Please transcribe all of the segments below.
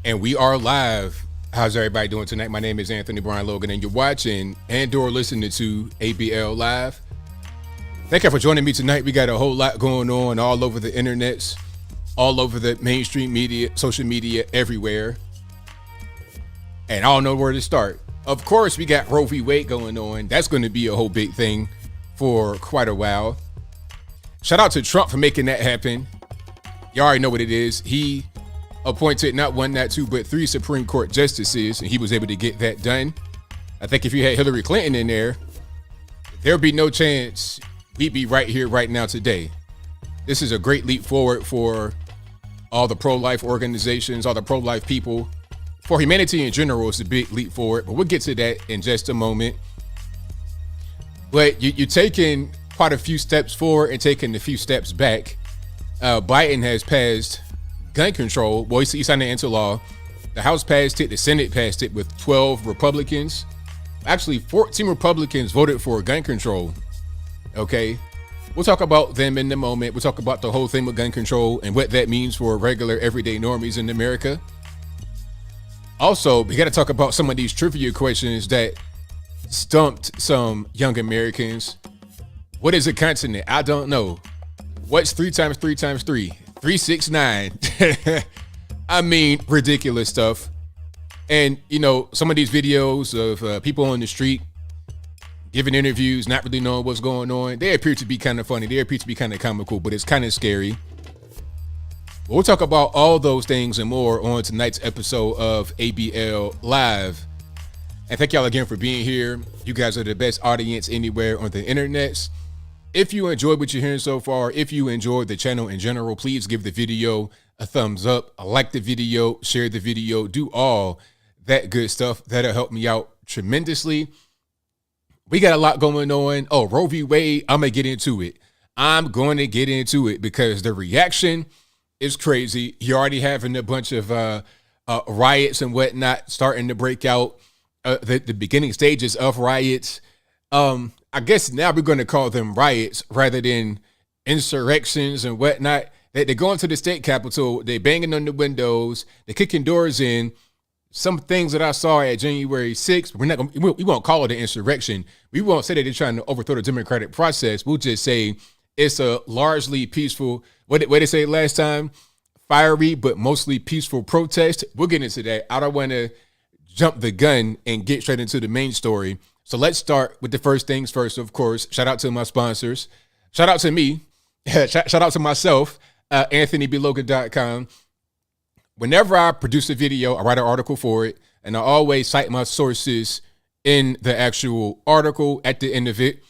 And we are live. How's everybody doing tonight? My name is Anthony Brian Logan, and you're watching and/or listening to ABL Live. Thank you for joining me tonight. We got a whole lot going on all over the internets, all over the mainstream media, social media, everywhere. And I don't know where to start. Of course, we got Roe V going on. That's going to be a whole big thing for quite a while. Shout out to Trump for making that happen. You already know what it is. He appointed not one, not two, but 3 Supreme Court justices, and he was able to get that done. I think if you had Hillary Clinton in there, there'd be no chance we'd be right here right now today. This is a great leap forward for all the pro-life organizations, all the pro-life people. For humanity in general, it's a big leap forward, but we'll get to that in just a moment. But you're taking quite a few steps forward and taking a few steps back. Biden has passed gun control. Well, he signed it into law. The House passed it. The Senate passed it with 12 Republicans. Actually, 14 Republicans voted for gun control. Okay. We'll talk about them in a moment. We'll talk about the whole thing with gun control and what that means for regular, everyday normies in America. Also, we got to talk about some of these trivia questions that stumped some young Americans. What is a continent? I don't know. What's 3 times 3 times 3? 369. I mean, ridiculous stuff. And, you know, some of these videos of people on the street giving interviews, not really knowing what's going on, they appear to be kind of funny. They appear to be kind of comical, but it's kind of scary. We'll talk about all those things and more on tonight's episode of ABL Live. And thank y'all again for being here. You guys are the best audience anywhere on the internet. If you enjoyed what you're hearing so far, if you enjoyed the channel in general, please give the video a thumbs up, like the video, share the video, do all that good stuff. That'll help me out tremendously. We got a lot going on. Oh, Roe V Wade, I'm going to get into it. I'm going to get into it because the reaction is crazy. You're already having a bunch of riots and whatnot starting to break out, the beginning stages of riots. I guess now we're going to call them riots rather than insurrections and whatnot. They go into the state capitol, they banging on the windows, they kicking doors in. Some things that I saw at January 6th, we won't call it an insurrection. We won't say that they're trying to overthrow the democratic process. We'll just say it's a largely peaceful, what did they say last time? Fiery, but mostly peaceful protest. We'll get into that. I don't want to jump the gun and get straight into the main story. So let's start with the first things first, of course. Shout out to my sponsors. Shout out to me. Shout out to myself, AnthonyBLogan.com. Whenever I produce a video, I write an article for it, and I always cite my sources in the actual article at the end of it.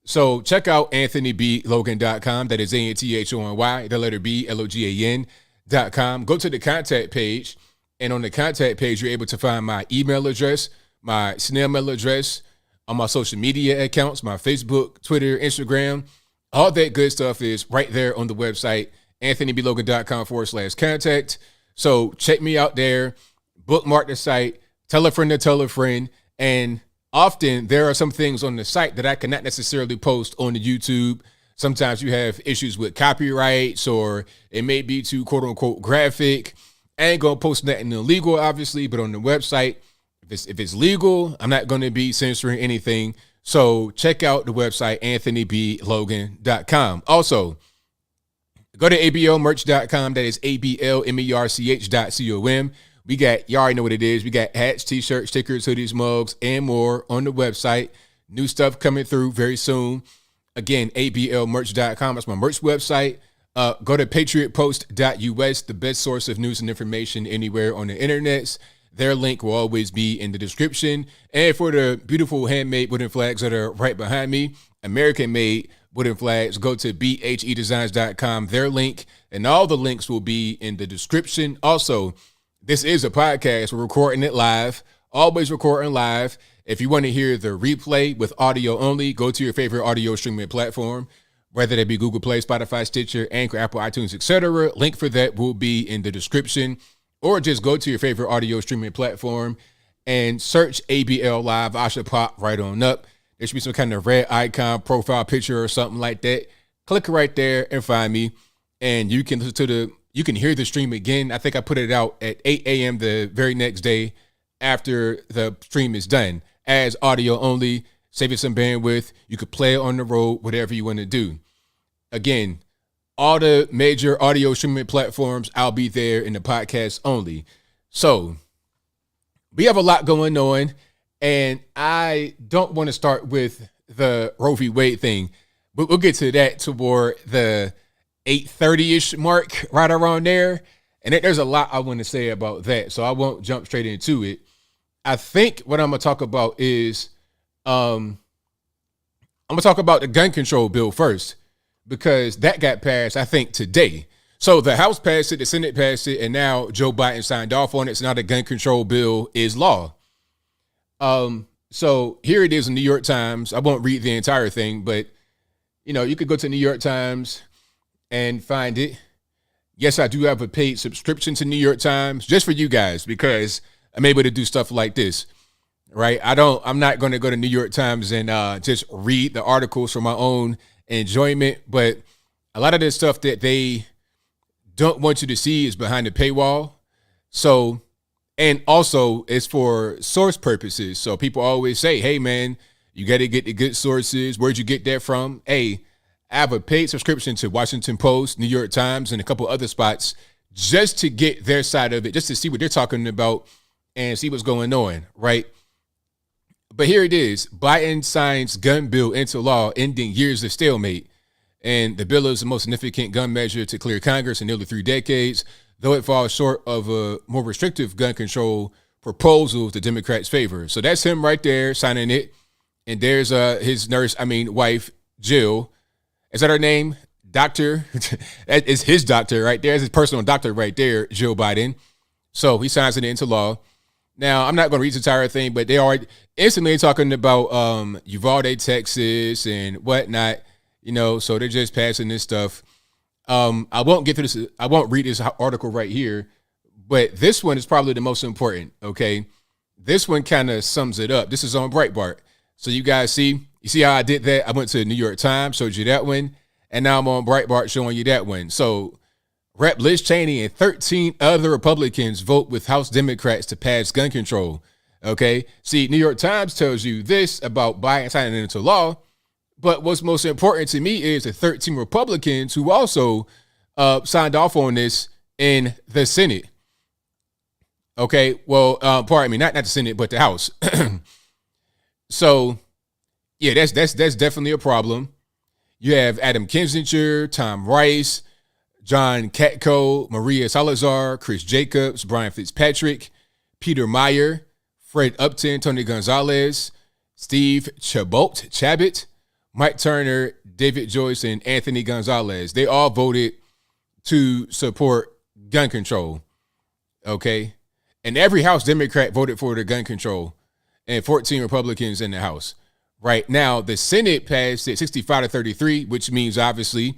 So check out AnthonyBLogan.com. That is ANTHONY, the letter B, LOGAN.com. Go to the contact page, and on the contact page, you're able to find my email address, my snail mail address, on my social media accounts, my Facebook, Twitter, Instagram. All that good stuff is right there on the website, AnthonyBLogan.com/contact. So check me out there, bookmark the site, tell a friend to tell a friend. And often there are some things on the site that I cannot necessarily post on the YouTube. Sometimes you have issues with copyrights, or it may be too quote unquote graphic. I ain't gonna post nothing illegal, obviously, but on the website, if it's legal, I'm not going to be censoring anything. So check out the website, AnthonyBLogan.com. Also, go to ABLmerch.com. That is ABLmerch.com. We got, you already know what it is. We got hats, t-shirts, stickers, hoodies, mugs, and more on the website. New stuff coming through very soon. Again, ABLmerch.com. That's my merch website. Go to patriotpost.us, the best source of news and information anywhere on the internet. Their link will always be in the description. And for the beautiful handmade wooden flags that are right behind me, American-made wooden flags, go to bhedesigns.com. Their link and all the links will be in the description. Also, this is a podcast. We're recording it live, always recording live. If you want to hear the replay with audio only, go to your favorite audio streaming platform, whether that be Google Play, Spotify, Stitcher, Anchor, Apple, iTunes, etc. Link for that will be in the description. Or just go to your favorite audio streaming platform and search ABL Live. I should pop right on up. There should be some kind of red icon, profile picture or something like that. Click right there and find me. And you can listen to the you can hear the stream again. I think I put it out at 8 a.m. the very next day after the stream is done as audio only. Save you some bandwidth. You could play it on the road, whatever you want to do. Again, all the major audio streaming platforms, I'll be there in the podcast only. So we have a lot going on, and I don't want to start with the Roe v. Wade thing, but we'll get to that toward the 8:30-ish mark, right around there. And there's a lot I want to say about that, so I won't jump straight into it. I think what I'm going to talk about is I'm going to talk about the gun control bill first, because that got passed, I think, today. So the House passed it, the Senate passed it, and now Joe Biden signed off on it. So now the gun control bill is law. So here it is in New York Times. I won't read the entire thing, but, you know, you could go to New York Times and find it. Yes, I do have a paid subscription to New York Times just for you guys, because I'm able to do stuff like this, right? I'm not going to go to New York Times and just read the articles for my own enjoyment, but a lot of this stuff that they don't want you to see is behind the paywall. So, and also it's for source purposes. So people always say, hey man, you got to get the good sources. Where'd you get that from? Hey, I have a paid subscription to Washington Post, New York Times, and a couple other spots just to get their side of it, just to see what they're talking about and see what's going on, right? But here it is. Biden signs gun bill into law, ending years of stalemate. And the bill is the most significant gun measure to clear Congress in nearly 3 decades, though it falls short of a more restrictive gun control proposal the Democrats favor. So that's him right there signing it. And there's his wife, Jill. Is that her name? Doctor. That is his doctor right there. That's his personal doctor right there, Jill Biden. So he signs it into law. Now, I'm not going to read the entire thing, but they are instantly talking about Uvalde, Texas and whatnot, you know, so they're just passing this stuff. I won't get to this. I won't read this article right here, but this one is probably the most important, okay? This one kind of sums it up. This is on Breitbart. So you guys see how I did that? I went to the New York Times, showed you that one, and now I'm on Breitbart showing you that one. So Rep. Liz Cheney and 13 other Republicans vote with House Democrats to pass gun control. Okay. See, New York Times tells you this about Biden signing it into law. But what's most important to me is the 13 Republicans who also signed off on this in the Senate. Okay. Well, pardon me, not the Senate, but the House. So, yeah, that's definitely a problem. You have Adam Kinzinger, Tom Rice, John Katko, Maria Salazar, Chris Jacobs, Brian Fitzpatrick, Peter Meyer, Fred Upton, Tony Gonzalez, Steve Chabot, Mike Turner, David Joyce, and Anthony Gonzalez. They all voted to support gun control, okay? And every House Democrat voted for the gun control, and 14 Republicans in the House. Right now, the Senate passed it 65-33, which means obviously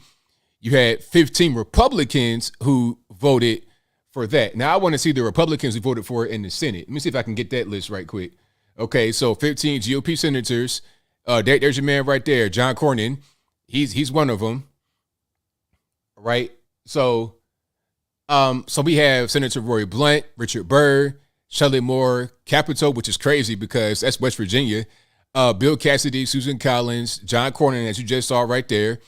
you had 15 Republicans who voted for that. Now, I want to see the Republicans who voted for it in the Senate. Let me see if I can get that list right quick. Okay, so 15 GOP senators. There's your man right there, John Cornyn. He's one of them. Right? So we have Senator Roy Blunt, Richard Burr, Shelley Moore, Capito, which is crazy because that's West Virginia. Bill Cassidy, Susan Collins, John Cornyn, as you just saw right there.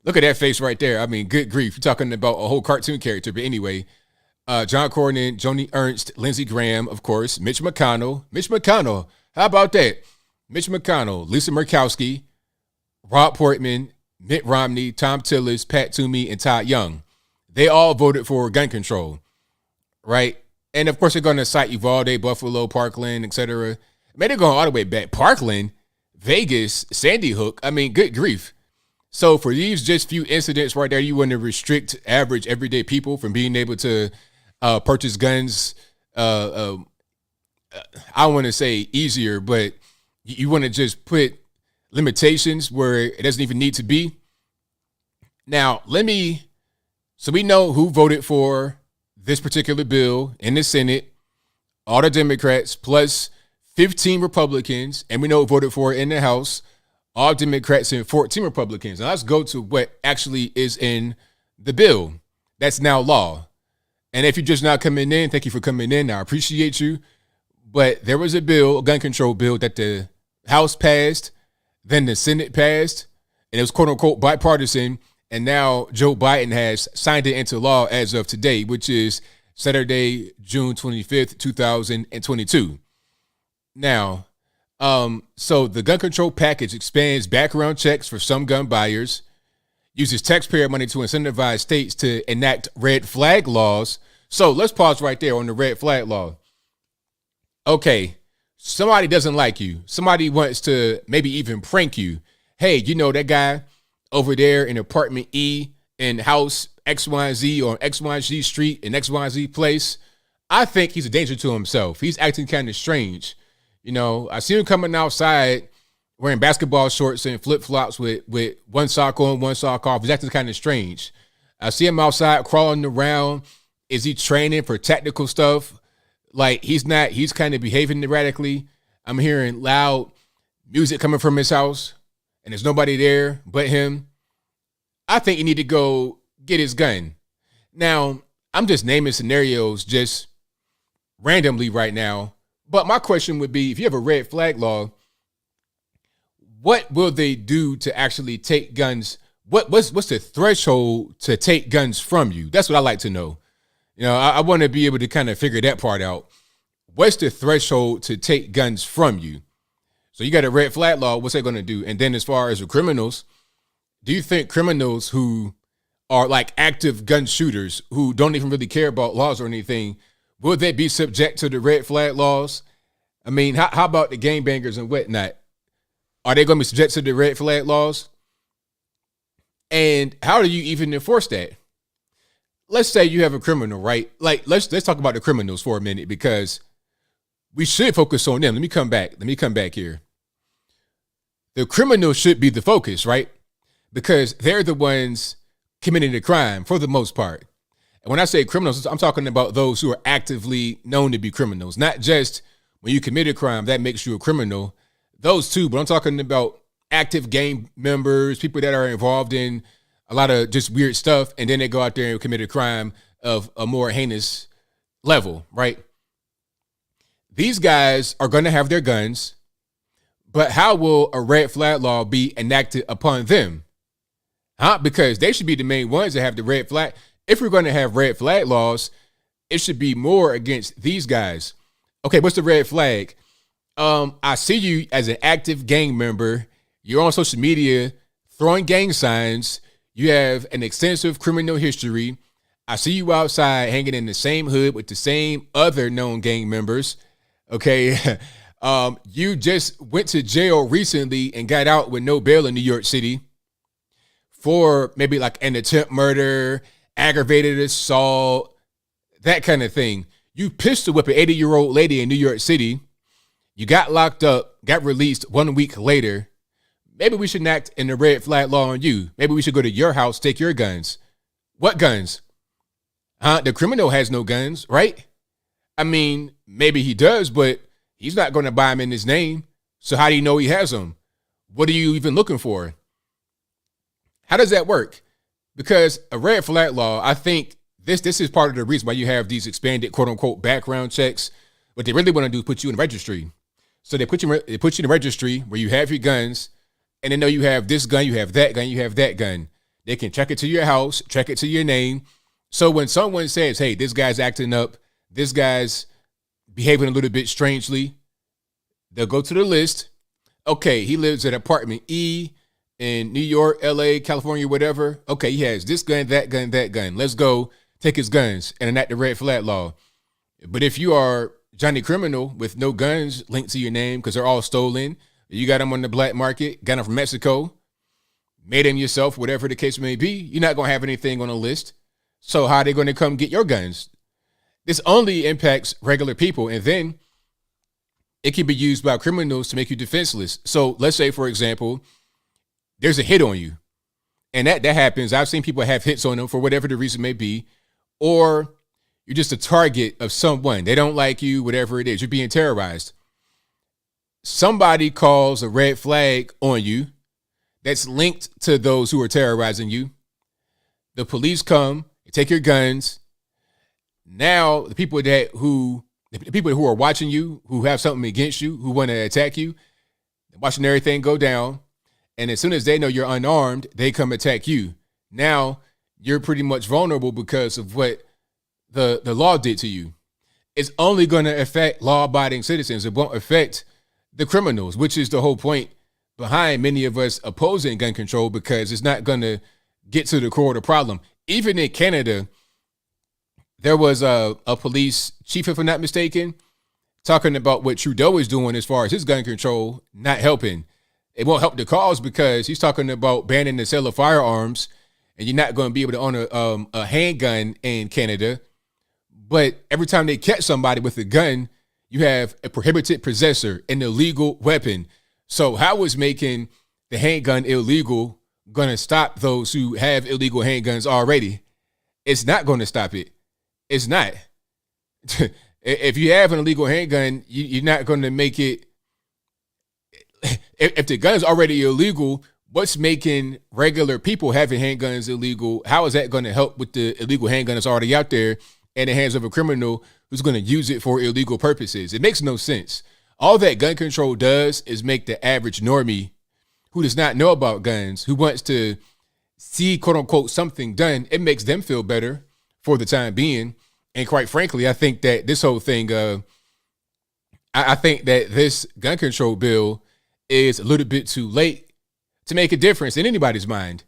Look at that face right there. I mean, good grief. You're talking about a whole cartoon character. But anyway, John Cornyn, Joni Ernst, Lindsey Graham, of course, Mitch McConnell. How about that? Mitch McConnell, Lisa Murkowski, Rob Portman, Mitt Romney, Tom Tillis, Pat Toomey, and Todd Young. They all voted for gun control, right? And, of course, they're going to cite Uvalde, Buffalo, Parkland, etc. Man, they're going all the way back. Parkland, Vegas, Sandy Hook. I mean, good grief. So for these just few incidents right there, you want to restrict average everyday people from being able to purchase guns. I want to say easier, but you want to just put limitations where it doesn't even need to be. Now, so we know who voted for this particular bill in the Senate, all the Democrats plus 15 Republicans, and we know who voted for it in the House, all Democrats and 14 Republicans. Now let's go to what actually is in the bill. That's now law. And if you're just not coming in, thank you for coming in. I appreciate you. But there was a bill, a gun control bill, that the House passed, then the Senate passed, and it was quote unquote bipartisan. And now Joe Biden has signed it into law as of today, which is Saturday, June 25th, 2022. Now, so the gun control package expands background checks for some gun buyers, uses taxpayer money to incentivize states to enact red flag laws. So let's pause right there on the red flag law. Okay, somebody doesn't like you. Somebody wants to maybe even prank you. Hey, you know that guy over there in apartment E in house XYZ on XYZ street in XYZ place? I think he's a danger to himself. He's acting kind of strange. You know, I see him coming outside wearing basketball shorts and flip-flops with one sock on, one sock off. He's acting kind of strange. I see him outside crawling around. Is he training for tactical stuff? Like, he's not. He's kind of behaving erratically. I'm hearing loud music coming from his house, and there's nobody there but him. I think you need to go get his gun. Now, I'm just naming scenarios just randomly right now. But my question would be, if you have a red flag law, what will they do to actually take guns? What's the threshold to take guns from you? That's what I like to know. You know, I want to be able to kind of figure that part out. What's the threshold to take guns from you? So you got a red flag law. What's that going to do? And then as far as the criminals, do you think criminals who are like active gun shooters who don't even really care about laws or anything, will they be subject to the red flag laws? I mean, how about the gangbangers and whatnot? Are they going to be subject to the red flag laws? And how do you even enforce that? Let's say you have a criminal, right? Like, let's talk about the criminals for a minute, because we should focus on them. Let me come back here. The criminals should be the focus, right? Because they're the ones committing the crime for the most part. And when I say criminals, I'm talking about those who are actively known to be criminals, not just when you commit a crime that makes you a criminal. Those two, but I'm talking about active gang members, people that are involved in a lot of just weird stuff, and then they go out there and commit a crime of a more heinous level, right? These guys are going to have their guns, but how will a red flag law be enacted upon them? Because they should be the main ones that have the red flag. If we're going to have red flag laws, it should be more against these guys. Okay, what's the red flag? I see you as an active gang member. You're on social media throwing gang signs. You have an extensive criminal history. I see you outside hanging in the same hood with the same other known gang members. Okay. You just went to jail recently and got out with no bail in New York City for maybe like an attempt murder, aggravated assault, that kind of thing. You pistol whip an 80-year-old lady in New York City. You got locked up, got released 1 week later. Maybe we should enact in the red flag law on you. Maybe we should go to your house, take your guns. What guns? The criminal has no guns, right? I mean, maybe he does, but he's not going to buy them in his name. So how do you know he has them? What are you even looking for? How does that work? Because a red flag law, I think this is part of the reason why you have these expanded quote unquote background checks. What they really want to do is put you in the registry. So they put you in the registry where you have your guns, and they know you have this gun, you have that gun, you have that gun. They can check it to your house, check it to your name. So when someone says, hey, this guy's acting up, this guy's behaving a little bit strangely, they'll go to the list. Okay, he lives at apartment E in New York, LA, California, whatever. Okay, he has this gun, that gun, that gun. Let's go take his guns and enact the red flag law. But if you are Johnny Criminal with no guns linked to your name because they're all stolen, you got them on the black market, got them from Mexico, made them yourself, whatever the case may be, you're not going to have anything on the list. So how are they going to come get your guns? This only impacts regular people, and then it can be used by criminals to make you defenseless. So let's say, for example, there's a hit on you, and that happens. I've seen people have hits on them for whatever the reason may be, or you're just a target of someone. They don't like you, whatever it is. You're being terrorized. Somebody calls a red flag on you that's linked to those who are terrorizing you. The police come, They take your guns. Now the people who are watching you, who have something against you, who want to attack you, watching everything go down. And as soon as they know you're unarmed, they come attack you. Now you're pretty much vulnerable because of what the law did to you. It's only going to affect law-abiding citizens. It won't affect the criminals, which is the whole point behind many of us opposing gun control, because it's not going to get to the core of the problem. Even in Canada, there was a police chief, if I'm not mistaken, talking about what Trudeau is doing as far as his gun control not helping. It won't help the cause because he's talking about banning the sale of firearms, and you're not going to be able to own a handgun in Canada. But every time they catch somebody with a gun, you have a prohibited possessor, an illegal weapon. So how is making the handgun illegal going to stop those who have illegal handguns already? It's not going to stop it. It's not. If you have an illegal handgun, you're not going to make it. If the gun is already illegal, what's making regular people having handguns illegal? How is that going to help with the illegal handgun that's already out there in the hands of a criminal who's going to use it for illegal purposes? It makes no sense. All that gun control does is make the average normie who does not know about guns, who wants to see, quote unquote, something done, it makes them feel better for the time being. And quite frankly, I think that this whole thing, I think that this gun control bill is a little bit too late to make a difference in anybody's mind,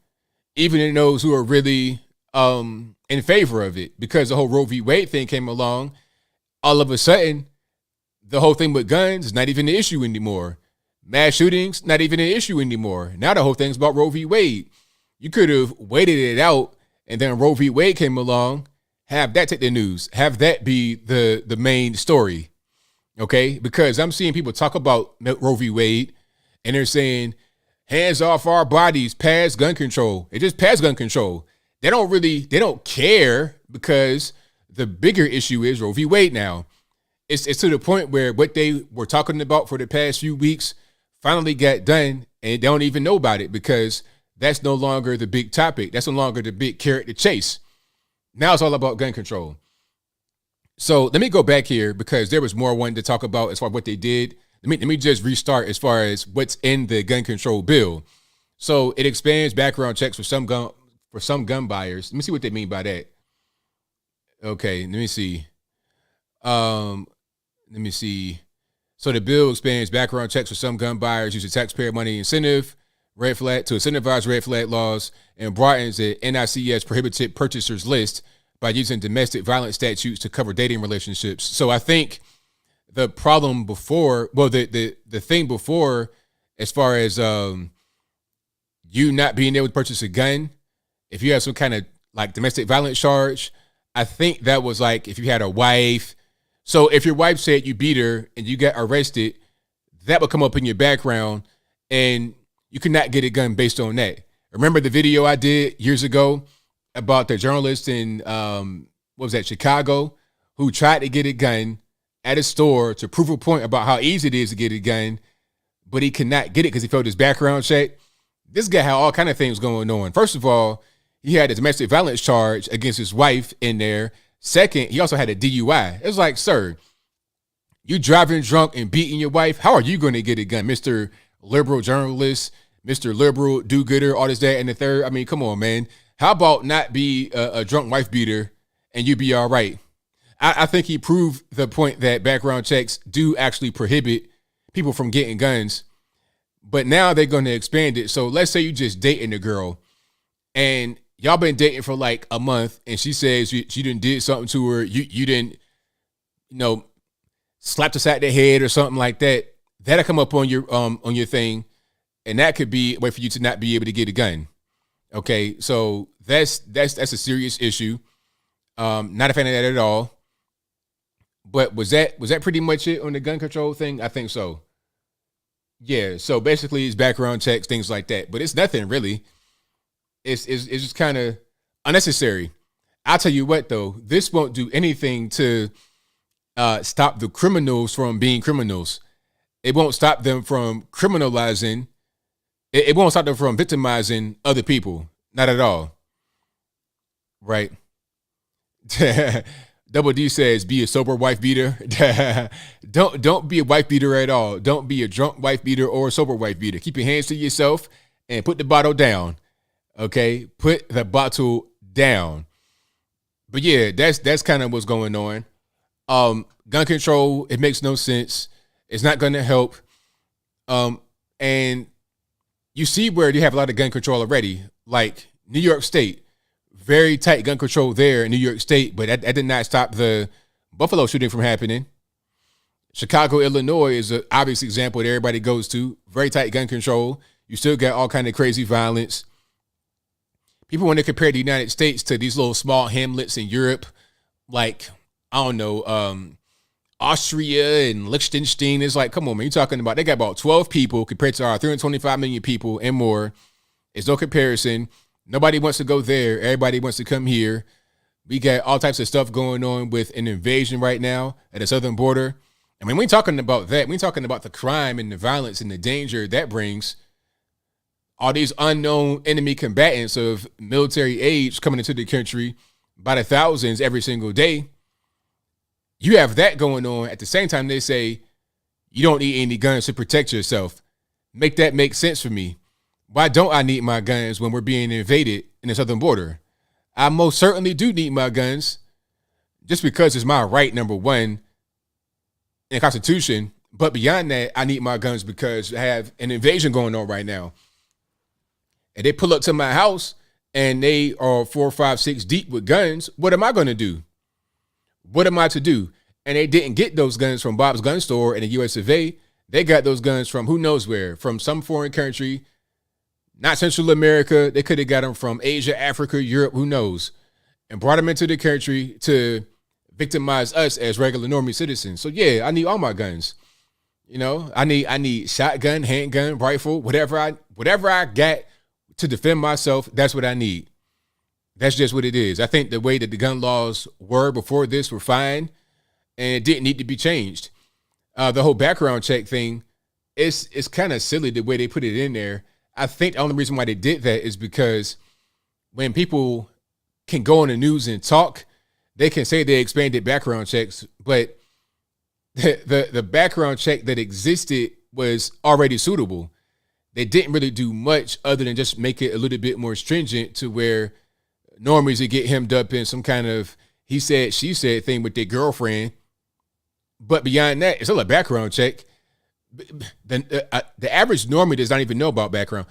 even in those who are really in favor of it, because the whole Roe V. Wade thing came along. All of a sudden, the whole thing with guns is not even an issue anymore. Mass shootings, not even an issue anymore. Now the whole thing's about Roe v. Wade. You could have waited it out, and then Roe v. Wade came along, have that take the news, have that be the main story, okay? Because I'm seeing people talk about Roe v. Wade, and they're saying, hands off our bodies, pass gun control. It just passed gun control. They don't care, because the bigger issue is Roe v. Wade now. It's to the point where what they were talking about for the past few weeks finally got done, and they don't even know about it, because that's no longer the big topic. That's no longer the big carrot to chase. Now it's all about gun control. So let me go back here, because there was more one to talk about as far as what they did. Let me just restart as far as what's in the gun control bill. So it expands background checks for some gun buyers. Let me see what they mean by that. Okay, let me see. So the bill expands background checks for some gun buyers using taxpayer money incentive, to incentivize red flag laws, and broadens the NICS prohibited purchasers list by using domestic violence statutes to cover dating relationships. So I think the problem before, the thing before, as far as you not being able to purchase a gun, if you have some kind of like domestic violence charge, I think that was like if you had a wife. So if your wife said you beat her and you got arrested, that would come up in your background, and you could not get a gun based on that. Remember the video I did years ago about the journalist in, Chicago, who tried to get a gun at a store to prove a point about how easy it is to get a gun, but he could not get it because he failed his background check. This guy had all kind of things going on. First of all, he had a domestic violence charge against his wife in there. Second, he also had a DUI. It was like, sir, you driving drunk and beating your wife? How are you going to get a gun, Mr. Liberal journalist, Mr. Liberal do-gooder, all this, that, and the third? I mean, come on, man. How about not be a drunk wife beater and you be all right? I think he proved the point that background checks do actually prohibit people from getting guns. But now they're going to expand it. So let's say you just dating a girl and y'all been dating for like a month, and she says she done did something to her. You didn't, slapped us at the head or something like that. That'll come up on your thing, and that could be a way for you to not be able to get a gun. Okay, so that's a serious issue. Not a fan of that at all. But was that pretty much it on the gun control thing? I think so. Yeah. So basically, it's background checks, things like that. But it's nothing really. It's just kind of unnecessary. I'll tell you what, though, this won't do anything to stop the criminals from being criminals. It won't stop them from criminalizing. It won't stop them from victimizing other people. Not at all. Right. Double D says, be a sober wife beater. Don't be a wife beater at all. Don't be a drunk wife beater or a sober wife beater. Keep your hands to yourself and put the bottle down. Okay? Put the bottle down. But yeah, that's kind of what's going on. Gun control, it makes no sense. It's not going to help. And you see where you have a lot of gun control already, like New York State. Very tight gun control there in New York State, but that did not stop the Buffalo shooting from happening. Chicago, Illinois is an obvious example that everybody goes to. Very tight gun control. You still got all kind of crazy violence. People want to compare the United States to these little small hamlets in Europe, like, I don't know, Austria and Liechtenstein. It's like, come on, man, you're talking about, they got about 12 people compared to our 325 million people and more. It's no comparison. Nobody wants to go there. Everybody wants to come here. We got all types of stuff going on with an invasion right now at the southern border. I mean, we ain't talking about that. We're talking about the crime and the violence and the danger that brings. All these unknown enemy combatants of military age coming into the country by the thousands every single day. You have that going on. At the same time, they say you don't need any guns to protect yourself. Make that make sense for me. Why don't I need my guns when we're being invaded in the southern border? I most certainly do need my guns, just because it's my right, number one, in the Constitution. But beyond that, I need my guns because I have an invasion going on right now. And they pull up to my house and they are 4, 5, 6 deep with guns. What am I going to do? What am I to do? And they didn't get those guns from Bob's gun store in the US of A. They got those guns from who knows where, from some foreign country. Not Central America. They could have got them from Asia, Africa, Europe, who knows, and brought them into the country to victimize us as regular normie citizens. So yeah, I need all my guns. You know, I need shotgun, handgun, rifle, whatever I got to defend myself. That's what I need. That's just what it is. I think the way that the gun laws were before this were fine, and it didn't need to be changed. The whole background check thing, it's kind of silly the way they put it in there. I think the only reason why they did that is because when people can go on the news and talk, they can say they expanded background checks, but the background check that existed was already suitable. They didn't really do much other than just make it a little bit more stringent to where normies would get hemmed up in some kind of he said, she said thing with their girlfriend. But beyond that, it's still a background check. The average normie does not even know about background.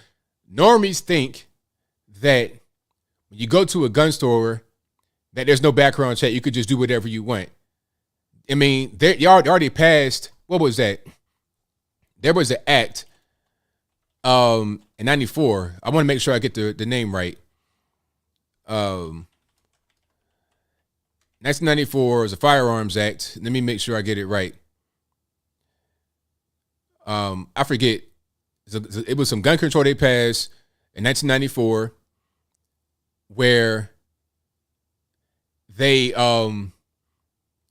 Normies think that when you go to a gun store, that there's no background check. You could just do whatever you want. I mean, you already passed, what was that? There was an act in 94. I want to make sure I get the name right. 1994 was a Firearms Act. Let me make sure I get it right. I forget. It was some gun control they passed in 1994 where they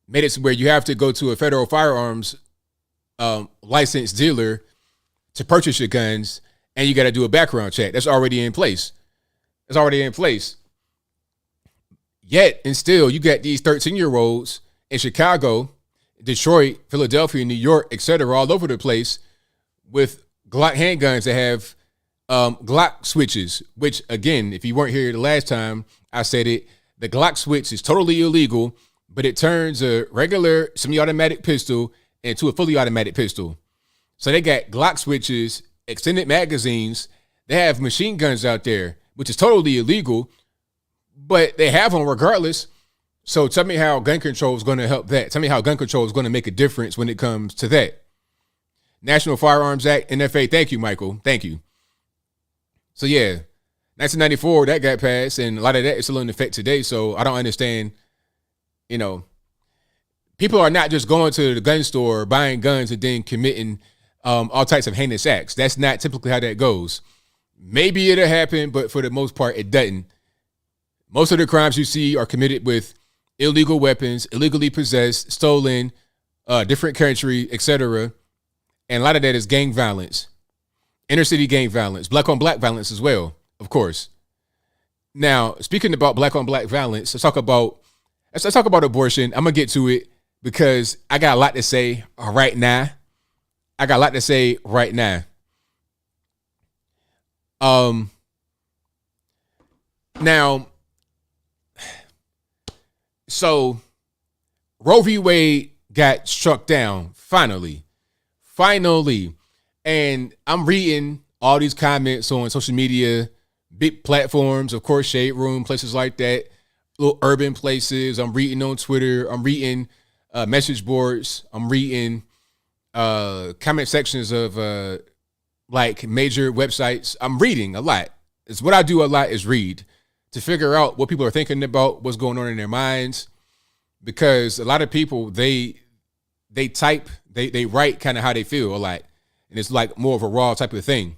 made it where you have to go to a federal firearms licensed dealer to purchase your guns, and you got to do a background check. That's already in place. It's already in place. Yet and still, you got these 13-year-olds in Chicago, Detroit, Philadelphia, New York, etc., all over the place with Glock handguns that have Glock switches, which, again, if you weren't here the last time I said it, the Glock switch is totally illegal, but it turns a regular semi-automatic pistol into a fully automatic pistol. So they got Glock switches, extended magazines. They have machine guns out there, which is totally illegal, but they have them regardless. So tell me how gun control is going to help that. Tell me how gun control is going to make a difference when it comes to that. National Firearms Act, NFA. Thank you, Michael. Thank you. So yeah, 1994, that got passed, and a lot of that is still in effect today. So I don't understand, people are not just going to the gun store, buying guns, and then committing all types of heinous acts. That's not typically how that goes. Maybe it'll happen, but for the most part, it doesn't. Most of the crimes you see are committed with illegal weapons, illegally possessed, stolen, different country, etc. And a lot of that is gang violence, inner city gang violence, black on black violence as well, of course. Now, speaking about black on black violence, let's talk about let's talk about abortion. I'm gonna get to it because I got a lot to say right now. Now, so Roe v. Wade got struck down finally, and I'm reading all these comments on social media, big platforms, of course, Shade Room, places like that, little urban places. I'm reading on Twitter. I'm reading message boards. I'm reading comment sections of like major websites. I'm reading a lot. It's what I do a lot is read to figure out what people are thinking about, what's going on in their minds, because a lot of people they write kind of how they feel a lot, and it's like more of a raw type of thing.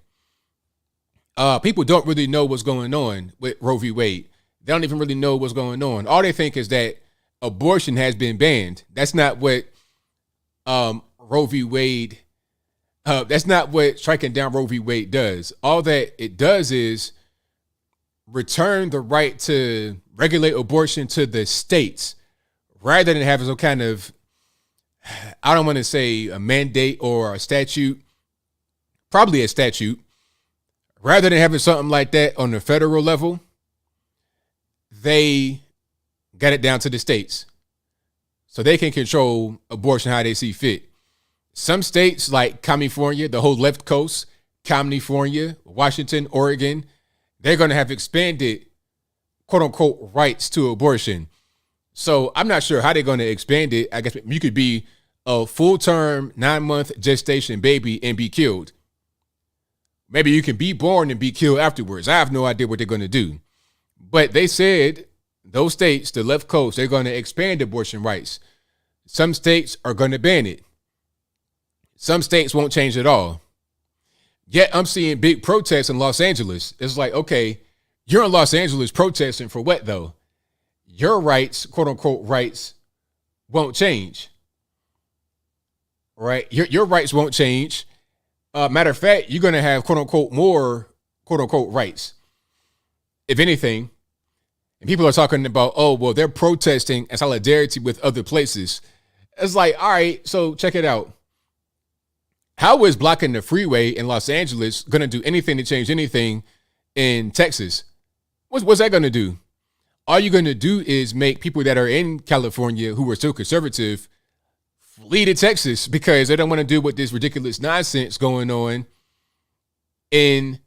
People don't really know what's going on with Roe v. Wade. They don't even really know what's going on. All they think is that abortion has been banned. That's not what Roe v. Wade. That's not what striking down Roe v. Wade does. All that it does is return the right to regulate abortion to the states, rather than having some kind of, I don't want to say a mandate or a statute, probably a statute. Rather than having something like that on the federal level, they got it down to the states so they can control abortion how they see fit. Some states like California, the whole left coast, California, Washington, Oregon, they're going to have expanded, quote unquote, rights to abortion. So I'm not sure how they're going to expand it. I guess you could be a full-term 9-month gestation baby and be killed. Maybe you can be born and be killed afterwards. I have no idea what they're going to do. But they said those states, the left coast, they're going to expand abortion rights. Some states are going to ban it. Some states won't change at all. Yet I'm seeing big protests in Los Angeles. It's like, okay, you're in Los Angeles protesting for what though? Your rights, quote unquote, rights won't change. Right? Your rights won't change. Matter of fact, you're going to have, quote unquote, more, quote unquote, rights, if anything. And people are talking about, oh, well, they're protesting in solidarity with other places. It's like, all right, so check it out. How is blocking the freeway in Los Angeles going to do anything to change anything in Texas? What's that going to do? All you're going to do is make people that are in California who are still conservative flee to Texas because they don't want to deal with this ridiculous nonsense going on in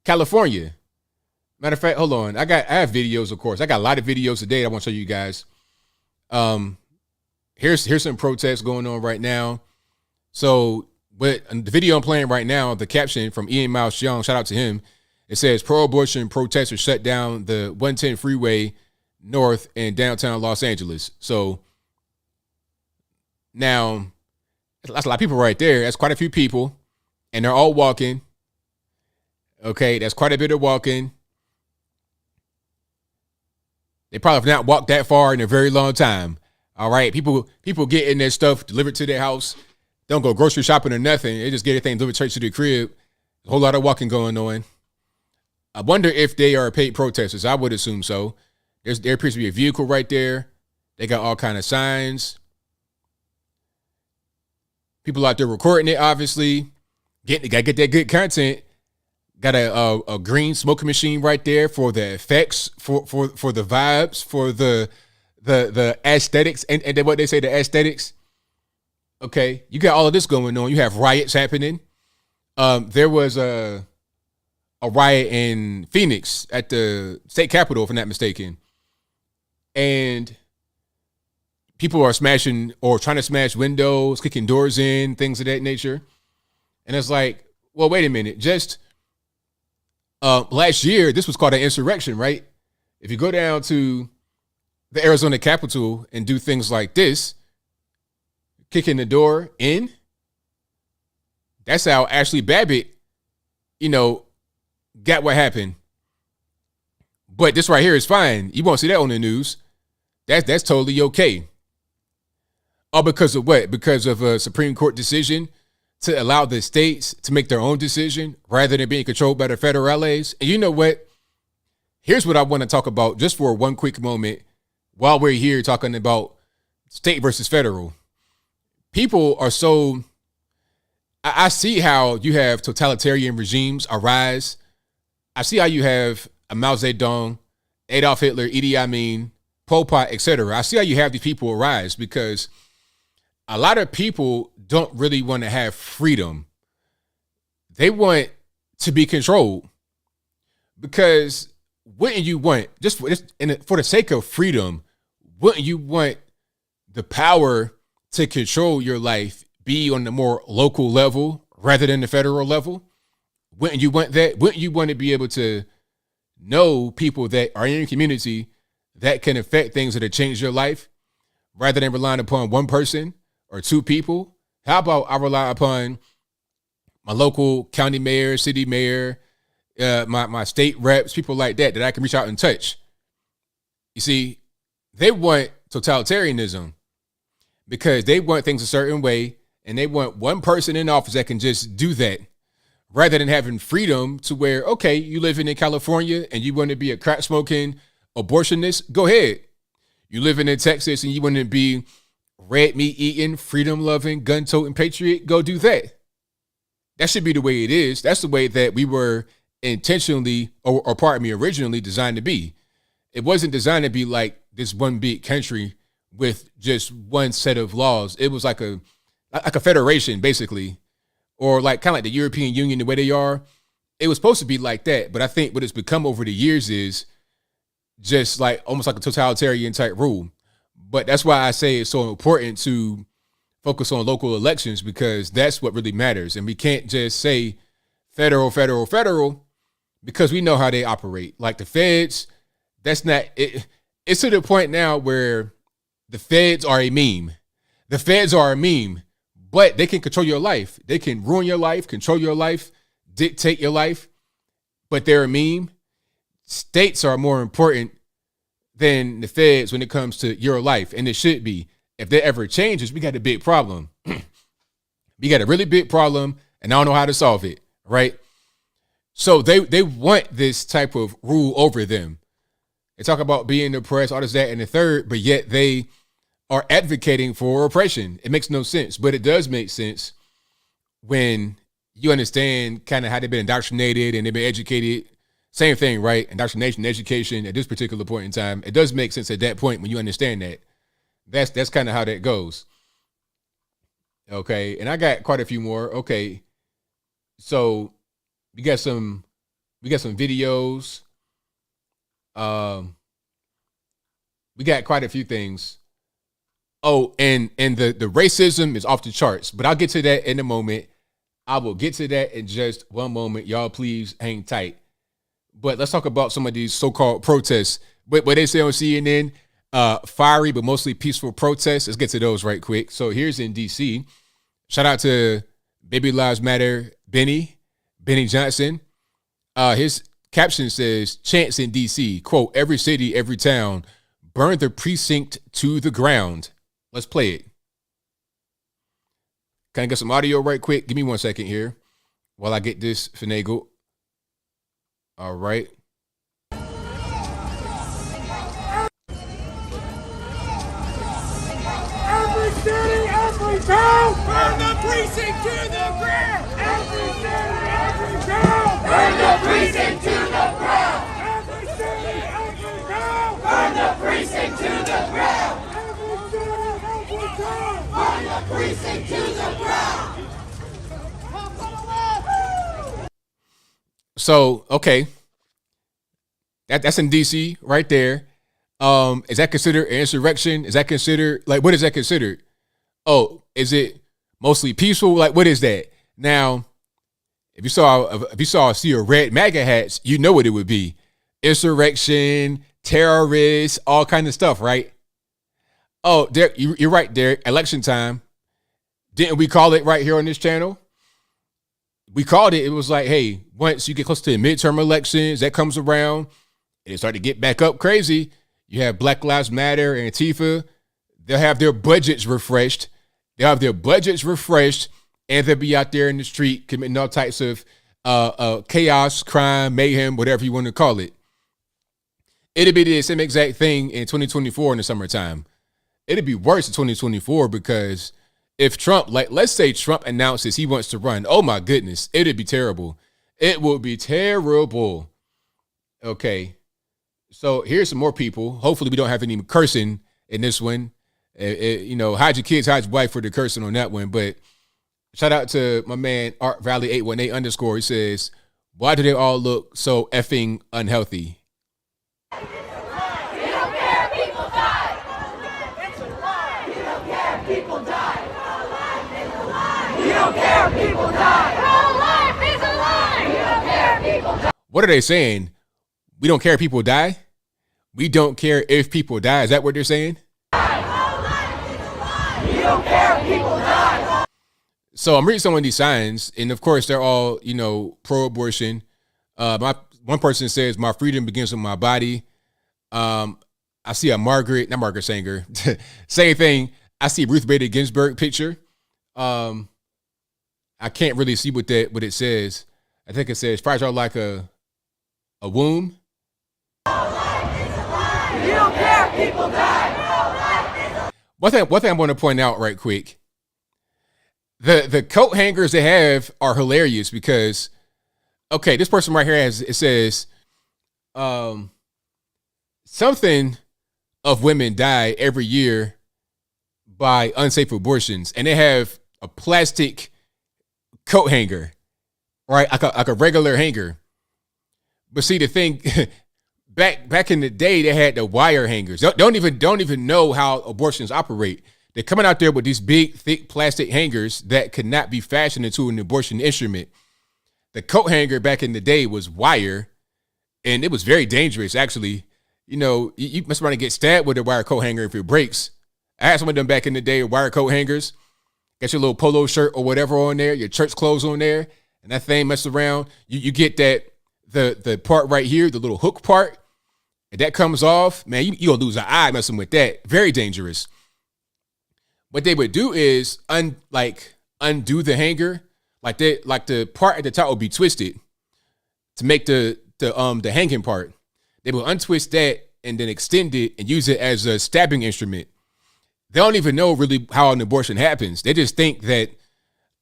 California. Matter of fact, hold on. I have videos, of course. I got a lot of videos today I want to show you guys. Here's some protests going on right now. So, but the video I'm playing right now, the caption from Ian Miles Young, shout out to him. It says pro-abortion protesters shut down the 110 freeway north in downtown Los Angeles. So now that's a lot of people right there. That's quite a few people, and they're all walking. Okay, that's quite a bit of walking. They probably have not walked that far in a very long time. All right, people getting their stuff delivered to their house. Don't go grocery shopping or nothing. They just get everything delivered straight to the crib. A whole lot of walking going on. I wonder if they are paid protesters. I would assume so. There appears to be a vehicle right there. They got all kind of signs. People out there recording it, obviously. Gotta get that good content. Got a green smoking machine right there for the effects, for the vibes, for the aesthetics, and then what they say, the aesthetics. Okay, you got all of this going on. You have riots happening. There was a riot in Phoenix at the state capitol, if I'm not mistaken. And people are smashing or trying to smash windows, kicking doors in, things of that nature. And it's like, well, wait a minute. Just last year, this was called an insurrection, right? If you go down to the Arizona Capitol and do things like this, kicking the door in, that's how Ashley Babbitt, got what happened. But this right here is fine. You won't see that on the news. That's totally okay. All because of what? Because of a Supreme Court decision to allow the states to make their own decision rather than being controlled by the federales. And you know what? Here's what I want to talk about just for one quick moment while we're here talking about state versus federal, people are so, I see how you have totalitarian regimes arise. I see how you have a Mao Zedong, Adolf Hitler, Idi Amin, Pol Pot, etc. I see how you have these people arise because a lot of people don't really want to have freedom. They want to be controlled. Because wouldn't you want, just for the sake of freedom, wouldn't you want the power to control your life be on the more local level rather than the federal level? Wouldn't you want that? Wouldn't you want to be able to know people that are in your community that can affect things that have changed your life rather than relying upon one person or two people? How about I rely upon my local county mayor, city mayor, my state reps, people like that I can reach out and touch? You see, they want totalitarianism because they want things a certain way, and they want one person in office that can just do that rather than having freedom to where, okay, you living in California and you want to be a crack smoking abortionist, go ahead. You living in Texas and you want to be red meat eating, freedom loving, gun toting patriot, go do that. That should be the way it is. That's the way that we were intentionally, or pardon me, originally designed to be. It wasn't designed to be like this one big country with just one set of laws. It was like a federation, basically, or like kind of like the European Union, the way they are. It was supposed to be like that, but I think what it's become over the years is just like almost like a totalitarian type rule. But that's why I say it's so important to focus on local elections, because that's what really matters. And we can't just say federal, because we know how they operate. Like the feds, that's not it. It's to the point now where the feds are a meme. The feds are a meme, but they can control your life. They can ruin your life, control your life, dictate your life, but they're a meme. States are more important than the feds when it comes to your life, and it should be. If that ever changes, we got a big problem. We got a really big problem, and I don't know how to solve it, right? So they want this type of rule over them. They talk about being oppressed, all this, that, and the third, but yet they are advocating for oppression. It makes no sense, but it does make sense when you understand kind of how they've been indoctrinated and they've been educated. Same thing, right? Indoctrination, education at this particular point in time. It does make sense at that point when you understand that. That's kind of how that goes. Okay, and I got quite a few more. Okay, so we got some videos. We got quite a few things. Oh, and the racism is off the charts, but I'll get to that in a moment. I will get to that in just one moment. Y'all please hang tight. But let's talk about some of these so-called protests. What they say on CNN, fiery but mostly peaceful protests. Let's get to those right quick. So here's in DC. Shout out to Baby Lives Matter Benny Johnson. His caption says, chants in DC, quote, every city, every town, burn the precinct to the ground. Let's play it. Can I get some audio right quick? Give me 1 second here while I get this finagled. All right. Every city, every town, burn the precinct to the ground. Every city, every town, burn the precinct to the ground. Every city, every town, burn the precinct to the ground. Every city, every town, burn the precinct to the ground. So, okay. That's in DC right there. Is that considered an insurrection? Is that considered, like, what is that considered? Oh, is it mostly peaceful? Like, what is that? Now, if you saw a sea of red MAGA hats, you know what it would be. Insurrection, terrorists, all kind of stuff, right? Oh, Derek, you're right, Derek. Election time. Didn't we call it right here on this channel? We called it. It was like, hey, once you get close to the midterm elections, that comes around, and it started to get back up crazy. You have Black Lives Matter and Antifa. They'll have their budgets refreshed. And they'll be out there in the street committing all types of chaos, crime, mayhem, whatever you want to call it. It'd be the same exact thing in 2024 in the summertime. It'd be worse in 2024 because if Trump, like, let's say Trump announces he wants to run, oh my goodness, it'd be terrible. It would be terrible. Okay. So here's some more people. Hopefully we don't have any cursing in this one. Hide your kids, hide your wife for the cursing on that one. But shout out to my man, Art Valley 818_. He says, why do they all look so effing unhealthy? You don't care, people die. It's a lie. You don't care, people die. Pro-life is a lie. You don't care, people die. Pro-life is a lie. You don't care, people die. What are they saying? We don't care if people die? We don't care if people die. Is that what they're saying? Pro-life is a lie. You don't care, people die. So I'm reading some of these signs, and of course they're all, pro-abortion. One person says, my freedom begins with my body. I see not Margaret Sanger. Same thing. I see Ruth Bader Ginsburg picture. I can't really see what it says. I think it says fragile like a womb. You don't care, people die. One thing I want to point out right quick. The coat hangers they have are hilarious because, okay, this person right here says, something of women die every year by unsafe abortions, and they have a plastic coat hanger, right? Like a regular hanger. But see, the thing, back in the day, they had the wire hangers. Don't even know how abortions operate. They're coming out there with these big, thick plastic hangers that could not be fashioned into an abortion instrument. The coat hanger back in the day was wire, and it was very dangerous, actually. You must want to get stabbed with a wire coat hanger if it breaks. I had some of them back in the day, wire coat hangers. Got your little polo shirt or whatever on there, your church clothes on there, and that thing mess around. You get that the part right here, the little hook part, and that comes off, man, you'll lose an eye messing with that. Very dangerous. What they would do is undo the hanger, like the part at the top would be twisted to make the hanging part. They will untwist that and then extend it and use it as a stabbing instrument. They don't even know really how an abortion happens. They just think that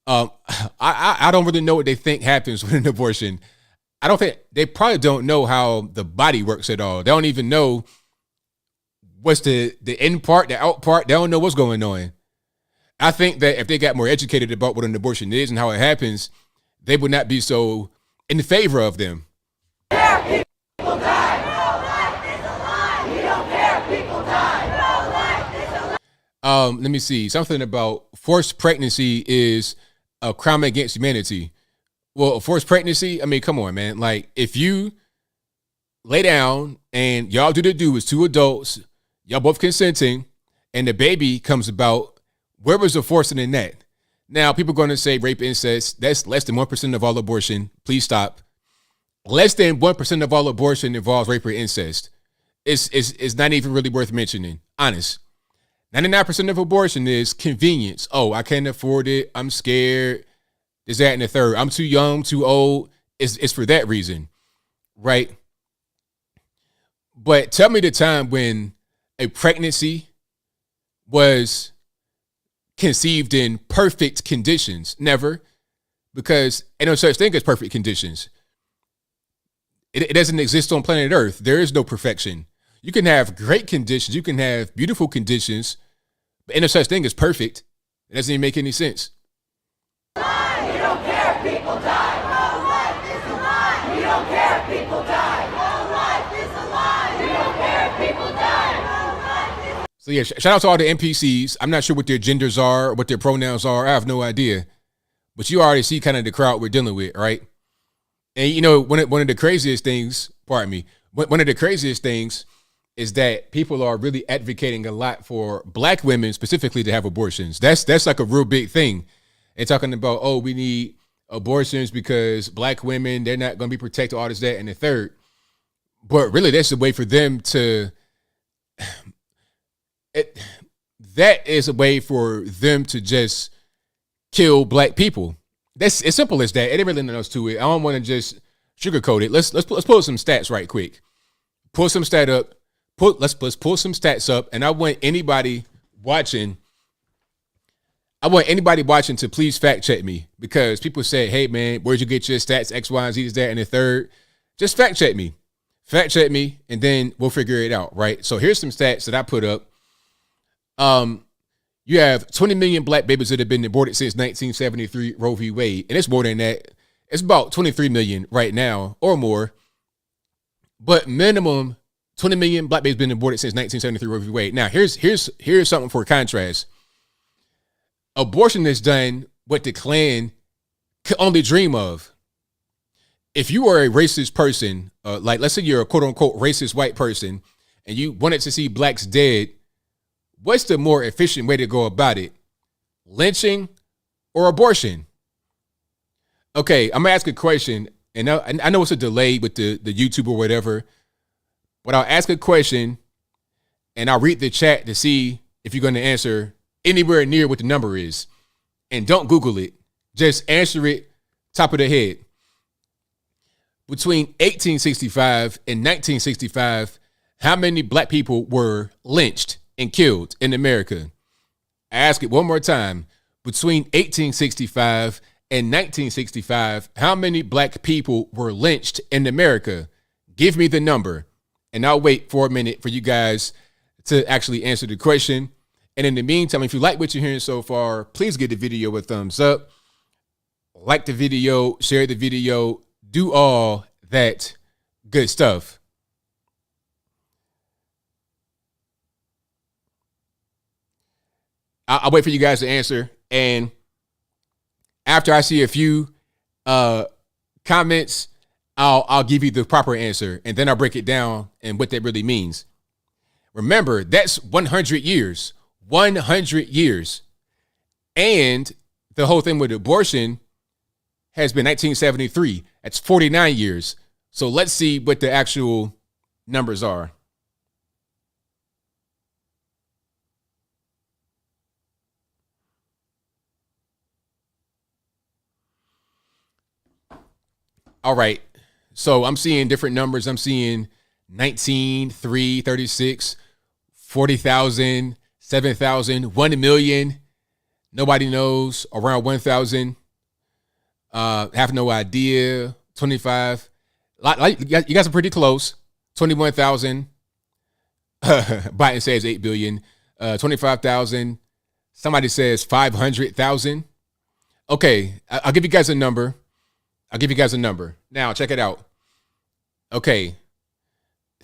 I don't really know what they think happens with an abortion. They probably don't know how the body works at all. They don't even know what's the in part, the out part. They don't know what's going on. I think that if they got more educated about what an abortion is and how it happens, they would not be so in favor of them. People die. Pro-life is a lie. You don't care, people die. Pro-life is a lie. Let me see. Something about forced pregnancy is a crime against humanity. Well, forced pregnancy, I mean, come on, man. Like, if you lay down and y'all do the do is two adults, y'all both consenting, and the baby comes about, where was the forcing in that? Now, people are going to say rape, incest, that's less than 1% of all abortion. Please stop. Less than 1% of all abortion involves rape or incest. It's not even really worth mentioning. Honest. 99% of abortion is convenience. Oh, I can't afford it. I'm scared. Is that in the third? I'm too young, too old. It's for that reason, right? But tell me the time when a pregnancy was conceived in perfect conditions. Never, because ain't no such thing as perfect conditions. It doesn't exist on planet Earth. There is no perfection. You can have great conditions. You can have beautiful conditions, but ain't no such thing as perfect. It doesn't even make any sense. You don't care, people die. Pro-life is a lie. You don't care, people die. Pro-life is a lie. You don't care, people die. So yeah, shout out to all the NPCs. I'm not sure what their genders are, what their pronouns are. I have no idea. But you already see kind of the crowd we're dealing with, right? And one of the craziest things, pardon me, one of the craziest things is that people are really advocating a lot for black women specifically to have abortions. That's like a real big thing. And talking about, oh, we need abortions because black women, they're not going to be protected, all this, that, and the third. But really, that's a way for them to, that is a way for them to just kill black people. That's as simple as that. It ain't really nothing else to it. I don't want to just sugarcoat it. Let's pull some stats right quick. pull some stat up. Let's pull some stats up, and I want anybody watching to please fact check me, because people say, hey man, where'd you get your stats? X, Y, and Z, is that, and the third. Just fact check me. Fact check me, and then we'll figure it out, right? So here's some stats that I put up. You have 20 million black babies that have been aborted since 1973 Roe V. Wade, and it's more than that. It's about 23 million right now or more, but minimum 20 million black babies been aborted since 1973 Roe v. Wade. Now, here's something for contrast. Abortion is done what the Klan could only dream of. If you are a racist person, like let's say you're a quote unquote racist white person, and you wanted to see blacks dead, what's the more efficient way to go about it? Lynching or abortion? Okay, I'm gonna ask a question, and I know it's a delay with the YouTube or whatever, but I'll ask a question and I'll read the chat to see if you're going to answer anywhere near what the number is. And don't Google it. Just answer it top of the head. Between 1865 and 1965, how many black people were lynched and killed in America? I ask it one more time. Between 1865 and 1965, how many black people were lynched in America? Give me the number. And I'll wait for a minute for you guys to actually answer the question. And in the meantime, if you like what you're hearing so far, please give the video a thumbs up. Like the video, share the video, do all that good stuff. I'll wait for you guys to answer. And after I see a few comments, I'll give you the proper answer, and then I'll break it down and what that really means. Remember, that's 100 years. 100 years. And the whole thing with abortion has been 1973. That's 49 years. So let's see what the actual numbers are. All right. So I'm seeing different numbers. I'm seeing 19, 3, 36, 40,000, 7,000, 1 million. Nobody knows. Around 1,000. Have no idea. 25. You guys are pretty close. 21,000. Biden says 8 billion. 25,000. Somebody says 500,000. Okay. I'll give you guys a number. Now, check it out. Okay.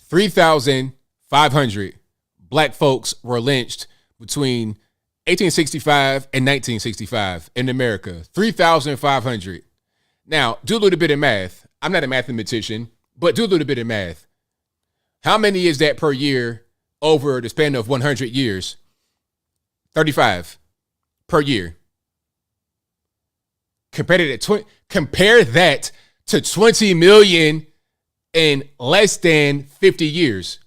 3,500 black folks were lynched between 1865 and 1965 in America. 3,500. Now, do a little bit of math. I'm not a mathematician, but do a little bit of math. How many is that per year over the span of 100 years? 35 per year. Compare that to 20 million in less than 50 years.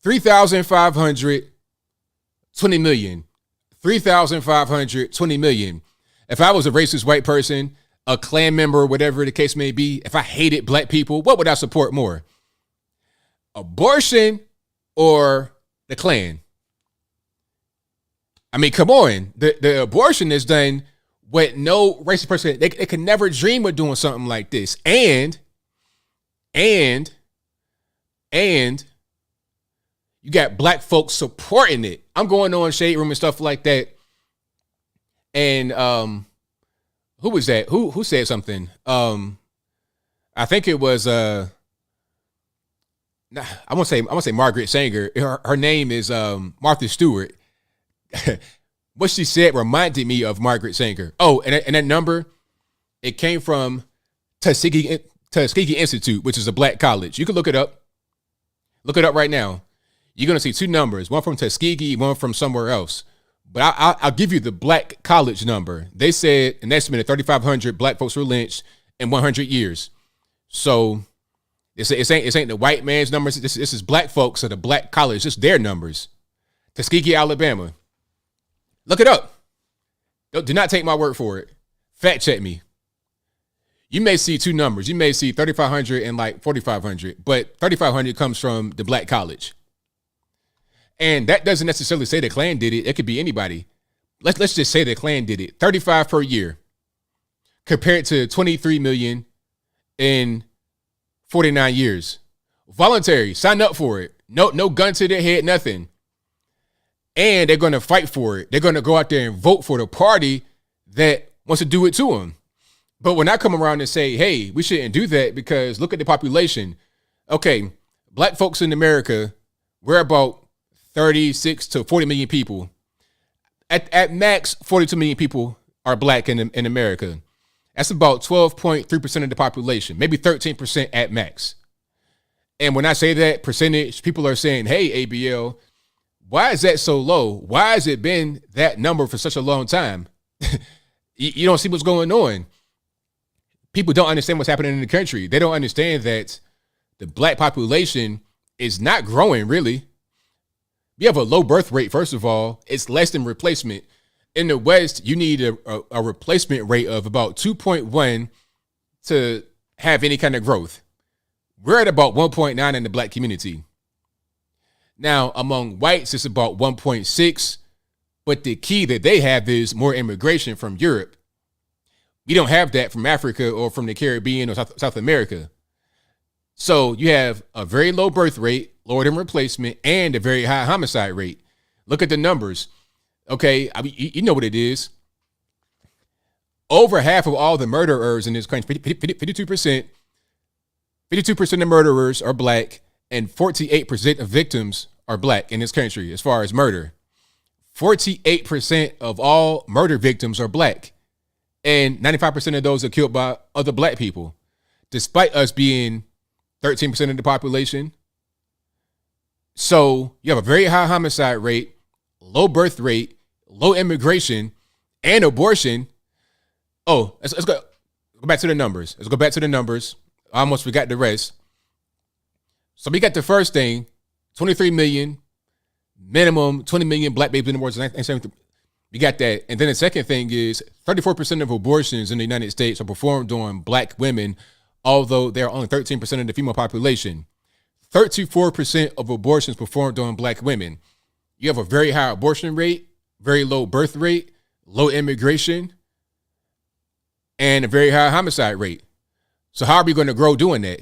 3,500, 20 million. 3,500, 20 million. If I was a racist white person, a Klan member, whatever the case may be, if I hated black people, what would I support more? Abortion or the Klan? I mean, come on. The abortion is done with no racist person. They could never dream of doing something like this. And you got black folks supporting it. I'm going on Shade Room and stuff like that. And who was that? Who said something? I think it was I want to say Margaret Sanger. Her name is Martha Stewart. What she said reminded me of Margaret Sanger. Oh, and that number, it came from Tuskegee Institute, which is a black college. You can look it up. Look it up right now. You're going to see two numbers, one from Tuskegee, one from somewhere else. But I'll give you the black college number. They said an estimated 3,500 black folks were lynched in 100 years. So it ain't the white man's numbers. This is black folks at the black college. Just their numbers. Tuskegee, Alabama. Look it up. Do not take my word for it. Fact check me. you may see two numbers. You may see 3,500 and like 4,500, but 3,500 comes from the black college. And that doesn't necessarily say the Klan did it. It could be anybody. Let's just say the Klan did it. 35 per year compared to 23 million in 49 years. Voluntary, sign up for it. No gun to their head, nothing. And they're going to fight for it. They're going to go out there and vote for the party that wants to do it to them. But when I come around and say, hey, we shouldn't do that because look at the population. Okay, black folks in America, we're about 36 to 40 million people. At max, 42 million people are black in America. That's about 12.3% of the population, maybe 13% at max. And when I say that percentage, people are saying, hey, ABL, why is that so low? Why has it been that number for such a long time? You don't see what's going on. People don't understand what's happening in the country. They don't understand that the black population is not growing, really. You have a low birth rate, first of all. It's less than replacement. In the West, you need a replacement rate of about 2.1 to have any kind of growth. We're at about 1.9 in the black community. Now, among whites, it's about 1.6. But the key that they have is more immigration from Europe. We don't have that from Africa or from the Caribbean or South America. So you have a very low birth rate, lower than replacement, and a very high homicide rate. Look at the numbers. Okay, I mean, you know what it is. Over half of all the murderers in this country, 52%, 52% of murderers are black, and 48% of victims are black in this country as far as murder. 48% of all murder victims are black, and 95% of those are killed by other black people, despite us being 13% of the population. So you have a very high homicide rate, low birth rate, low immigration, and abortion. Oh, let's go back to the numbers. Let's go back to the numbers. I almost forgot the rest. So we got the first thing, 23 million, minimum 20 million black babies in the world. We got that. And then the second thing is 34% of abortions in the United States are performed on black women, although they're only 13% of the female population. 34% of abortions performed on black women. You have a very high abortion rate, very low birth rate, low immigration, and a very high homicide rate. So how are we going to grow doing that?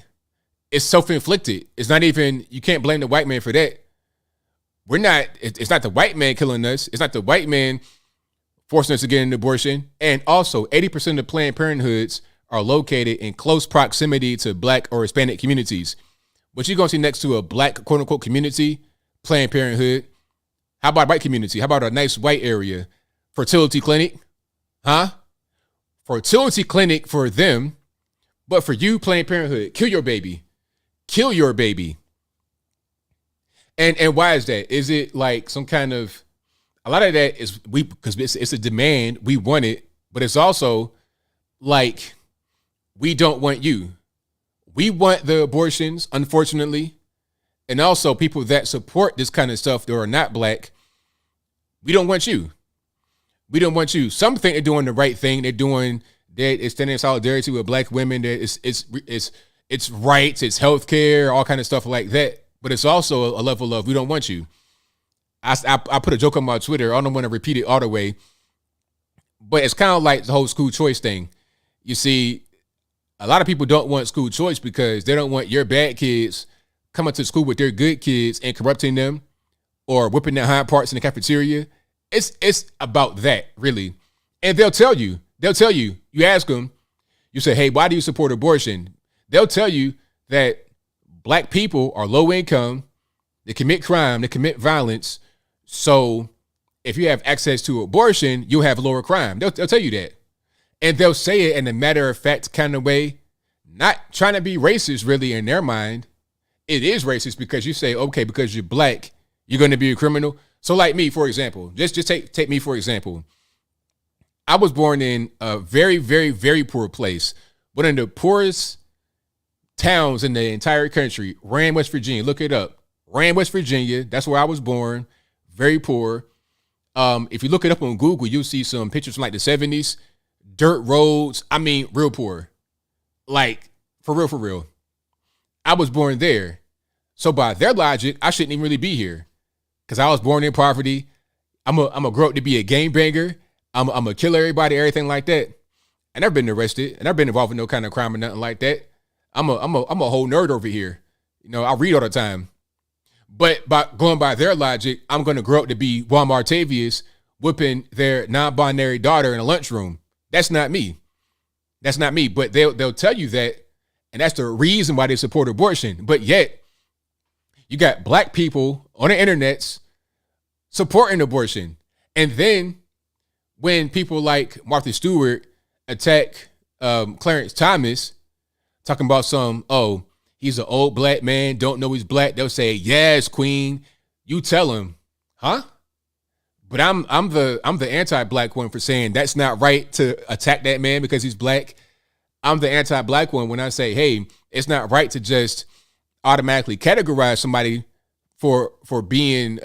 It's self-inflicted. It's not even, you can't blame the white man for that. It's not the white man killing us. It's not the white man forcing us to get an abortion. And also 80% of Planned Parenthoods are located in close proximity to black or Hispanic communities. What you're going to see next to a black quote unquote community, Planned Parenthood. How about a white community? How about a nice white area? Fertility clinic? Huh? Fertility clinic for them. But for you, Planned Parenthood, kill your baby. Kill your baby. And why is that? Is it like some kind of, a lot of that is because it's a demand, we want it, but it's also like, we don't want you. We want the abortions, unfortunately. And also people that support this kind of stuff that are not black, we don't want you. We don't want you. Some think they're doing the right thing. They're standing in solidarity with black women. That it's rights, it's healthcare, all kind of stuff like that. But it's also a level of, we don't want you. I put a joke on my Twitter. I don't want to repeat it all the way. But it's kind of like the whole school choice thing. You see, a lot of people don't want school choice because they don't want your bad kids coming to school with their good kids and corrupting them or whipping their hind parts in the cafeteria. It's about that, really. And they'll tell you, you ask them, you say, hey, why do you support abortion? They'll tell you that black people are low income, they commit crime, they commit violence. So if you have access to abortion, you'll have lower crime. They'll tell you that. And they'll say it in a matter of fact kind of way, not trying to be racist really in their mind. It is racist because you say, okay, because you're black, you're going to be a criminal. So like me, for example, just take me for example. I was born in a very, very, very poor place, one of the poorest towns in the entire country, Rand, West Virginia. Look it up. Rand, West Virginia. That's where I was born. Very poor. If you look it up on Google, you'll see some pictures from like the 70s. Dirt roads. I mean, real poor. Like, for real. I was born there. So by their logic, I shouldn't even really be here. Because I was born in poverty. I'm a grow up to be a gangbanger. I'm a kill everybody, everything like that. I never been arrested. I never been involved in no kind of crime or nothing like that. I'm a whole nerd over here. You know, I read all the time. But by going by their logic, I'm going to grow up to be Walmart Tavius whipping their non-binary daughter in a lunchroom. That's not me. That's not me. But they'll tell you that, and that's the reason why they support abortion. But yet, you got black people on the internets supporting abortion. And then when people like Martha Stewart attack Clarence Thomas, talking about he's an old black man, don't know he's black, they'll say, yes, queen, you tell him. Huh? But I'm the anti-black one for saying that's not right to attack that man because he's black. I'm the anti-black one when I say, hey, it's not right to just automatically categorize somebody for being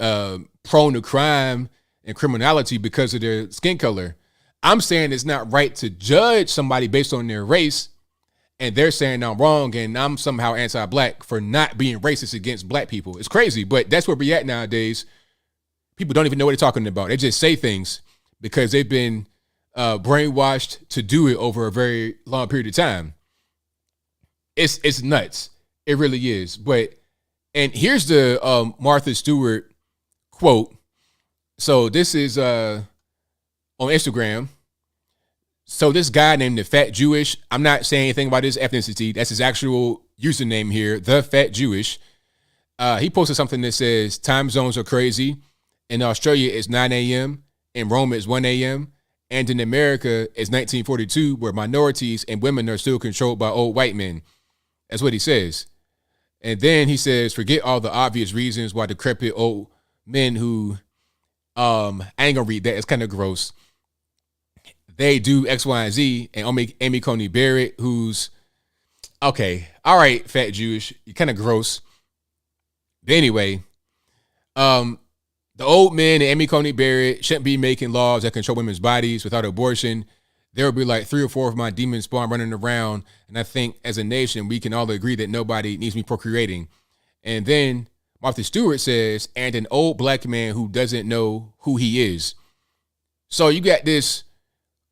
prone to crime and criminality because of their skin color. I'm saying it's not right to judge somebody based on their race, and they're saying I'm wrong and I'm somehow anti-black for not being racist against black people. It's crazy, but that's where we're at nowadays. People don't even know what they're talking about. They just say things because they've been brainwashed to do it over a very long period of time. It's nuts. It really is. And here's the Martha Stewart quote. So this is on Instagram. So this guy named the Fat Jewish, I'm not saying anything about his ethnicity. That's his actual username here, the Fat Jewish. He posted something that says time zones are crazy. In Australia, it's 9 a.m. In Rome, it's 1 a.m. And in America, it's 1942, where minorities and women are still controlled by old white men. That's what he says. And then he says, forget all the obvious reasons why decrepit old men who, I ain't gonna read that. It's kind of gross. They do X, Y, and Z. And Amy Coney Barrett, who's, okay, all right, Fat Jewish, you're kind of gross. But anyway, the old men and Amy Coney Barrett shouldn't be making laws that control women's bodies without abortion. There will be like 3 or 4 of my demon spawn running around. And I think as a nation, we can all agree that nobody needs me procreating. And then Martha Stewart says, and an old black man who doesn't know who he is. So you got this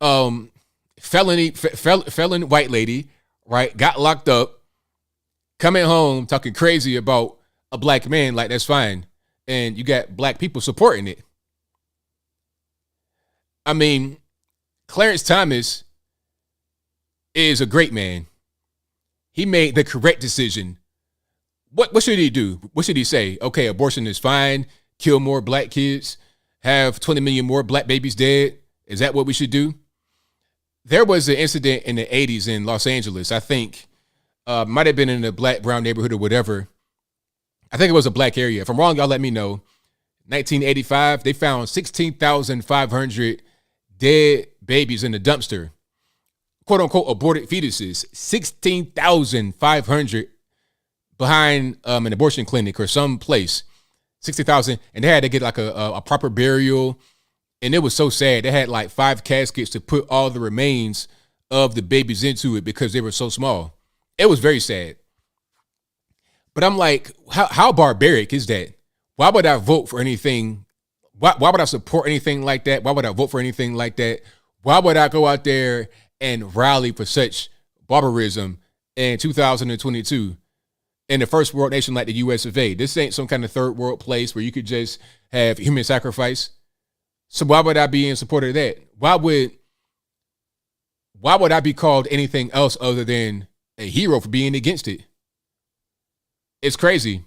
felon white lady, right? Got locked up, coming home talking crazy about a black man. Like, that's fine. And you got black people supporting it. I mean, Clarence Thomas is a great man. He made the correct decision. What should he do? What should he say? Okay, abortion is fine. Kill more black kids. Have 20 million more black babies dead. Is that what we should do? There was an incident in the 80s in Los Angeles. I think might have been in a black, brown neighborhood or whatever. I think it was a black area. If I'm wrong, y'all let me know. 1985, they found 16,500 dead babies in the dumpster. Quote unquote aborted fetuses. 16,500 behind an abortion clinic or some place. 60,000. And they had to get like a proper burial. And it was so sad. They had like 5 caskets to put all the remains of the babies into it because they were so small. It was very sad. But I'm like, how barbaric is that? Why would I vote for anything? Why would I support anything like that? Why would I vote for anything like that? Why would I go out there and rally for such barbarism in 2022 in the first world nation like the US of A? This ain't some kind of third world place where you could just have human sacrifice. So why would I be in support of that? Why would I be called anything else other than a hero for being against it? It's crazy.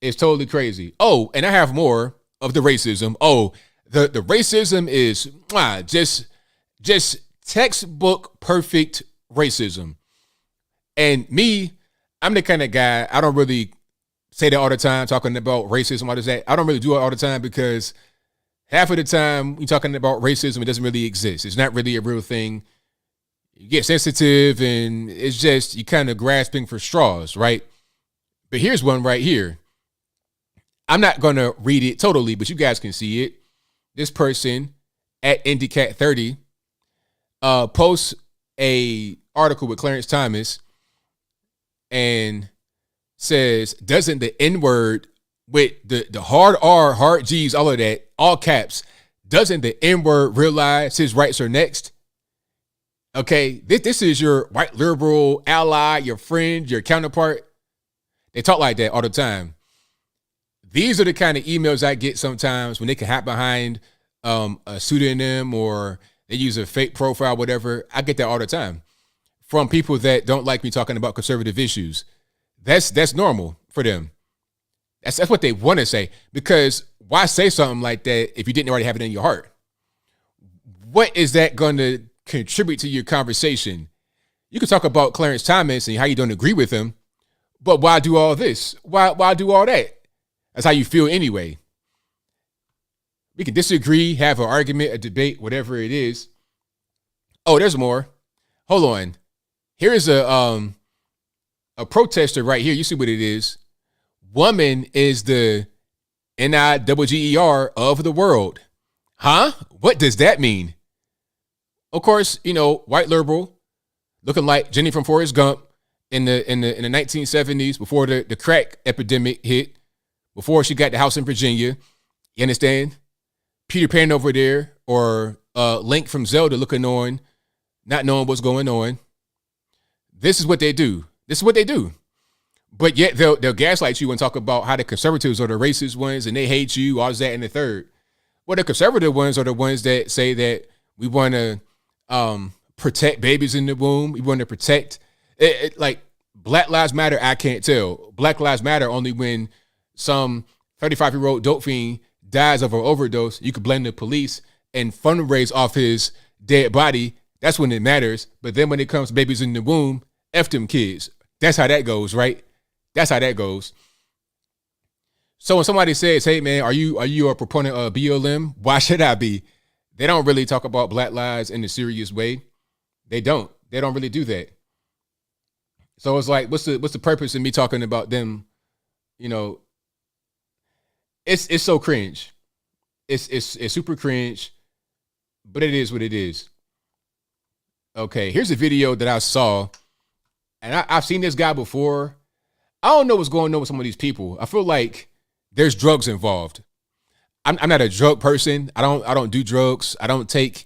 It's totally crazy. Oh, and I have more of the racism. Oh, the racism is just textbook perfect racism. And me, I'm the kind of guy, I don't really say that all the time, talking about racism, what is that? I don't really do it all the time because half of the time we're talking about racism, it doesn't really exist. It's not really a real thing. You get sensitive and it's just, you kind of grasping for straws, right? But here's one right here. I'm not going to read it totally, but you guys can see it. This person at IndyCat30 posts a article with Clarence Thomas and says, doesn't the N-word with the hard R, hard G's, all of that, all caps, doesn't the N-word realize his rights are next? Okay, this is your white liberal ally, your friend, your counterpart. They talk like that all the time. These are the kind of emails I get sometimes when they can hide behind a pseudonym or they use a fake profile, whatever. I get that all the time from people that don't like me talking about conservative issues. That's normal for them. That's what they want to say, because why say something like that if you didn't already have it in your heart? What is that going to contribute to your conversation? You can talk about Clarence Thomas and how you don't agree with him, but why do all this? Why do all that? That's how you feel anyway. We can disagree, have an argument, a debate, whatever it is. Oh, there's more. Hold on. Here's a protester right here. You see what it is. Woman is the NIGGER of the world. Huh? What does that mean? Of course, white liberal, looking like Jenny from Forrest Gump in the 1970s, before the crack epidemic hit, before she got the house in Virginia. You understand? Peter Pan over there, or Link from Zelda looking on, not knowing what's going on. This is what they do. But yet they'll gaslight you and talk about how the conservatives are the racist ones and they hate you, all that and the third. Well, the conservative ones are the ones that say that we want to protect babies in the womb. We want to protect like Black Lives Matter. I can't tell. Black Lives Matter only when some 35-year-old dope fiend dies of an overdose. You could blame the police and fundraise off his dead body. That's when it matters. But then when it comes to babies in the womb, F them kids. That's how that goes, right? That's how that goes. So when somebody says, hey, man, are you a proponent of BLM? Why should I be? They don't really talk about Black lives in a serious way. They don't really do that. So it's like, what's the purpose in me talking about them? It's so cringe. It's super cringe, but it is what it is. Okay, here's a video that I saw, and I've seen this guy before. I don't know what's going on with some of these people. I feel like there's drugs involved. I'm not a drug person. I don't do drugs. I don't take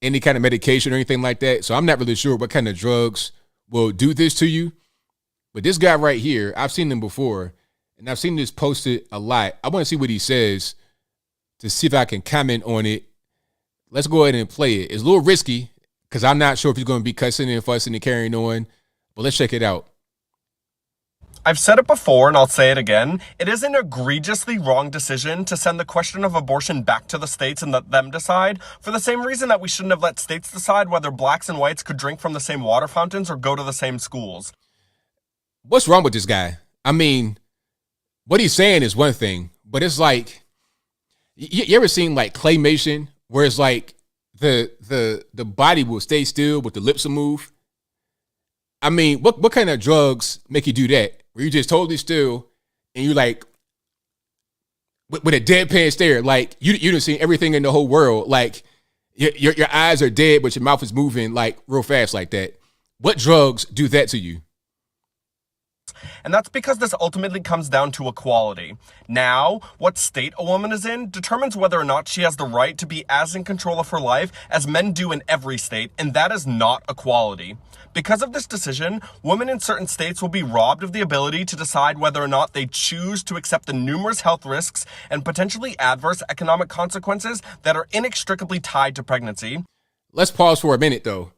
any kind of medication or anything like that. So I'm not really sure what kind of drugs will do this to you. But this guy right here, I've seen him before, and I've seen this posted a lot. I want to see what he says to see if I can comment on it. Let's go ahead and play it. It's a little risky because I'm not sure if he's going to be cussing and fussing and carrying on. But let's check it out. I've said it before and I'll say it again. It is an egregiously wrong decision to send the question of abortion back to the states and let them decide, for the same reason that we shouldn't have let states decide whether blacks and whites could drink from the same water fountains or go to the same schools. What's wrong with this guy? I mean, what he's saying is one thing, but it's like, you ever seen like claymation where it's like the body will stay still but the lips will move? I mean, what kind of drugs make you do that? Where you just totally still and you like with a deadpan stare, like you done seen everything in the whole world. Like your eyes are dead, but your mouth is moving like real fast like that. What drugs do that to you? And that's because this ultimately comes down to equality. Now, what state a woman is in determines whether or not she has the right to be as in control of her life as men do in every state, and that is not equality. Because of this decision, women in certain states will be robbed of the ability to decide whether or not they choose to accept the numerous health risks and potentially adverse economic consequences that are inextricably tied to pregnancy. Let's pause for a minute, though.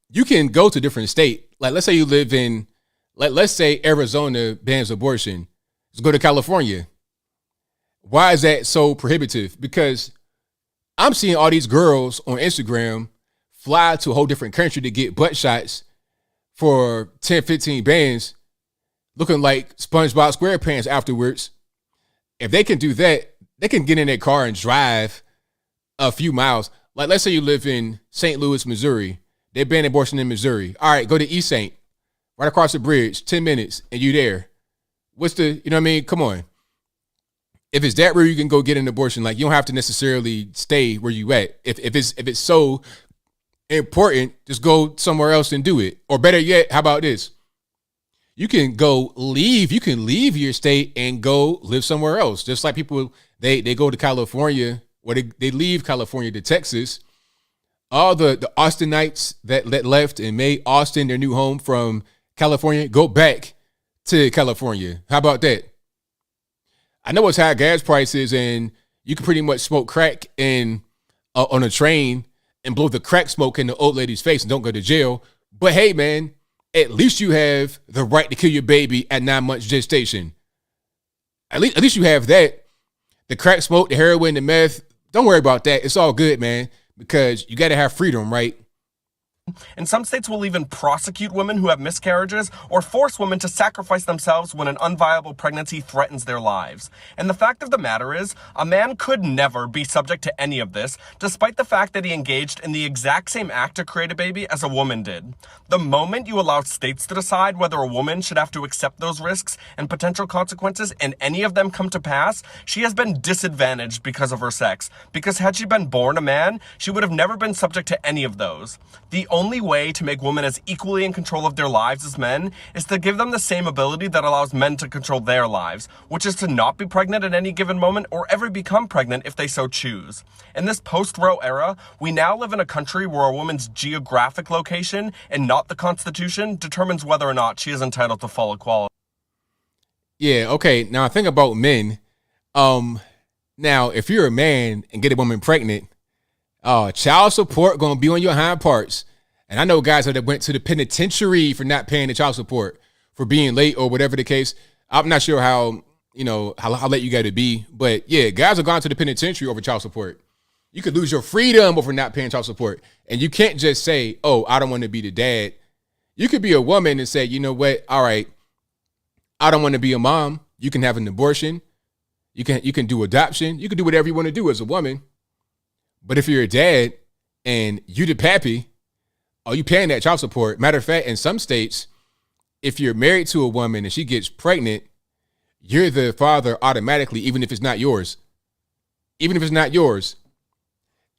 You can go to a different state. Like, let's say you live in, let's say Arizona bans abortion. Let's go to California. Why is that so prohibitive? Because I'm seeing all these girls on Instagram fly to a whole different country to get butt shots for 10, 15 bands, looking like SpongeBob SquarePants afterwards. If they can do that, they can get in their car and drive a few miles. Like, let's say you live in St. Louis, Missouri. They ban abortion in Missouri. All right, go to East St. Right across the bridge, 10 minutes, and you there. What's the, you know what I mean? Come on. If it's that where you can go get an abortion, like you don't have to necessarily stay where you at. If it's so important, just go somewhere else and do it. Or better yet, how about this? You can leave your state and go live somewhere else. Just like people, they go to California, or they leave California to Texas. All the Austinites that left and made Austin their new home from California go back to California. How about that? I know it's high gas prices, and you can pretty much smoke crack on a train and blow the crack smoke in the old lady's face and don't go to jail. But hey, man, at least you have the right to kill your baby at 9 months gestation. At least you have that. The crack smoke, the heroin, the meth, don't worry about that. It's all good, man, because you got to have freedom, right? And some states will even prosecute women who have miscarriages or force women to sacrifice themselves when an unviable pregnancy threatens their lives. And the fact of the matter is, a man could never be subject to any of this, despite the fact that he engaged in the exact same act to create a baby as a woman did. The moment you allow states to decide whether a woman should have to accept those risks and potential consequences, and any of them come to pass, she has been disadvantaged because of her sex. Because had she been born a man, she would have never been subject to any of those. The only way to make women as equally in control of their lives as men is to give them the same ability that allows men to control their lives, which is to not be pregnant at any given moment or ever become pregnant if they so choose. In this post-Roe era, we now live in a country where a woman's geographic location and not the Constitution determines whether or not she is entitled to full equality. Yeah, okay. Now think about men. Now if you're a man and get a woman pregnant, child support gonna be on your hind parts. And I know guys that went to the penitentiary for not paying the child support, for being late or whatever the case. I'm not sure how late you got to be, but yeah, guys have gone to the penitentiary over child support. You could lose your freedom over not paying child support. And you can't just say, oh, I don't want to be the dad. You could be a woman and say, you know what? All right, I don't want to be a mom. You can have an abortion. You can do adoption. You can do whatever you want to do as a woman. But if you're a dad and you the pappy, are you paying that child support? Matter of fact, in some states, if you're married to a woman and she gets pregnant, you're the father automatically, even if it's not yours. Even if it's not yours.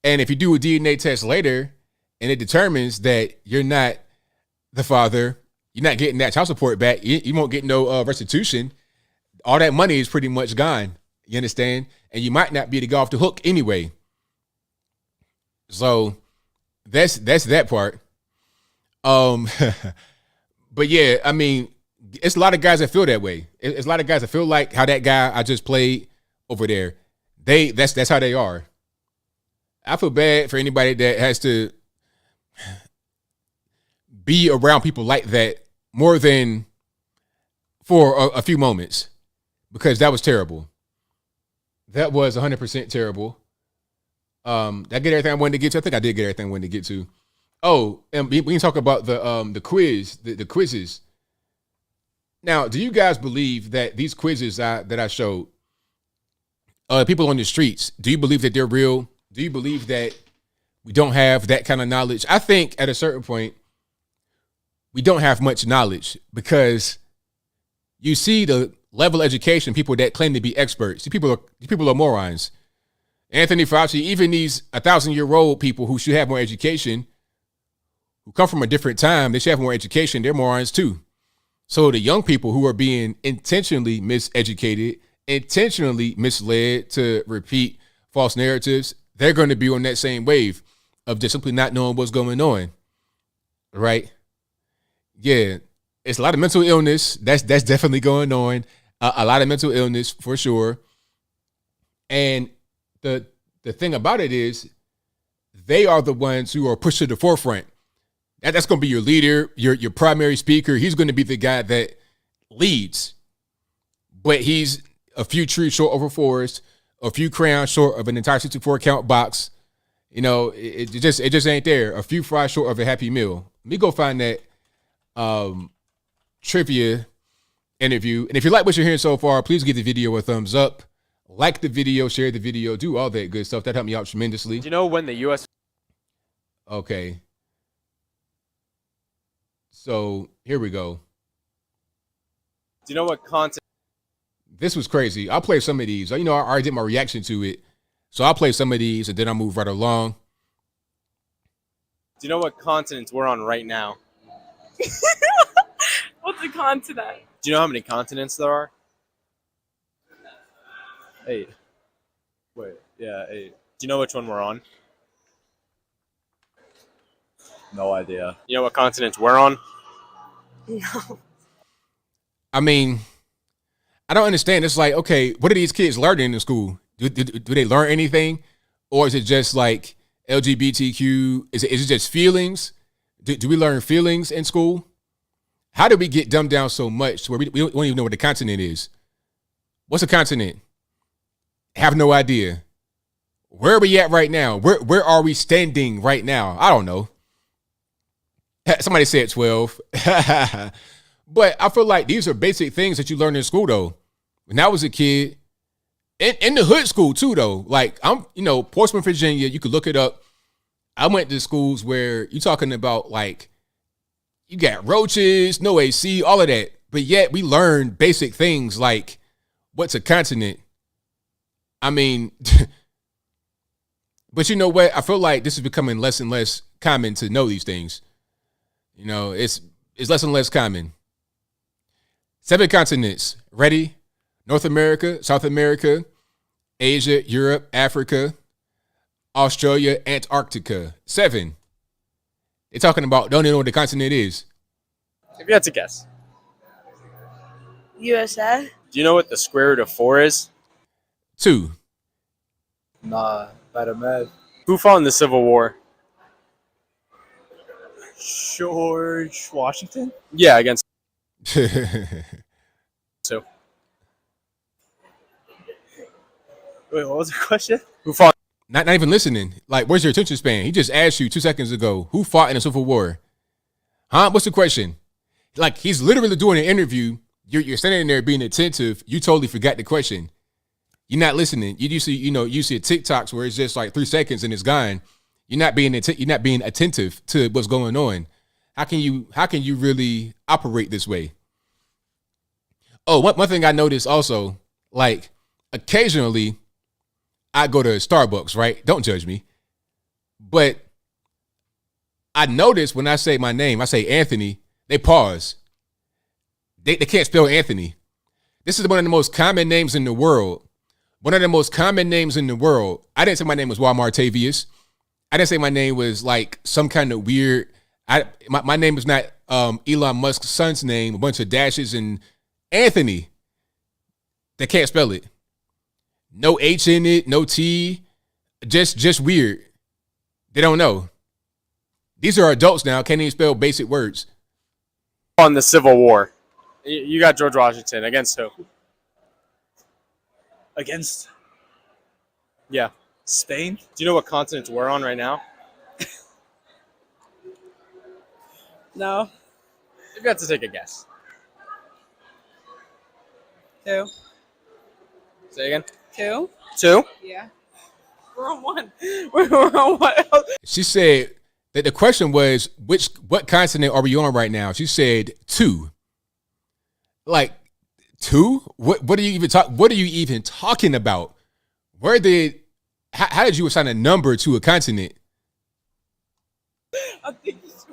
And if you do a DNA test later and it determines that you're not the father, you're not getting that child support back, you won't get no restitution. All that money is pretty much gone. You understand? And you might not be able to go off the hook anyway. So that's that part. But yeah, I mean, it's a lot of guys that feel that way. It's a lot of guys that feel like how that guy I just played over there. That's how they are. I feel bad for anybody that has to be around people like that more than for a few moments, because that was terrible. That was 100% terrible. Did I get everything I wanted to get to? I think I did get everything I wanted to get to. Oh, and we can talk about the quizzes. Now, do you guys believe that these quizzes that I showed, people on the streets, do you believe that they're real? Do you believe that we don't have that kind of knowledge? I think at a certain point, we don't have much knowledge, because you see the level of education, people that claim to be experts. These people are morons. Anthony Fauci, even these 1,000-year-old people who should have more education, who come from a different time, they should have more education. They're morons too. So the young people who are being intentionally miseducated, intentionally misled to repeat false narratives, they're going to be on that same wave of just simply not knowing what's going on. Right? Yeah. It's a lot of mental illness. That's definitely going on. A lot of mental illness for sure. And the thing about it is, they are the ones who are pushed to the forefront. That's going to be your leader, your primary speaker. He's going to be the guy that leads. But he's a few trees short of a forest, a few crayons short of an entire 64 count box. You know, it just ain't there. A few fries short of a happy meal. Let me go find that trivia interview. And if you like what you're hearing so far, please give the video a thumbs up. Like the video, share the video, do all that good stuff. That helped me out tremendously. Do you know when the U.S. Okay. So here we go. Do you know what content? This was crazy. I'll play some of these. You know, I already did my reaction to it. So I'll play some of these and then I'll move right along. Do you know what continents we're on right now? What's a continent? Do you know how many continents there are? 8. Wait, yeah, 8. Do you know which one we're on? No idea. You know what continents we're on? No. I mean, I don't understand. It's like, okay, what are these kids learning in school? Do they learn anything? Or is it just like LGBTQ? Is it just feelings? Do we learn feelings in school? How did we get dumbed down so much to where we don't even know what the continent is? What's a continent? Have no idea. Where are we at right now? Where are we standing right now? I don't know. Somebody said 12. But I feel like these are basic things that you learn in school, though. When I was a kid, in the hood school, too, though. Like, Portsmouth, Virginia, you could look it up. I went to schools where you're talking about, like, you got roaches, no AC, all of that. But yet we learn basic things like what's a continent. I mean, but you know what? I feel like this is becoming less and less common to know these things. You know, it's less and less common. 7 continents. Ready? North America, South America, Asia, Europe, Africa, Australia, Antarctica. 7. They're talking about don't even know what the continent is. If you had to guess. USA? Do you know what the square root of 4 is? 2. Nah, better med. Who fought in the Civil War? George Washington? Yeah, against 2. Wait, what was the question? Who fought? Not even listening. Like, where's your attention span? He just asked you 2 seconds ago, who fought in the Civil War? Huh? What's the question? Like, he's literally doing an interview. You're standing there being attentive. You totally forgot the question. You're not listening. You see TikToks where it's just like 3 seconds and it's gone. You're not being attentive to what's going on. How can you really operate this way? Oh, one thing I noticed also, like, occasionally I go to Starbucks, right? Don't judge me. But I notice when I say my name, I say Anthony, they pause. They can't spell Anthony. This is one of the most common names in the world. One of the most common names in the world. I didn't say my name was Walmart Tavius. I didn't say my name was like some kind of weird. My name is not Elon Musk's son's name, a bunch of dashes and Anthony. They can't spell it. No H in it, no T. Just weird. They don't know. These are adults now, can't even spell basic words. On the Civil War. You got George Washington. Against who? Against Yeah. Spain? Do you know what continents we're on right now? No. If you had to take a guess. 2. Say again. 2? 2? Yeah. We're on 1. We're on what else? She said that the question was, what continent are we on right now? She said 2. Like 2? What are you even talking about? How did you assign a number to a continent? I think it's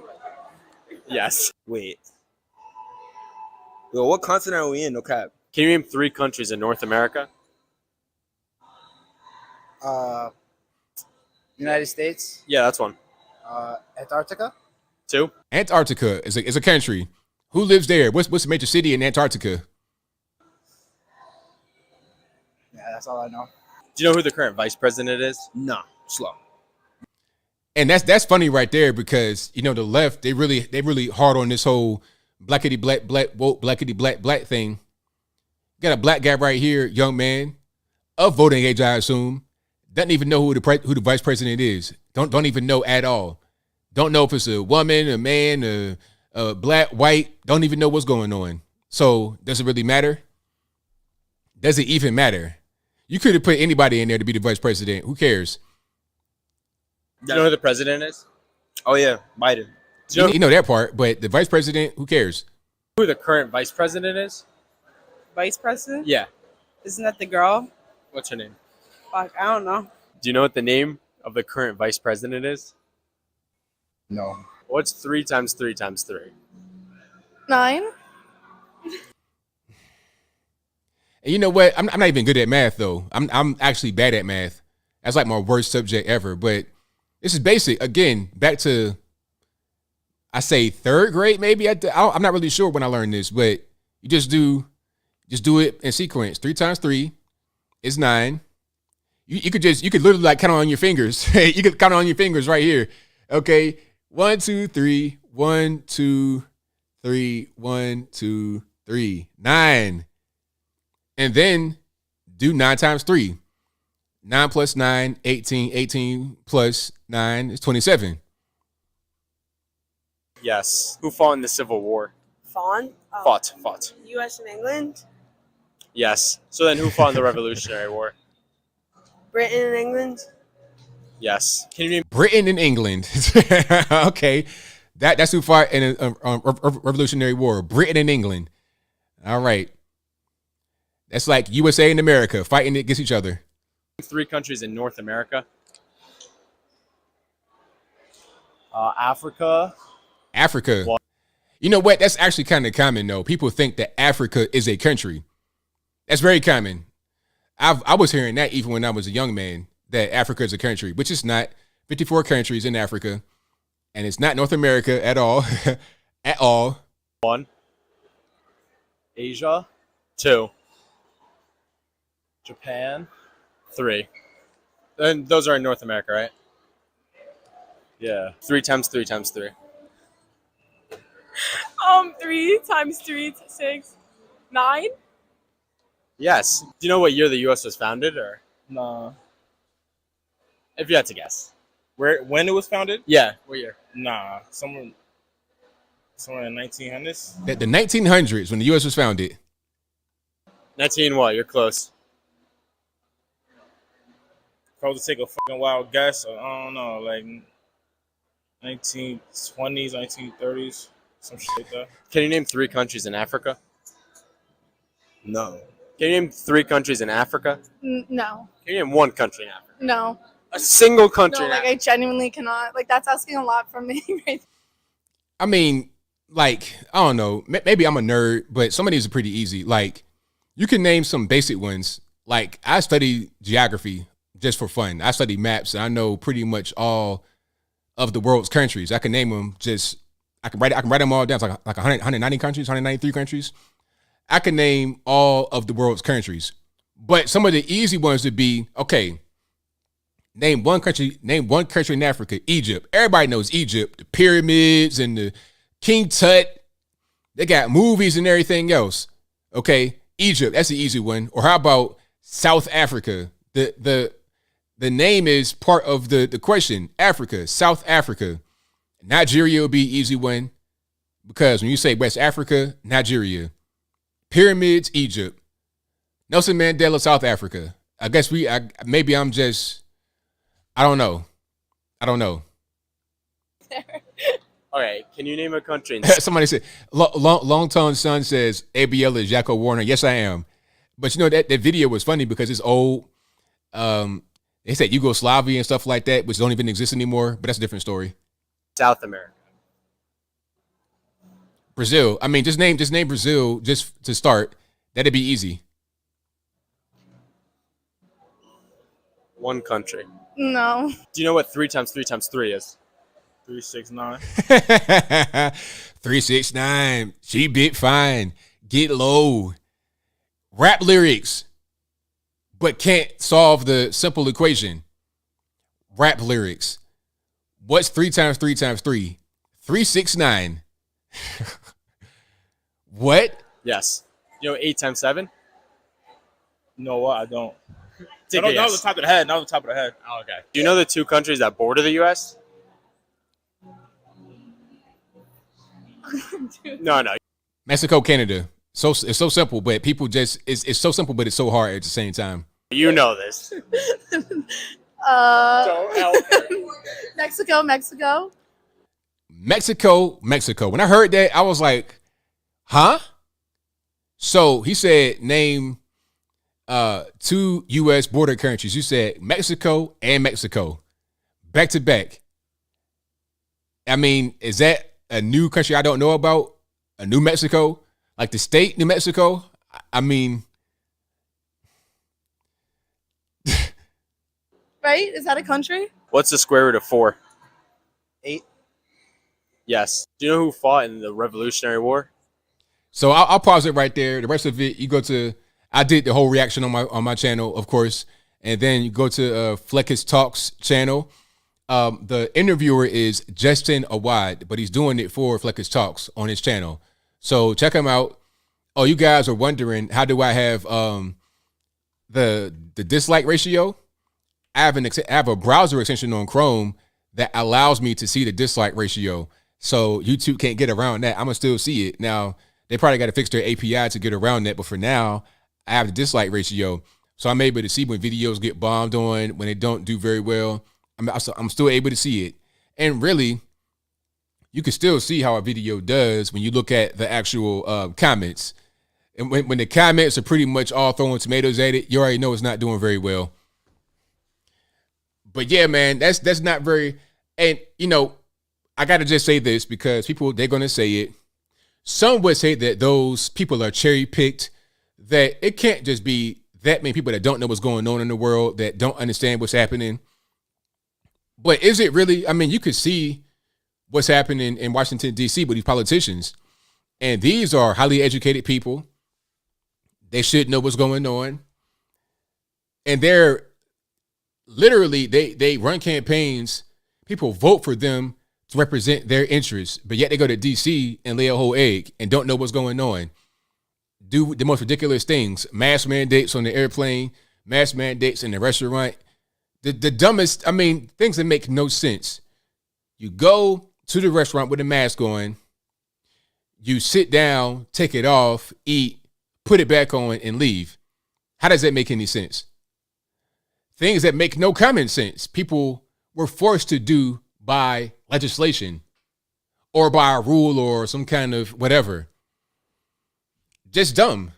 Yes. Wait. Yo, what continent are we in? No cap. Can you name 3 countries in North America? United States, Yeah, that's one. Antarctica. 2? Antarctica is a country. Who lives there? What's the major city in Antarctica? Yeah, that's all I know. Do you know who the current vice president is? Nah, slow. And that's funny right there because the left they really hard on this whole blackity black woke blackity black thing. Got a black guy right here, young man, of voting age, I assume, doesn't even know who the vice president is. Don't even know at all. Don't know if it's a woman, a man, a black, white. Don't even know what's going on. So does it really matter? Does it even matter? You could have put anybody in there to be the vice president. Who cares? Do you know who the president is? Oh yeah, Biden. Do you know You know that part, but the vice president, who cares? who the current vice president is? Vice President? Yeah. Isn't that the girl? What's her name? Fuck, I don't know. Do you know what the name of the current vice president is? No. What's 3 times 3 times 3? 9. And you know what? I'm not even good at math though. I'm actually bad at math. That's like my worst subject ever. But this is basic. Again, back to I say third grade maybe. I'm not really sure when I learned this, but you just do it in sequence. 3 times 3 is 9. You could literally like count on your fingers. You could count on your fingers right here. Okay, 1, 2, 3. 1, 2, 3. 1, 2, 3. 9. And then do 9 times 3. 9 plus 9, 18. 18 plus 9 is 27. Yes. Who fought in the Civil War? Fawn. Fought. U.S. and England. Yes. So then who fought in the Revolutionary War? Britain and England. Yes. Can you name Britain and England. Okay, that's who fought in a Revolutionary War. Britain and England. All right. That's like USA and America fighting against each other. 3 countries in North America? Africa. Africa. You know what? That's actually kind of common though. People think that Africa is a country. That's very common. I was hearing that even when I was a young man, that Africa is a country, which it's not. 54 countries in Africa, and it's not North America at all. At all. 1. Asia. 2. Japan. 3. And those are in North America, right? Yeah. 3 times 3 times 3. 3 times 3 to 6. 9. Yes. Do you know what year the U.S. was founded, or Nah. if you had to guess? When it was founded? Yeah. What year? Nah, somewhere in 1900s. The 1900s when the U.S. was founded. 19 what? You're close. If I was to take a fucking wild guess, I don't know, like 1920s, 1930s, some shit like that. Can you name 3 countries in Africa? No. Can you name 3 countries in Africa? No. Can you name 1 country in Africa? No. A single country No, in like Africa. I genuinely cannot. Like that's asking a lot from me right. I mean, like, I don't know. Maybe I'm a nerd, but some of these are pretty easy. Like, you can name some basic ones. Like, I study geography just for fun. I study maps, and I know pretty much all of the world's countries. I can name them just, I can write them all down. It's like 100, 190 countries, 193 countries. I can name all of the world's countries. But some of the easy ones would be, okay, name one country in Africa, Egypt. Everybody knows Egypt, the pyramids and the King Tut. They got movies and everything else. Okay, Egypt, that's the easy one. Or how about South Africa? The name is part of the question. Africa, South Africa. Nigeria will be an easy one because when you say West Africa, Nigeria. Pyramids, Egypt. Nelson Mandela, South Africa. I guess maybe I'm just, I don't know. Okay, can you name a country in Somebody said, Long Tone Son says, ABL is Jacko Warner. Yes, I am. But you know, that video was funny because it's old. They said Yugoslavia and stuff like that, which don't even exist anymore, but that's a different story. South America? Brazil. I mean, just name Brazil just to start. That'd be easy. 1 country. No. Do you know what 3 times 3 times 3 is? 369. 369. She bit fine. Get low. Rap lyrics, but can't solve the simple equation. Rap lyrics. What's 3 times 3 times 3? 369. What? Yes. You know 8 times 7? You know what? I don't. Take No, a that was guess. the top of the head. That was the top of the head. Oh, okay. Do you know the 2 countries that border the U.S.? No. Mexico, Canada. So it's so simple, but people just it's so simple, but it's so hard at the same time. You know this. Don't help her. Mexico. Mexico. When I heard that, I was like, huh? So he said, name 2 U.S. border countries. You said Mexico and Mexico. Back to back. I mean, is that a new country I don't know about? A New Mexico? Like the state New Mexico? I mean, Right? Is that a country? What's the square root of 4? 8. Yes. Do you know who fought in the Revolutionary War? so I'll pause it right there. The rest of it, you go to. I did the whole reaction on my channel, of course, and then you go to Fleckis Talks channel. The interviewer is Justin Awad, but he's doing it for Fleckis Talks on his channel. So check him out. Oh, you guys are wondering, how do I have the dislike ratio? I have a browser extension on Chrome that allows me to see the dislike ratio. So YouTube can't get around that. I'm gonna still see it. Now, they probably got to fix their API to get around that, but for now, I have the dislike ratio. So I'm able to see when videos get bombed on, when they don't do very well. I'm still able to see it. And really, you can still see how a video does when you look at the actual comments. And when the comments are pretty much all throwing tomatoes at it, you already know it's not doing very well. But yeah, man, that's not very. And you know, I gotta just say this because they're gonna say it. Some would say that those people are cherry picked. That it can't just be that many people that don't know what's going on in the world, that don't understand what's happening. But is it really? I mean, you could see what's happening in Washington, D.C. with these politicians. And these are highly educated people. They should know what's going on. And they're literally, they run campaigns. People vote for them to represent their interests. But yet they go to D.C. and lay a whole egg and don't know what's going on. Do the most ridiculous things. Mask mandates on the airplane. Mask mandates in the restaurant. The dumbest, I mean, things that make no sense. You go to the restaurant with a mask on. You sit down, take it off, eat, put it back on, and leave. How does that make any sense? Things that make no common sense. People were forced to do by legislation or by a rule or some kind of whatever. Just dumb.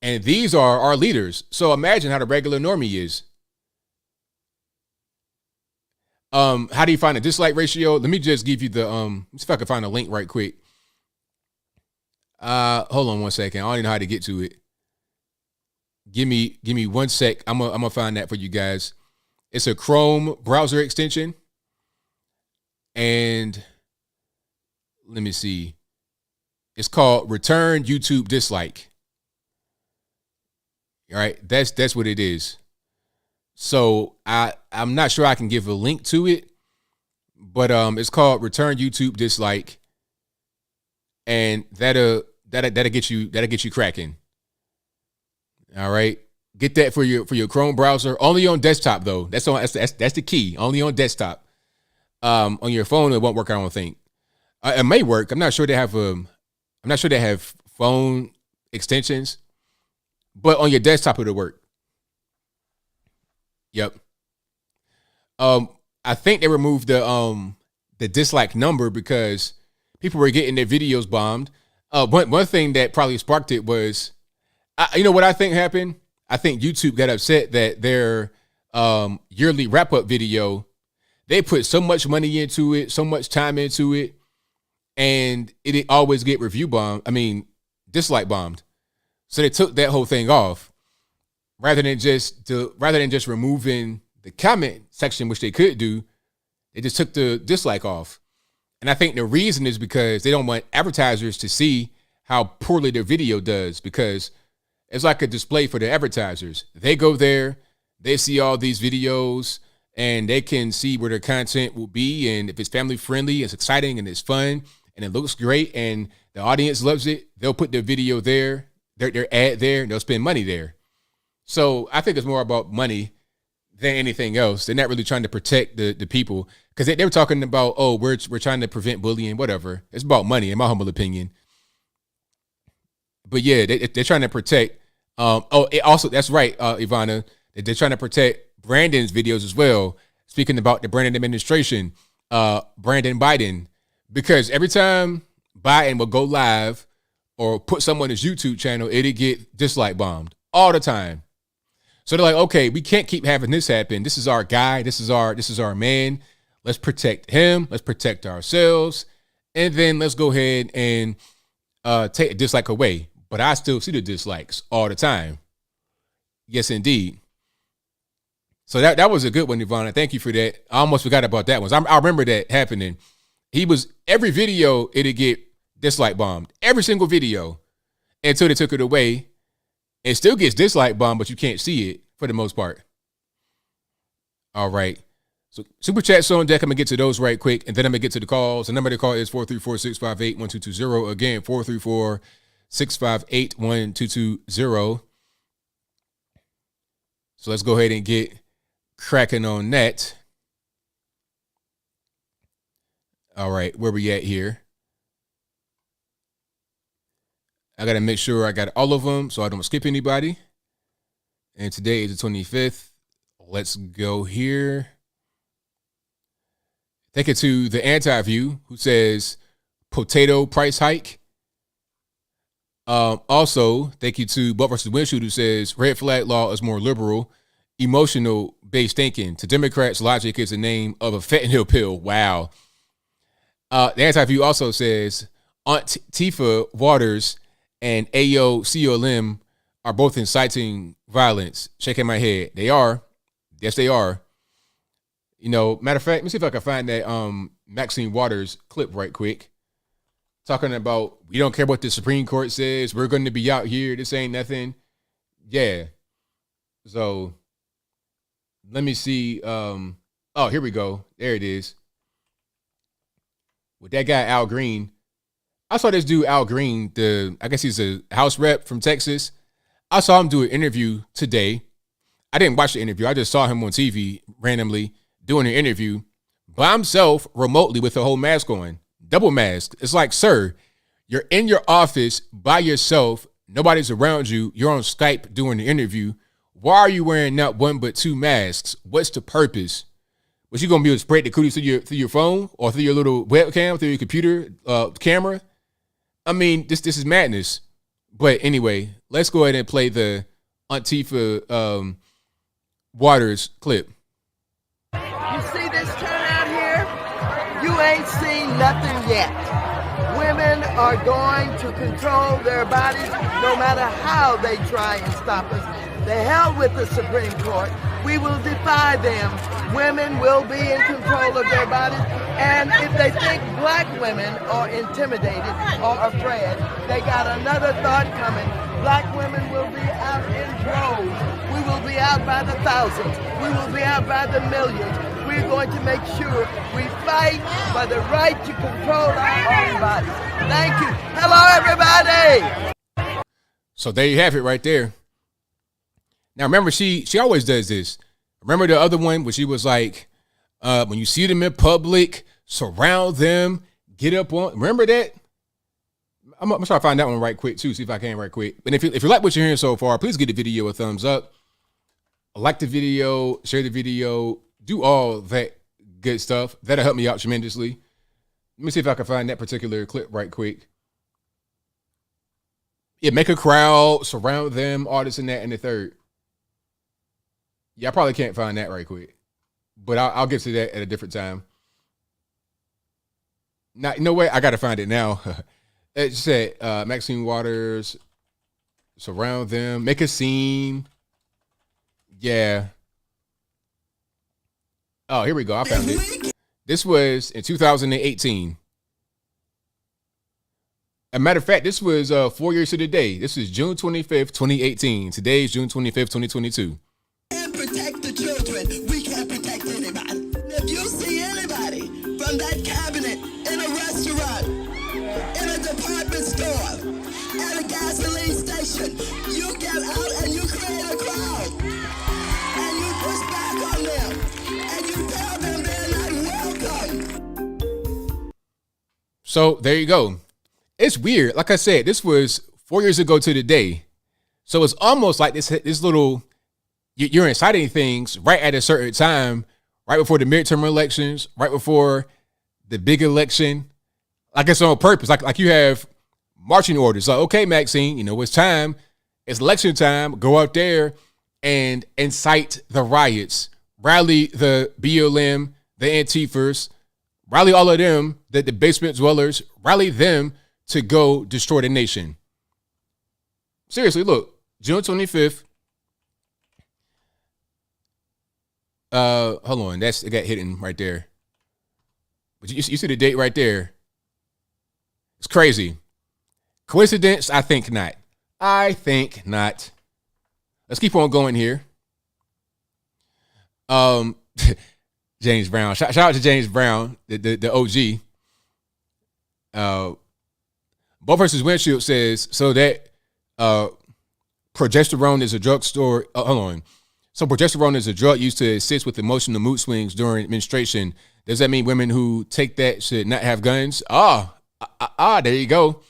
And these are our leaders. So imagine how the regular normie is. How do you find a dislike ratio? Let me just give you the let's see if I can find a link right quick. Hold on one second. I don't even know how to get to it. Give me 1 sec. I'm gonna find that for you guys. It's a Chrome browser extension. And let me see. It's called Return YouTube Dislike. All right, that's what it is. So I'm not sure I can give a link to it, but it's called Return YouTube Dislike, and that'll get you cracking. All right, get that for your Chrome browser. Only on desktop though. That's the key. Only on desktop. On your phone it won't work. I don't think. It may work. I'm not sure they have phone extensions, but on your desktop it'll work. Yep. I think they removed the dislike number because people were getting their videos bombed. One thing that probably sparked it was, you know what I think happened? I think YouTube got upset that their yearly wrap-up video, they put so much money into it, so much time into it, and it always get dislike bombed. So they took that whole thing off. Rather than just removing the comment section, which they could do, they just took the dislike off. And I think the reason is because they don't want advertisers to see how poorly their video does, because it's like a display for the advertisers. They go there, they see all these videos, and they can see where their content will be. And if it's family friendly, it's exciting and it's fun and it looks great and the audience loves it, they'll put their video there, their ad there, and they'll spend money there. So I think it's more about money than anything else. They're not really trying to protect the people, because they were talking about, oh, we're trying to prevent bullying, whatever. It's about money, in my humble opinion. But yeah, they're trying to protect. Also, that's right, Ivana. They're trying to protect Brandon's videos as well. Speaking about the Brandon administration, Brandon Biden, because every time Biden will go live or put someone on his YouTube channel, it'll get dislike bombed all the time. So they're like, okay, we can't keep having this happen. This is our guy. This is our man. Let's protect him. Let's protect ourselves. And then let's go ahead and take a dislike away. But I still see the dislikes all the time. Yes, indeed. So that was a good one, Ivana. Thank you for that. I almost forgot about that one. I remember that happening. Every video, it'd get dislike bombed. Every single video. Until they took it away. It still gets dislike bombed, but you can't see it for the most part. All right. So super chat's on deck. I'm going to get to those right quick, and then I'm going to get to the calls. The number to call is 434-658-1220. Again, 434-658-1220. So let's go ahead and get cracking on that. All right, where we at here? I got to make sure I got all of them so I don't skip anybody. And today is the 25th. Let's go here. Take it to the anti-view who says potato price hike. Also, thank you to Butt versus Windshield who says red flag law is more liberal, emotional based thinking. To Democrats, logic is the name of a fentanyl pill. Wow. The anti-view also says Aunt Tifa Waters and AOCOLM are both inciting violence. Shaking my head. They are. Yes, they are. You know, matter of fact, let me see if I can find that Maxine Waters clip right quick. Talking about, we don't care what the Supreme Court says. We're going to be out here. This ain't nothing. Yeah. So, let me see. Oh, here we go. There it is. With that guy, Al Green. I saw this dude, Al Green, I guess he's a House rep from Texas. I saw him do an interview today. I didn't watch the interview. I just saw him on TV randomly doing an interview by himself remotely with a whole mask on, double mask. It's like, sir, you're in your office by yourself. Nobody's around you. You're on Skype doing the interview. Why are you wearing not one but two masks? What's the purpose? Was you gonna be able to spread the cooties through your phone or through your little webcam, through your computer camera? I mean, this is madness. But anyway, let's go ahead and play the Antifa Waters clip. You see this turnout here? You ain't seen nothing yet. Women are going to control their bodies no matter how they try and stop us. The hell with the Supreme Court. We will defy them. Women will be in control of their bodies. And if they think black women are intimidated or afraid, they got another thought coming. Black women will be out in droves. We will be out by the thousands. We will be out by the millions. We're going to make sure we fight for the right to control our own bodies. Thank you. Hello, everybody. So there you have it right there. Now, remember, she always does this. Remember the other one where she was like, when you see them in public, surround them, get up on. Remember that? I'm going to try to find that one right quick, too, see if I can right quick. And if you like what you're hearing so far, please give the video a thumbs up. Like the video, share the video, do all that good stuff. That'll help me out tremendously. Let me see if I can find that particular clip right quick. Yeah, make a crowd, surround them, all this and that, and the third. Yeah, I probably can't find that right quick. But I'll get to that at a different time. Now, you know what? I got to find it now. It said Maxine Waters, surround them, make a scene. Yeah. Oh, here we go. I found it. This was in 2018. As a matter of fact, this was 4 years to the day. This is June 25th, 2018. Today is June 25th, 2022. Can't protect the children. We can't protect anybody. If you see anybody from that cabinet in a restaurant, in a department store, at a gasoline station, you get out and you create a crowd. And you push back on them. And you tell them they're not welcome. So there you go. It's weird. Like I said, this was 4 years ago to the day. So it's almost like this little, you're inciting things right at a certain time, right before the midterm elections, right before the big election. Like it's on purpose. Like you have marching orders. Like, okay, Maxine, you know, it's time. It's election time. Go out there and incite the riots. Rally the BLM, the Antifas, rally all of them, the basement dwellers, rally them to go destroy the nation. Seriously, look, June 25th. Hold on, it got hidden right there. But you see the date right there. It's crazy. Coincidence? I think not. I think not. Let's keep on going here. James Brown. Shout out to James Brown, the OG. Bo versus Windshield says, so that progesterone is a drugstore. Hold on. So progesterone is a drug used to assist with emotional mood swings during menstruation. Does that mean women who take that should not have guns? There you go.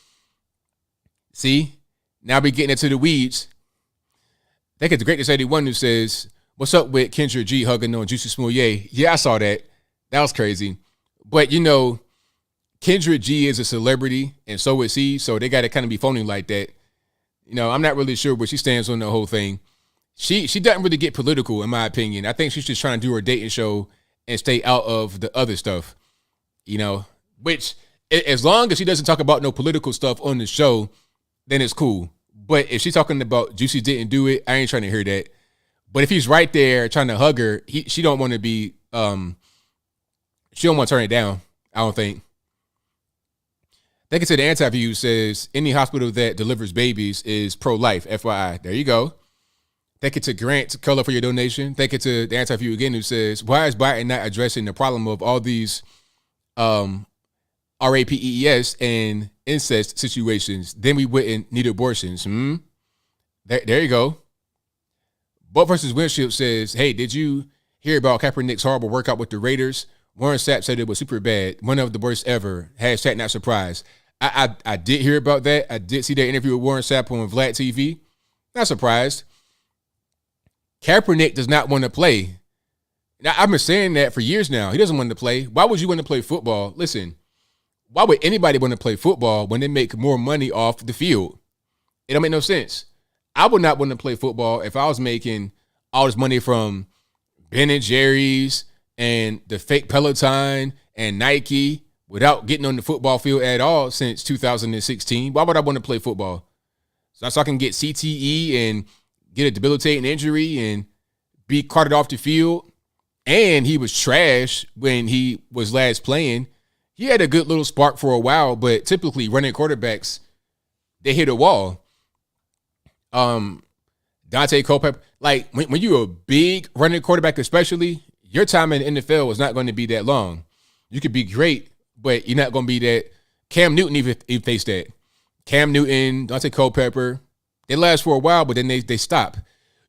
See, now we're getting into the weeds. I think it's the Greatest 81 who says, what's up with Kendra G hugging on Juicy Smouye? Yeah, I saw that. That was crazy. But, you know, Kendra G is a celebrity, and so is he, so they got to kind of be phoning like that. You know, I'm not really sure where she stands on the whole thing. She doesn't really get political, in my opinion. I think she's just trying to do her dating show and stay out of the other stuff, you know, which as long as she doesn't talk about no political stuff on the show, then it's cool. But if she's talking about Juicy didn't do it, I ain't trying to hear that. But if he's right there trying to hug her, she don't want to be, she don't want to turn it down, I don't think. Thank you to the anti-view says, any hospital that delivers babies is pro-life, FYI. There you go. Thank you to Grant Color for your donation. Thank you to the anti-view again who says, why is Biden not addressing the problem of all these RAPES and incest situations? Then we wouldn't need abortions. There you go. Boat versus Windshield says, hey, did you hear about Kaepernick's horrible workout with the Raiders? Warren Sapp said it was super bad. One of the worst ever. Hashtag not surprised. I did hear about that. I did see that interview with Warren Sapp on Vlad TV. Not surprised. Kaepernick does not want to play. Now, I've been saying that for years now. He doesn't want to play. Why would you want to play football? Listen, why would anybody want to play football when they make more money off the field? It don't make no sense. I would not want to play football if I was making all this money from Ben and Jerry's and the fake Peloton and Nike without getting on the football field at all since 2016. Why would I want to play football? So I can get CTE and get a debilitating injury and be carted off the field. And he was trash when he was last playing. He had a good little spark for a while, but typically running quarterbacks, they hit a wall. Dante Culpepper, like when you're a big running quarterback, especially, your time in the NFL is not going to be that long. You could be great, but you're not going to be that. Cam Newton even faced that. Cam Newton, Dante Culpepper, they last for a while, but then they stop.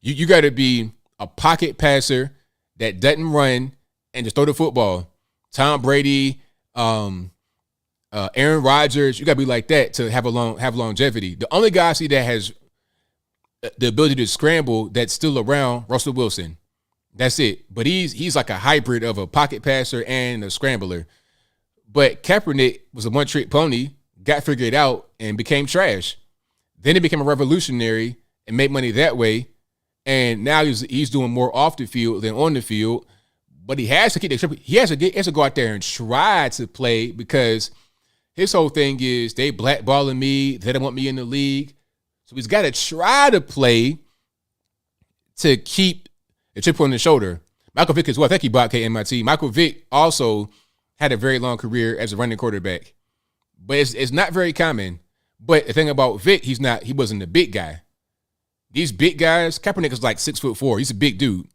You got to be a pocket passer that doesn't run and just throw the football. Tom Brady, Aaron Rodgers, you got to be like that to have longevity. The only guy I see that has the ability to scramble that's still around, Russell Wilson. That's it. But he's like a hybrid of a pocket passer and a scrambler. But Kaepernick was a one-trick pony, got figured out, and became trash. Then he became a revolutionary and made money that way. And now he's doing more off the field than on the field. But he has to keep he has to go out there and try to play, because his whole thing is they blackballing me. They don't want me in the league. So he's got to try to play to keep a chip on the shoulder. Michael Vick as well. Thank you, Bob KMIT. Michael Vick also had a very long career as a running quarterback. But it's not very common. But the thing about Vick, he wasn't a big guy. These big guys, Kaepernick is like 6'4". He's a big dude.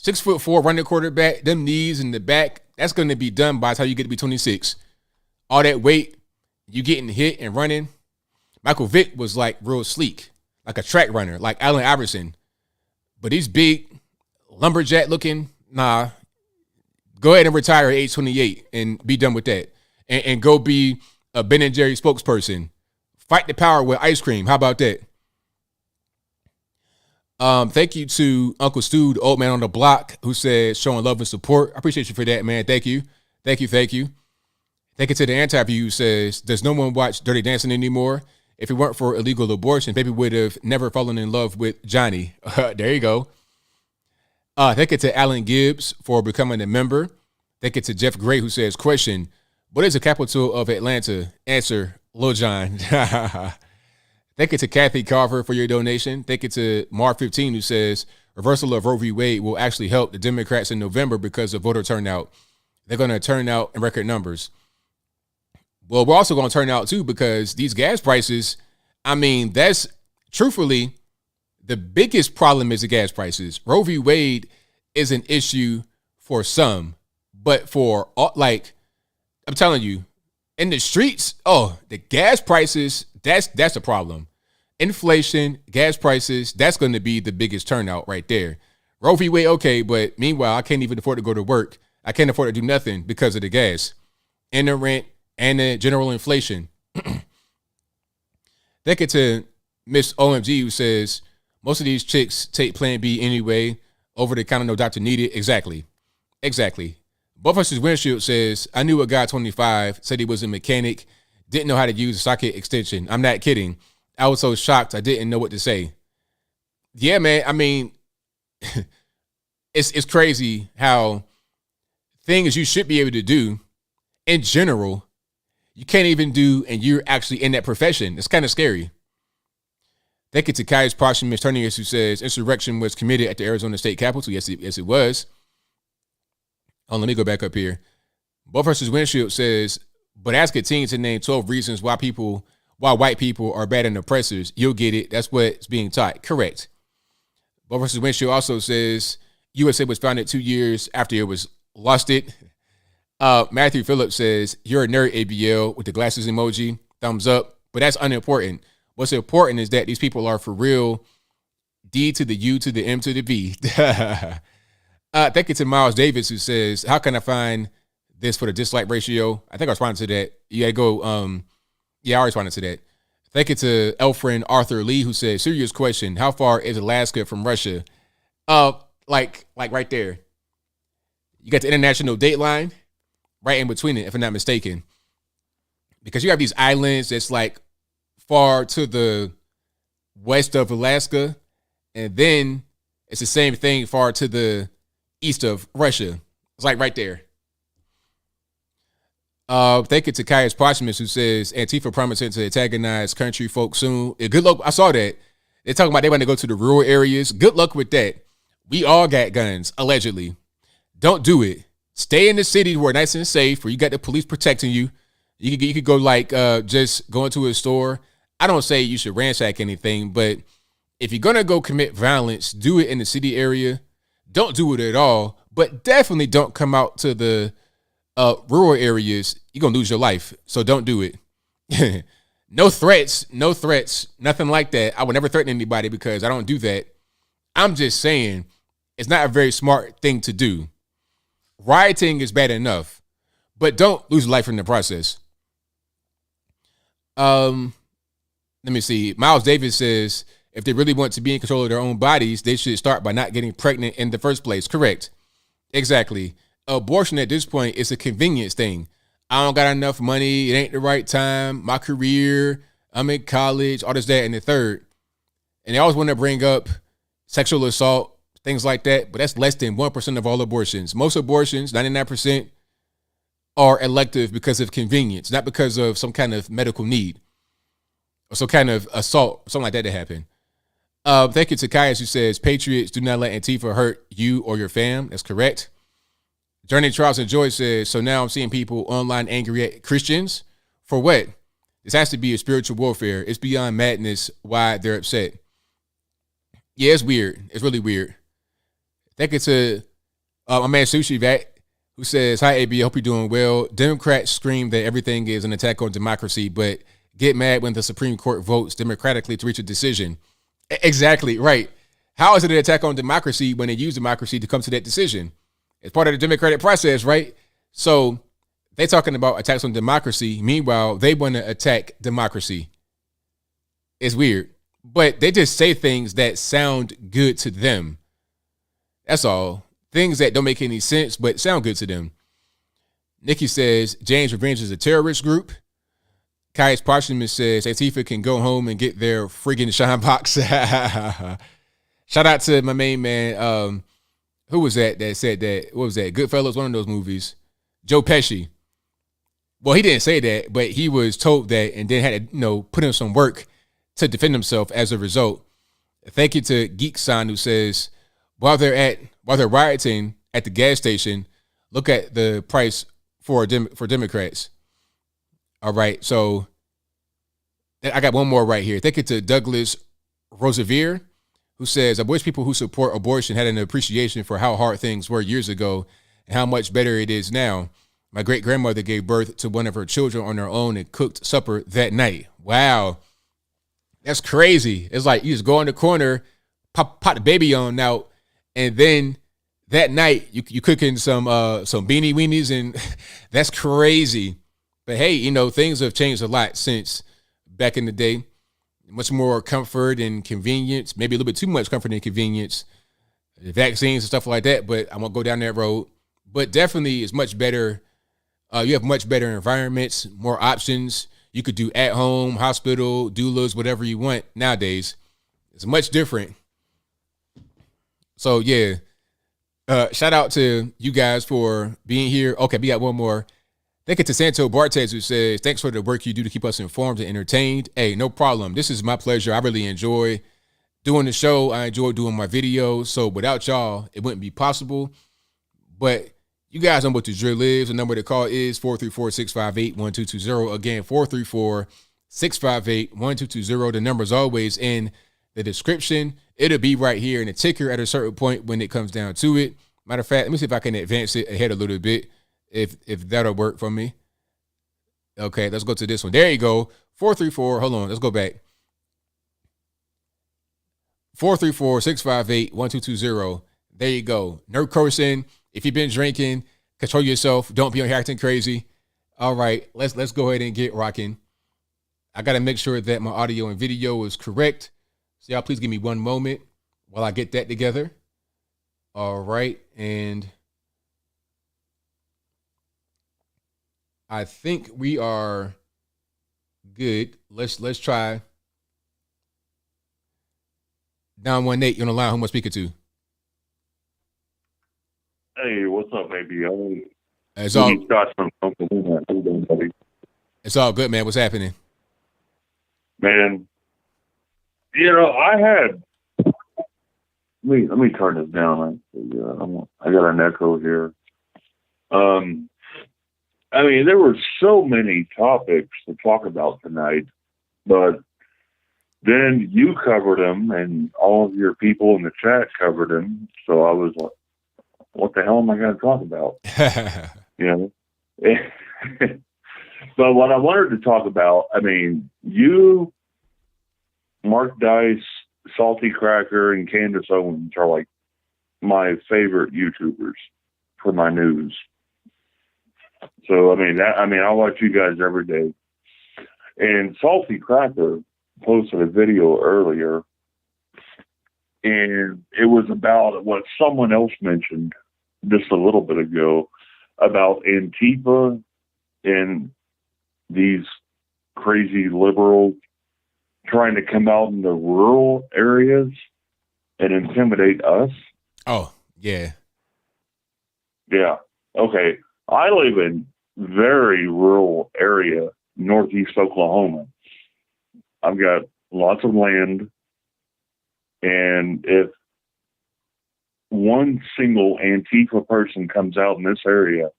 6'4" running quarterback, them knees in the back, that's going to be done by the time you get to be 26. All that weight, you getting hit and running. Michael Vick was like real sleek, like a track runner, like Allen Iverson. But he's big, lumberjack looking, nah. Go ahead and retire at age 28 and be done with that. And go be a Ben and Jerry spokesperson. Fight the power with ice cream. How about that? Thank you to Uncle Stu, the old man on the block, who said showing love and support. I appreciate you for that, man. Thank you. Thank you. Thank you. Thank you to the anti-view who says, does no one watch Dirty Dancing anymore? If it weren't for illegal abortion, baby would have never fallen in love with Johnny. There you go. Thank you to Alan Gibbs for becoming a member. Thank you to Jeff Gray, who says, question, what is the capital of Atlanta? Answer, Lil John. Thank you to Kathy Carver for your donation. Thank you to Mar15, who says, reversal of Roe v. Wade will actually help the Democrats in November because of voter turnout. They're going to turn out in record numbers. Well, we're also going to turn out, too, because these gas prices, I mean, that's truthfully the biggest problem is the gas prices. Roe v. Wade is an issue for some, but for all, like, I'm telling you, in the streets, the gas prices, that's a problem. Inflation, gas prices, that's going to be the biggest turnout right there. Roe v. Wade, okay, but meanwhile, I can't even afford to go to work. I can't afford to do nothing because of the gas and the rent and the general inflation. Thank you to Miss OMG, who says, most of these chicks take Plan B anyway. Over the counter, no doctor needed. Exactly. Both versus Windshield says, I knew a guy 25, said he was a mechanic, didn't know how to use a socket extension. I'm not kidding. I was so shocked I didn't know what to say. Yeah, man. I mean, it's crazy how things you should be able to do in general, you can't even do, and you're actually in that profession. It's kind of scary. Thank you to Caius Posthumous Turnius, who says insurrection was committed at the Arizona State Capitol. Yes, it was. Oh, let me go back up here. Both versus Windshield says, but ask a teen to name 12 reasons why white people are bad and oppressors. You'll get it. That's what's being taught. Correct. Both versus Windshield also says USA was founded 2 years after it was lost it. Matthew Phillips says, you're a nerd, ABL, with the glasses emoji. Thumbs up. But that's unimportant. What's important is that these people are for real. D to the U to the M to the V. Thank you to Miles Davis, who says, how can I find this for the dislike ratio? I think I responded to that. Yeah, I responded to that. Thank you to Elfriend Arthur Lee, who says, serious question. How far is Alaska from Russia? Like right there. You got the international date line right in between it, if I'm not mistaken. Because you have these islands that's like far to the west of Alaska, and then it's the same thing far to the east of Russia. It's like right there. Thank you to Caius Posthumous, who says Antifa promising to antagonize country folk soon. Good luck. I saw that. They're talking about they want to go to the rural areas. Good luck with that. We all got guns, allegedly. Don't do it. Stay in the city where it's nice and safe, where you got the police protecting you. You could go like just go into a store. I don't say you should ransack anything, but if you're going to go commit violence, do it in the city area. Don't do it at all, but definitely don't come out to the rural areas. You're going to lose your life, so don't do it. No threats, nothing like that. I would never threaten anybody because I don't do that. I'm just saying it's not a very smart thing to do. Rioting is bad enough, but don't lose life in the process. Let me see. Miles Davis says, if they really want to be in control of their own bodies, they should start by not getting pregnant in the first place. Correct. Exactly. Abortion at this point is a convenience thing. I don't got enough money. It ain't the right time. My career, I'm in college, all this, that, and the third. And they always want to bring up sexual assault, things like that, but that's less than 1% of all abortions. Most abortions, 99%, are elective because of convenience, not because of some kind of medical need or some kind of assault, something like that to happen. Thank you to Caius, who says, patriots, do not let Antifa hurt you or your fam. That's correct. Journey Charles and Joy says, so now I'm seeing people online angry at Christians. For what? This has to be a spiritual warfare. It's beyond madness why they're upset. Yeah, it's weird. It's really weird. Thank you to my man Sushi Vat, who says, hi, AB, I hope you're doing well. Democrats scream that everything is an attack on democracy, but get mad when the Supreme Court votes democratically to reach a decision. Exactly, right. How is it an attack on democracy when they use democracy to come to that decision? It's part of the democratic process, right? So they're talking about attacks on democracy. Meanwhile, they want to attack democracy. It's weird. But they just say things that sound good to them. That's all. Things that don't make any sense, but sound good to them. Nikki says, James Revenge is a terrorist group. Caius Posthumous says, Antifa can go home and get their friggin' shine box. Shout out to my main man. Who was that said that? What was that? Goodfellas, one of those movies. Joe Pesci. Well, he didn't say that, but he was told that and then had to, put in some work to defend himself as a result. Thank you to Geek Son, who says, while they're rioting at the gas station, look at the price for Democrats. All right, so I got one more right here. Thank you to Douglas Rosevier, who says, I wish people who support abortion had an appreciation for how hard things were years ago and how much better it is now. My great-grandmother gave birth to one of her children on her own and cooked supper that night. Wow. That's crazy. It's like you just go in the corner, pop the baby on out, and then that night you cooking some beanie weenies, and that's crazy. But hey, things have changed a lot since back in the day. Much more comfort and convenience, maybe a little bit too much comfort and convenience, vaccines and stuff like that, but I won't go down that road. But definitely it's much better. You have much better environments, more options. You could do at home, hospital, doulas, whatever you want nowadays. It's much different. So yeah, shout out to you guys for being here. Okay, we got one more. Thank you to Santo Bartez, who says, thanks for the work you do to keep us informed and entertained. Hey, no problem. This is my pleasure. I really enjoy doing the show. I enjoy doing my videos. So without y'all, it wouldn't be possible. But you guys know what the drill is. The number to call is 434-658-1220. Again, 434-658-1220. The number is always in the description. It'll be right here in the ticker at a certain point when it comes down to it. Matter of fact, let me see if I can advance it ahead a little bit. If that'll work for me. Okay, let's go to this one. There you go. 434. Hold on. Let's go back. 434-658-1220. There you go. No cursing. If you've been drinking, control yourself. Don't be on here acting crazy. All right, let's go ahead and get rocking. I got to make sure that my audio and video is correct. So y'all please give me one moment while I get that together. All right, and I think we are good. Let's try. 918, you're on the line. Who am I speaking to? Hey, what's up, baby? It's all good, man. What's happening? Man, I had. Let me turn this down. I got an echo here. There were so many topics to talk about tonight, but then you covered them and all of your people in the chat covered them. So I was like, what the hell am I going to talk about? But what I wanted to talk about, you, Mark Dice, Salty Cracker, and Candace Owens are like my favorite YouTubers for my news. So, I watch you guys every day. And Salty Cracker posted a video earlier, and it was about what someone else mentioned just a little bit ago about Antifa and these crazy liberals trying to come out in the rural areas and intimidate us. Oh, yeah. Yeah. Okay. I live in very rural area, northeast Oklahoma. I've got lots of land, and if one single Antifa person comes out in this area,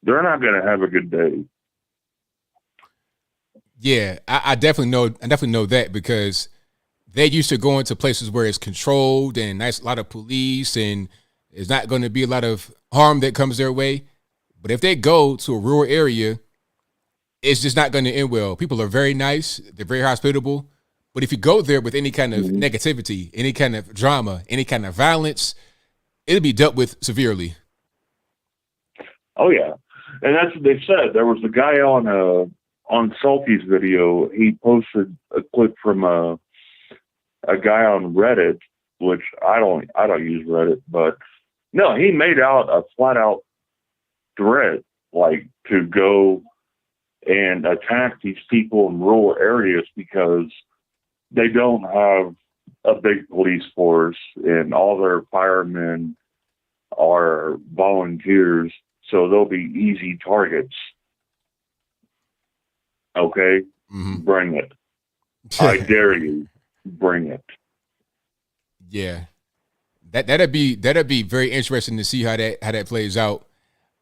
they're not going to have a good day. Yeah, I definitely know that, because they used to go into places where it's controlled and nice, a lot of police, and there's not going to be a lot of harm that comes their way. But if they go to a rural area, it's just not going to end well. People are very nice. They're very hospitable. But if you go there with any kind of negativity, any kind of drama, any kind of violence, it'll be dealt with severely. Oh, yeah. And that's what they said. There was a guy on Salty's video. He posted a clip from a guy on Reddit, which I don't use Reddit, but no, he made out a flat out threat, like to go and attack these people in rural areas because they don't have a big police force and all their firemen are volunteers. so they'll be easy targets. Okay, bring it. I dare you, bring it. Yeah, that'd be very interesting to see how that plays out.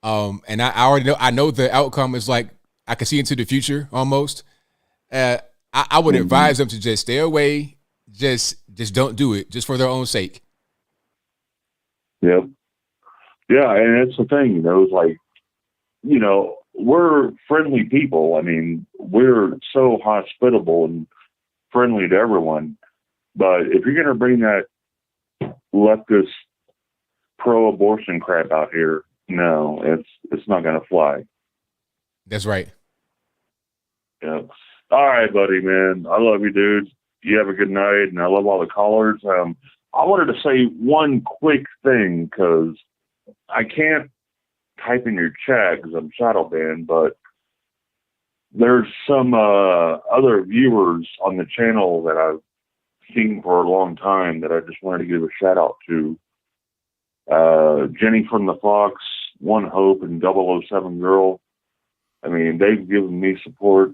And I already know the outcome is like I can see into the future almost. I would advise them to just stay away, just don't do it, just for their own sake. Yep. Yeah, and it's the thing, it's like, we're friendly people. I mean, we're so hospitable and friendly to everyone. But if you're going to bring that leftist pro-abortion crap out here, no, it's not going to fly. That's right. Yeah. All right, buddy, man. I love you, dude. You have a good night, and I love all the callers. I wanted to say one quick thing because I can't type in your chat because I'm shadow banned, but there's some other viewers on the channel that I've seen for a long time that I just wanted to give a shout out to. Jenny from the Fox, One Hope, and 007 Girl. I mean, they've given me support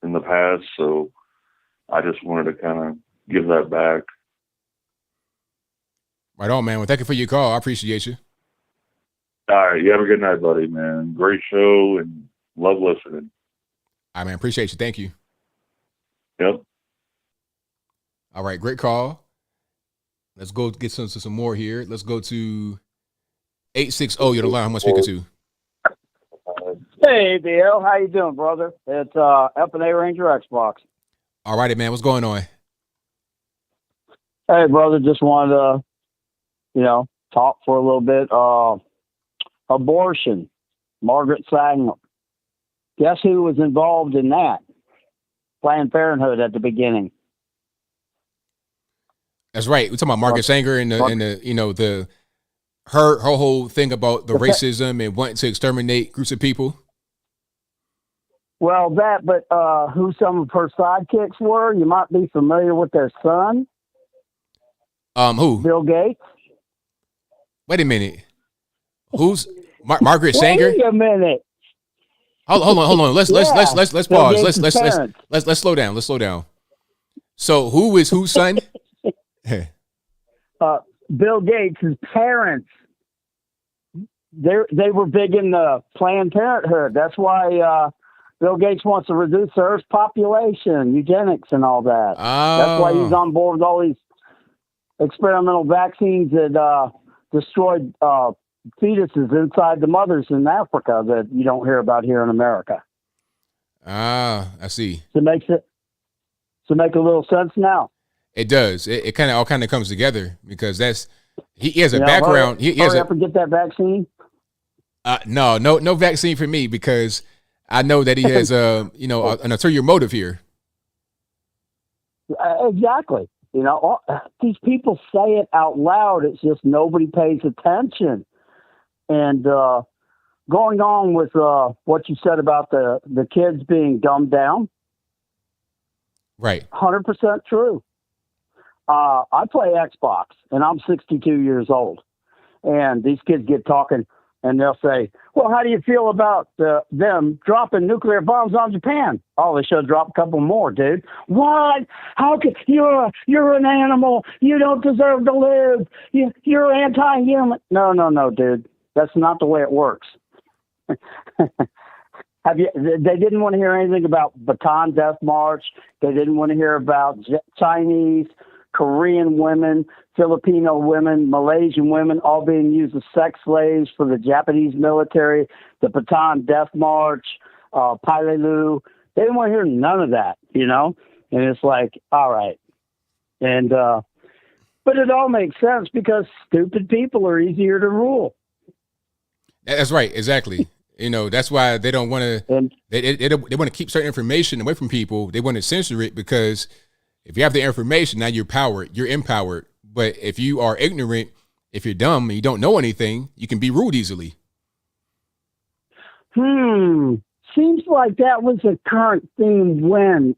in the past, so I just wanted to kind of give that back. Right on, man. Well, thank you for your call. I appreciate you. All right. You have a good night, buddy, man. Great show and love listening. All right, man. Appreciate you. Thank you. Yep. All right. Great call. Let's go get some more here. Let's go to 860. You're the line. Who am I speaking to? Hey, ABL. How you doing, brother? It's F&A Ranger Xbox. All righty, man. What's going on? Hey, brother. Just wanted to, talk for a little bit. Abortion. Margaret Sanger. Guess who was involved in that? Planned Parenthood at the beginning. That's right. We're talking about Margaret Sanger and her whole thing about the racism and wanting to exterminate groups of people. Well, but who some of her sidekicks were? You might be familiar with their son. Who? Bill Gates. Wait a minute. Who's Margaret Sanger? Wait a minute. Hold on. Let's pause. Let's slow down. Let's slow down. So who is whose son? Bill Gates' parents. They were big in the Planned Parenthood. That's why Bill Gates wants to reduce the Earth's population, eugenics, and all that. Oh. That's why he's on board with all these experimental vaccines that destroyed fetuses inside the mothers in Africa that you don't hear about here in America. Ah, I see. So make a little sense now. It does. It kind of all comes together because he has a background. Hurry up and get that vaccine. No vaccine for me because I know that he has an ulterior motive here. Exactly. These people say it out loud. It's just nobody pays attention. And going on with what you said about the kids being dumbed down. Right. 100% true. I play Xbox, and I'm 62 years old. And these kids get talking, and they'll say, well, how do you feel about them dropping nuclear bombs on Japan? Oh, they should have dropped a couple more, dude. What? How could you're an animal. You don't deserve to live. You're anti-human. No, dude. That's not the way it works. They didn't want to hear anything about Bataan Death March. They didn't want to hear about Chinese, Korean women, Filipino women, Malaysian women all being used as sex slaves for the Japanese military, the Bataan Death March, Pailelu. They didn't want to hear none of that, And it's like, all right. And but it all makes sense because stupid people are easier to rule. That's right. Exactly. That's why they don't want to. They want to keep certain information away from people. They want to censor it because if you have the information, now you're empowered. But if you are ignorant, if you're dumb and you don't know anything, you can be ruled easily. Seems like that was a current theme when.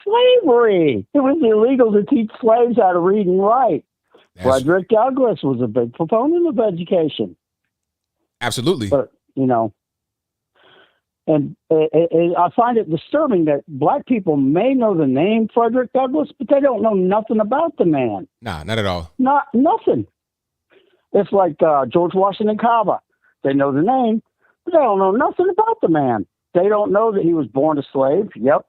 Slavery. It was illegal to teach slaves how to read and write. Frederick Douglass was a big proponent of education. Absolutely. But, and I find it disturbing that black people may know the name Frederick Douglass, but they don't know nothing about the man. Nah, not at all. Nothing. It's like George Washington Carver. They know the name, but they don't know nothing about the man. They don't know that he was born a slave. Yep.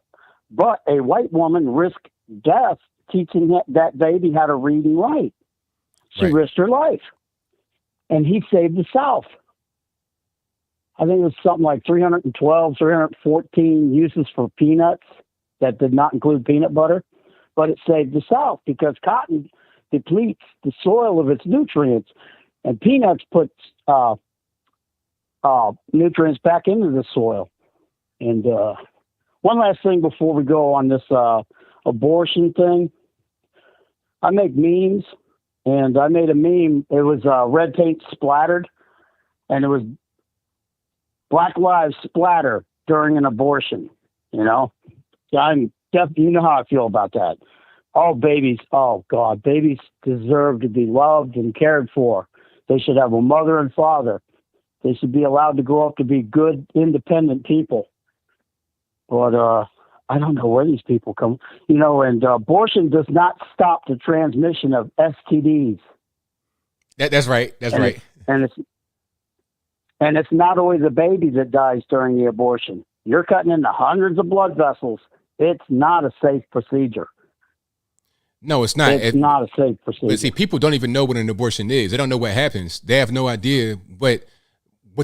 But a white woman risked death teaching that baby how to read and write. She risked her life. And he saved the South. I think it was something like 312, 314 uses for peanuts that did not include peanut butter. But it saved the South because cotton depletes the soil of its nutrients. And peanuts puts nutrients back into the soil. And one last thing before we go on this abortion thing. I make memes, and I made a meme. It was red paint splattered, and it was Black Lives Splatter during an abortion. You know how I feel about that. All babies, oh God, babies deserve to be loved and cared for. They should have a mother and father. They should be allowed to grow up to be good, independent people. But I don't know where these people come. And abortion does not stop the transmission of STDs. That's right. That's right. And it's not always the baby that dies during the abortion. You're cutting into hundreds of blood vessels. It's not a safe procedure. No, it's not. It's not a safe procedure. But see, people don't even know what an abortion is. They don't know what happens. They have no idea what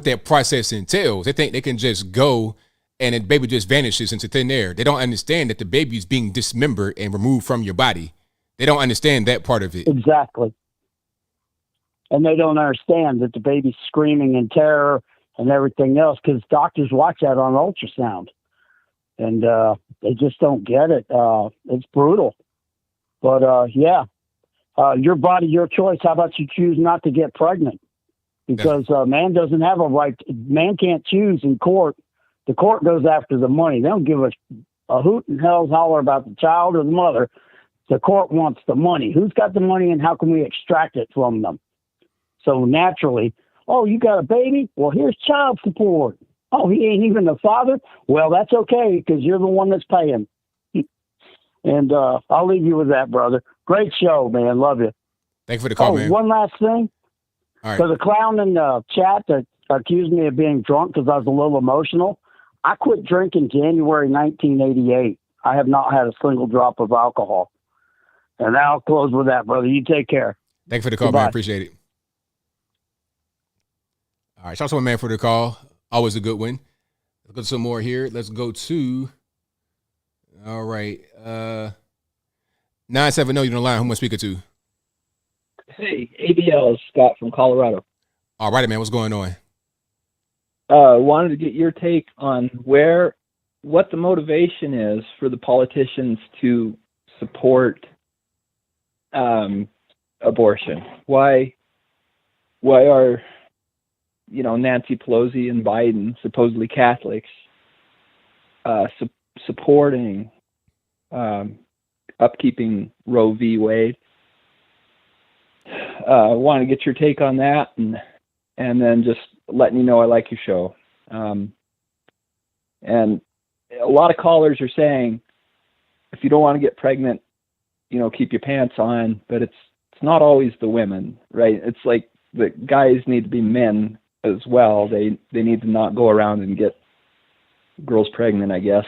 that process entails. They think they can just go and the baby just vanishes into thin air. They don't understand that the baby is being dismembered and removed from your body. They don't understand that part of it. Exactly. And they don't understand that the baby's screaming in terror and everything else because doctors watch that on ultrasound. And they just don't get it. It's brutal. But, your body, your choice. How about you choose not to get pregnant? Because man doesn't have a right. Man can't choose in court. The court goes after the money. They don't give a hoot and hell's holler about the child or the mother. The court wants the money. Who's got the money and how can we extract it from them? So naturally, oh, you got a baby? Well, here's child support. Oh, he ain't even the father? Well, that's okay because you're the one that's paying. And I'll leave you with that, brother. Great show, man. Love you. Thank you for the call, man. One last thing. All right. For the clown in the chat that accused me of being drunk because I was a little emotional, I quit drinking January 1988. I have not had a single drop of alcohol. And I'll close with that, brother. You take care. Thank you for the call, Goodbye. man. Appreciate it. All right. Shout out to my man for the call. Always a good one. Let's go to some more here. Let's go to, all right. 970, you're on the line. Who am I speaking to? Hey, ABL is Scott from Colorado. All right, man. What's going on? Wanted to get your take on what the motivation is for the politicians to support abortion. Why are Nancy Pelosi and Biden, supposedly Catholics, supporting upkeeping Roe v. Wade? Want to get your take on that, and then just letting you know I like your show. And a lot of callers are saying, if you don't want to get pregnant, keep your pants on. But it's not always the women, right? It's like the guys need to be men as well. They need to not go around and get girls pregnant, I guess.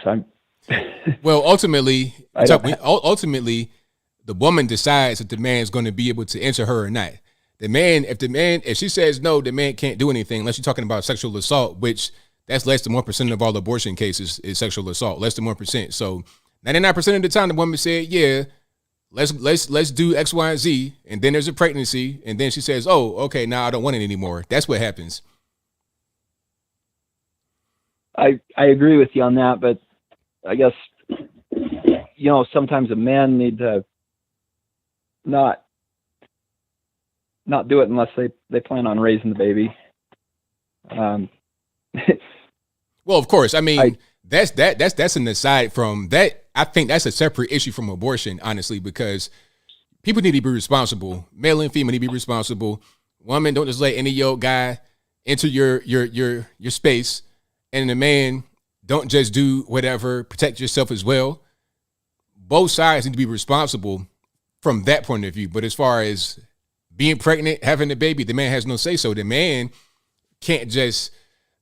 Well, ultimately, the woman decides if the man is going to be able to answer her or not. If she says no, the man can't do anything unless you're talking about sexual assault, which that's less than 1% of all abortion cases is sexual assault, less than 1%. So 99% of the time, the woman said, yeah, let's do X, Y, and Z. And then there's a pregnancy. And then she says, oh, okay, now I don't want it anymore. That's what happens. I agree with you on that, but I guess, sometimes the men need to not do it unless they plan on raising the baby. Well, of course. I mean, that's an aside from that. I think that's a separate issue from abortion, honestly, because people need to be responsible. Male and female need to be responsible. Women, don't just let any old guy enter your space, and the man don't just do whatever, protect yourself as well. Both sides need to be responsible from that point of view. But as far as being pregnant, having a baby, the man has no say so. The man can't just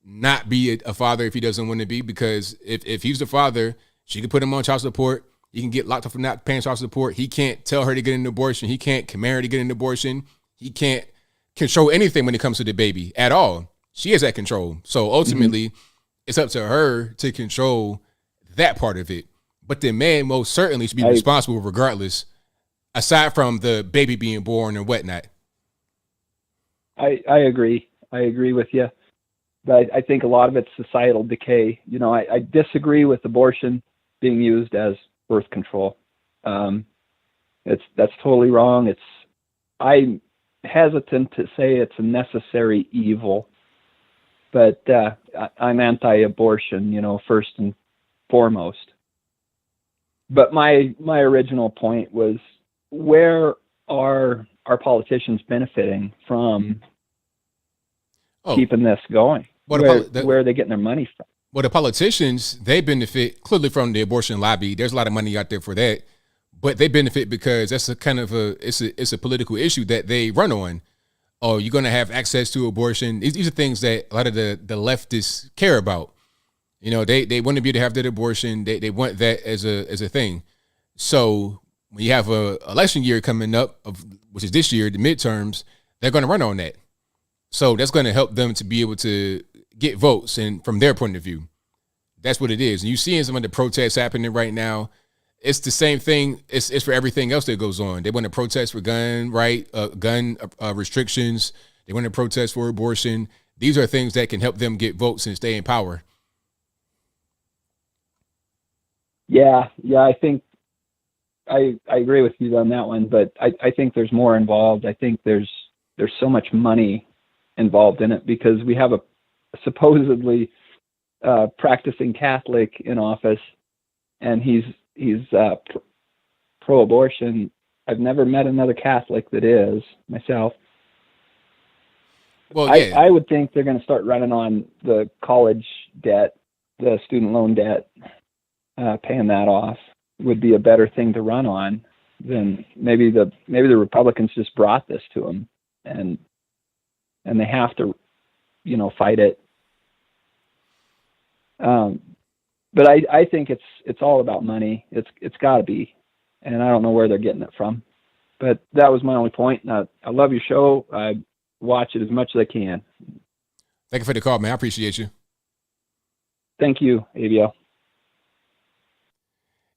not be a father if he doesn't want to be, because if he's the father, she can put him on child support. He can get locked up for not paying child support. He can't tell her to get an abortion. He can't command her to get an abortion. He can't control anything when it comes to the baby at all. She has that control. So ultimately, it's up to her to control that part of it. But the man most certainly should be responsible regardless, aside from the baby being born and whatnot. I agree. I agree with you. But I think a lot of it's societal decay. You know, I disagree with abortion being used as birth control. That's totally wrong. I'm hesitant to say it's a necessary evil, but I'm anti-abortion, you know, first and foremost. But my original point was, where are our politicians benefiting from keeping this going? Where are they getting their money from? Well, the politicians, they benefit clearly from the abortion lobby. There's a lot of money out there for that, but they benefit because that's a kind of it's a political issue that they run on. Oh, you're going to have access to abortion. These are things that a lot of the leftists care about. You know, they want to be able to have that abortion. They want that as a thing. So when you have a election year coming up, which is this year, the midterms, they're going to run on that. So that's going to help them to be able to get votes, and from their point of view, that's what it is. And you seeing some of the protests happening right now. It's the same thing. It's for everything else that goes on. They want to protest for gun restrictions. They want to protest for abortion. These are things that can help them get votes and stay in power. Yeah, I think I agree with you on that one, but I think there's more involved. I think there's so much money involved in it, because we have a supposedly practicing Catholic in office, and he's pro-abortion. I've never met another Catholic that is, myself. Well, yeah. I would think they're going to start running on the college debt, the student loan debt. Paying that off would be a better thing to run on than maybe the Republicans just brought this to them, and they have to, you know, fight it. But I think it's all about money. It's got to be, and I don't know where they're getting it from. But that was my only point. I love your show. I watch it as much as I can. Thank you for the call, man. I appreciate you. Thank you, ABL.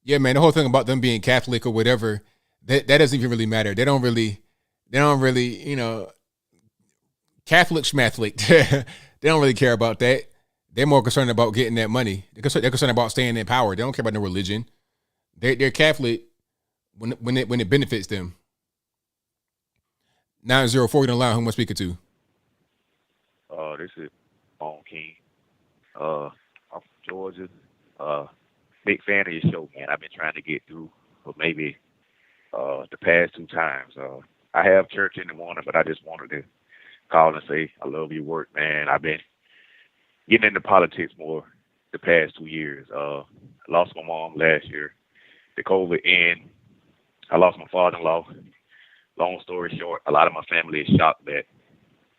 Yeah, man. The whole thing about them being Catholic or whatever, that doesn't even really matter. They don't really, you know, Catholic schmatholic. They don't really care about that. They're more concerned about getting that money. They're concerned about staying in power. They don't care about no religion. They're Catholic when it benefits them. 904 on the line. Who am I speaking to? This is Bone King. I'm from Georgia. Big fan of your show, man. I've been trying to get through for maybe the past 2 times. I have church in the morning, but I just wanted to call and say I love your work, man. I've been getting into politics more the past 2 years. I lost my mom last year. The COVID end. I lost my father-in-law. Long story short, a lot of my family is shocked that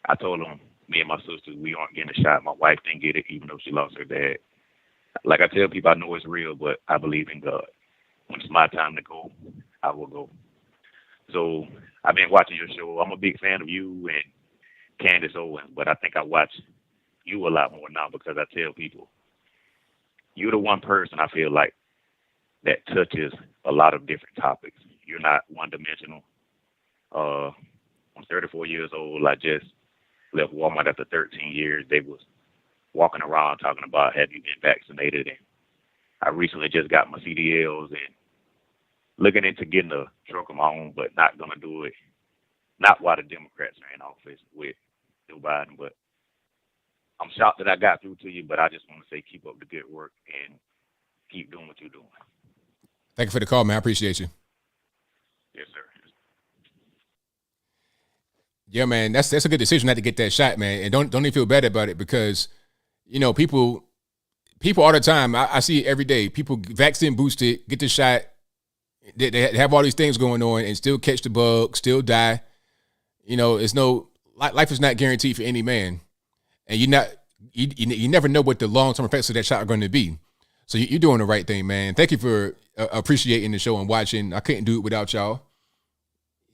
I told them, me and my sisters, we aren't getting a shot. My wife didn't get it, even though she lost her dad. Like I tell people, I know it's real, but I believe in God. When it's my time to go, I will go. So I've been watching your show. I'm a big fan of you and Candace Owens, but I think I watch you a lot more now, because I tell people, you're the one person I feel like that touches a lot of different topics. You're not one-dimensional. I'm 34 years old. I just left Walmart after 13 years. They was walking around talking about, have you been vaccinated? And I recently just got my CDLs and looking into getting a truck of my own, but not going to do it. Not while the Democrats are in office with Joe Biden, but I'm shocked that I got through to you, but I just want to say keep up the good work and keep doing what you're doing. Thank you for the call, man. I appreciate you. Yes, sir. Yeah, man, that's a good decision not to get that shot, man. And don't even feel bad about it because, people all the time, I see it every day. People vaccine boosted, get the shot, they have all these things going on and still catch the bug, still die. It's life is not guaranteed for any man. And you never know what the long-term effects of that shot are going to be. So you're doing the right thing, man. Thank you for appreciating the show and watching. I couldn't do it without y'all.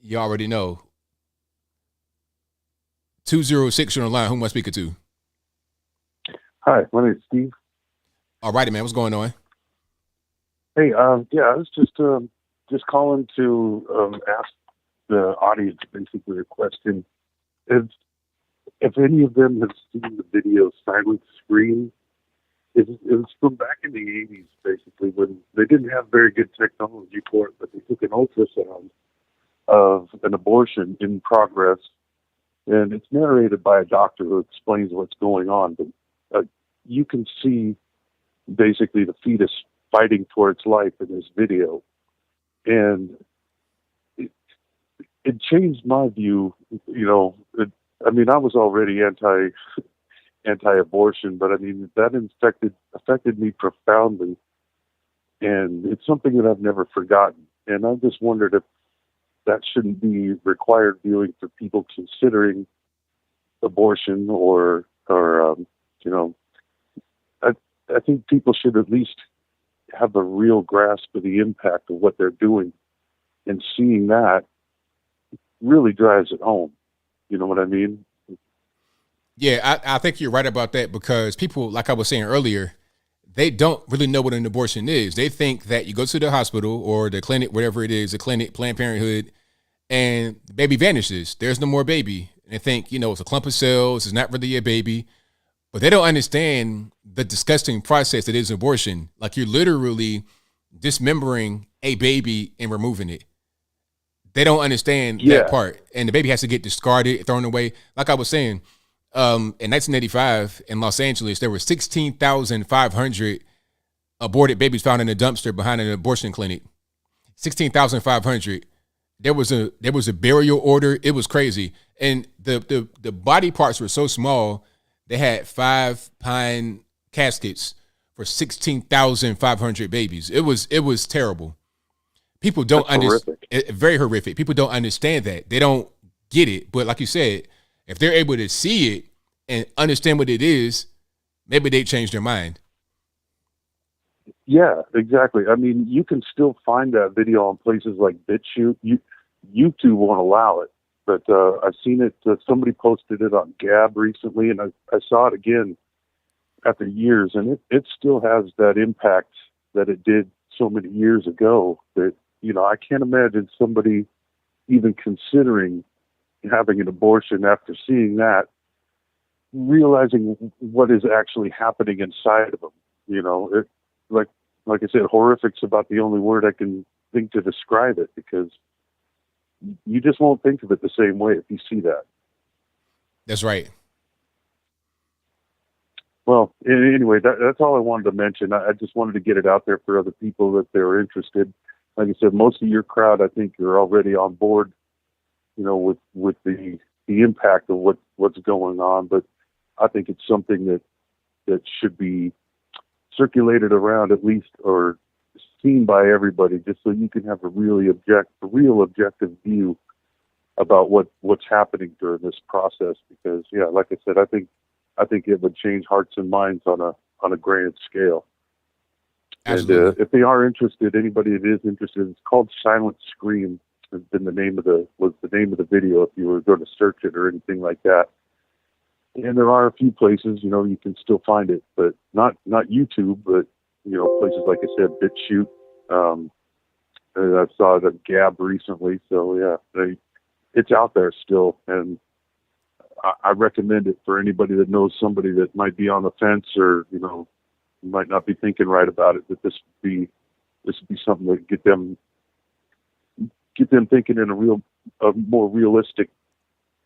You already know. 206, you're on the line. Who am I speaking to? Hi, my name is Steve. All righty, man. What's going on? Hey, I was just calling to ask the audience basically a question. If any of them have seen the video Silent Scream, it was from back in the 80s, basically, when they didn't have very good technology for it, but they took an ultrasound of an abortion in progress, and it's narrated by a doctor who explains what's going on. But you can see basically the fetus fighting for its life in this video, and it changed my view. I was already anti-abortion, but that affected me profoundly, and it's something that I've never forgotten. And I just wondered if that shouldn't be required viewing for people considering abortion, or I think people should at least have a real grasp of the impact of what they're doing, and seeing that really drives it home. You know what I mean? Yeah, I think you're right about that because people, like I was saying earlier, they don't really know what an abortion is. They think that you go to the hospital or the clinic, whatever it is, the clinic, Planned Parenthood, and the baby vanishes. There's no more baby. And they think, it's a clump of cells. It's not really a baby. But they don't understand the disgusting process that is abortion. Like you're literally dismembering a baby and removing it. They don't understand that part. And the baby has to get discarded, thrown away. Like I was saying, in 1985 in Los Angeles, there were 16,500 aborted babies found in a dumpster behind an abortion clinic. 16,500. There was a burial order. It was crazy. And the body parts were so small, they had 5 pine caskets for 16,500 babies. It was terrible. People don't understand. Very horrific. People don't understand that. They don't get it. But like you said, if they're able to see it and understand what it is, maybe they change their mind. Yeah, exactly. I mean, you can still find that video on places like BitChute. YouTube won't allow it, but I've seen it. Somebody posted it on Gab recently, and I saw it again after years, and it still has that impact that it did so many years ago. That I can't imagine somebody even considering having an abortion after seeing that, realizing what is actually happening inside of them. Like I said, horrific's about the only word I can think to describe it, because you just won't think of it the same way if you see that. That's right. Well, anyway, that's all I wanted to mention. I just wanted to get it out there for other people that they're interested. Like I said, most of your crowd, I think, are already on board, with the impact of what's going on. But I think it's something that should be circulated around at least, or seen by everybody, just so you can have a real objective view about what's happening during this process. Because, like I said, I think it would change hearts and minds on a grand scale. Absolutely. And if they are interested, anybody that is interested, it's called Silent Scream. Has been the name of the video if you were going to search it or anything like that. And there are a few places, you can still find it, but not YouTube, but places like I said, BitChute. And I saw it on Gab recently, so it's out there still, and I recommend it for anybody that knows somebody that might be on the fence, or might not be thinking right about it. That this would be something that get them thinking in a more realistic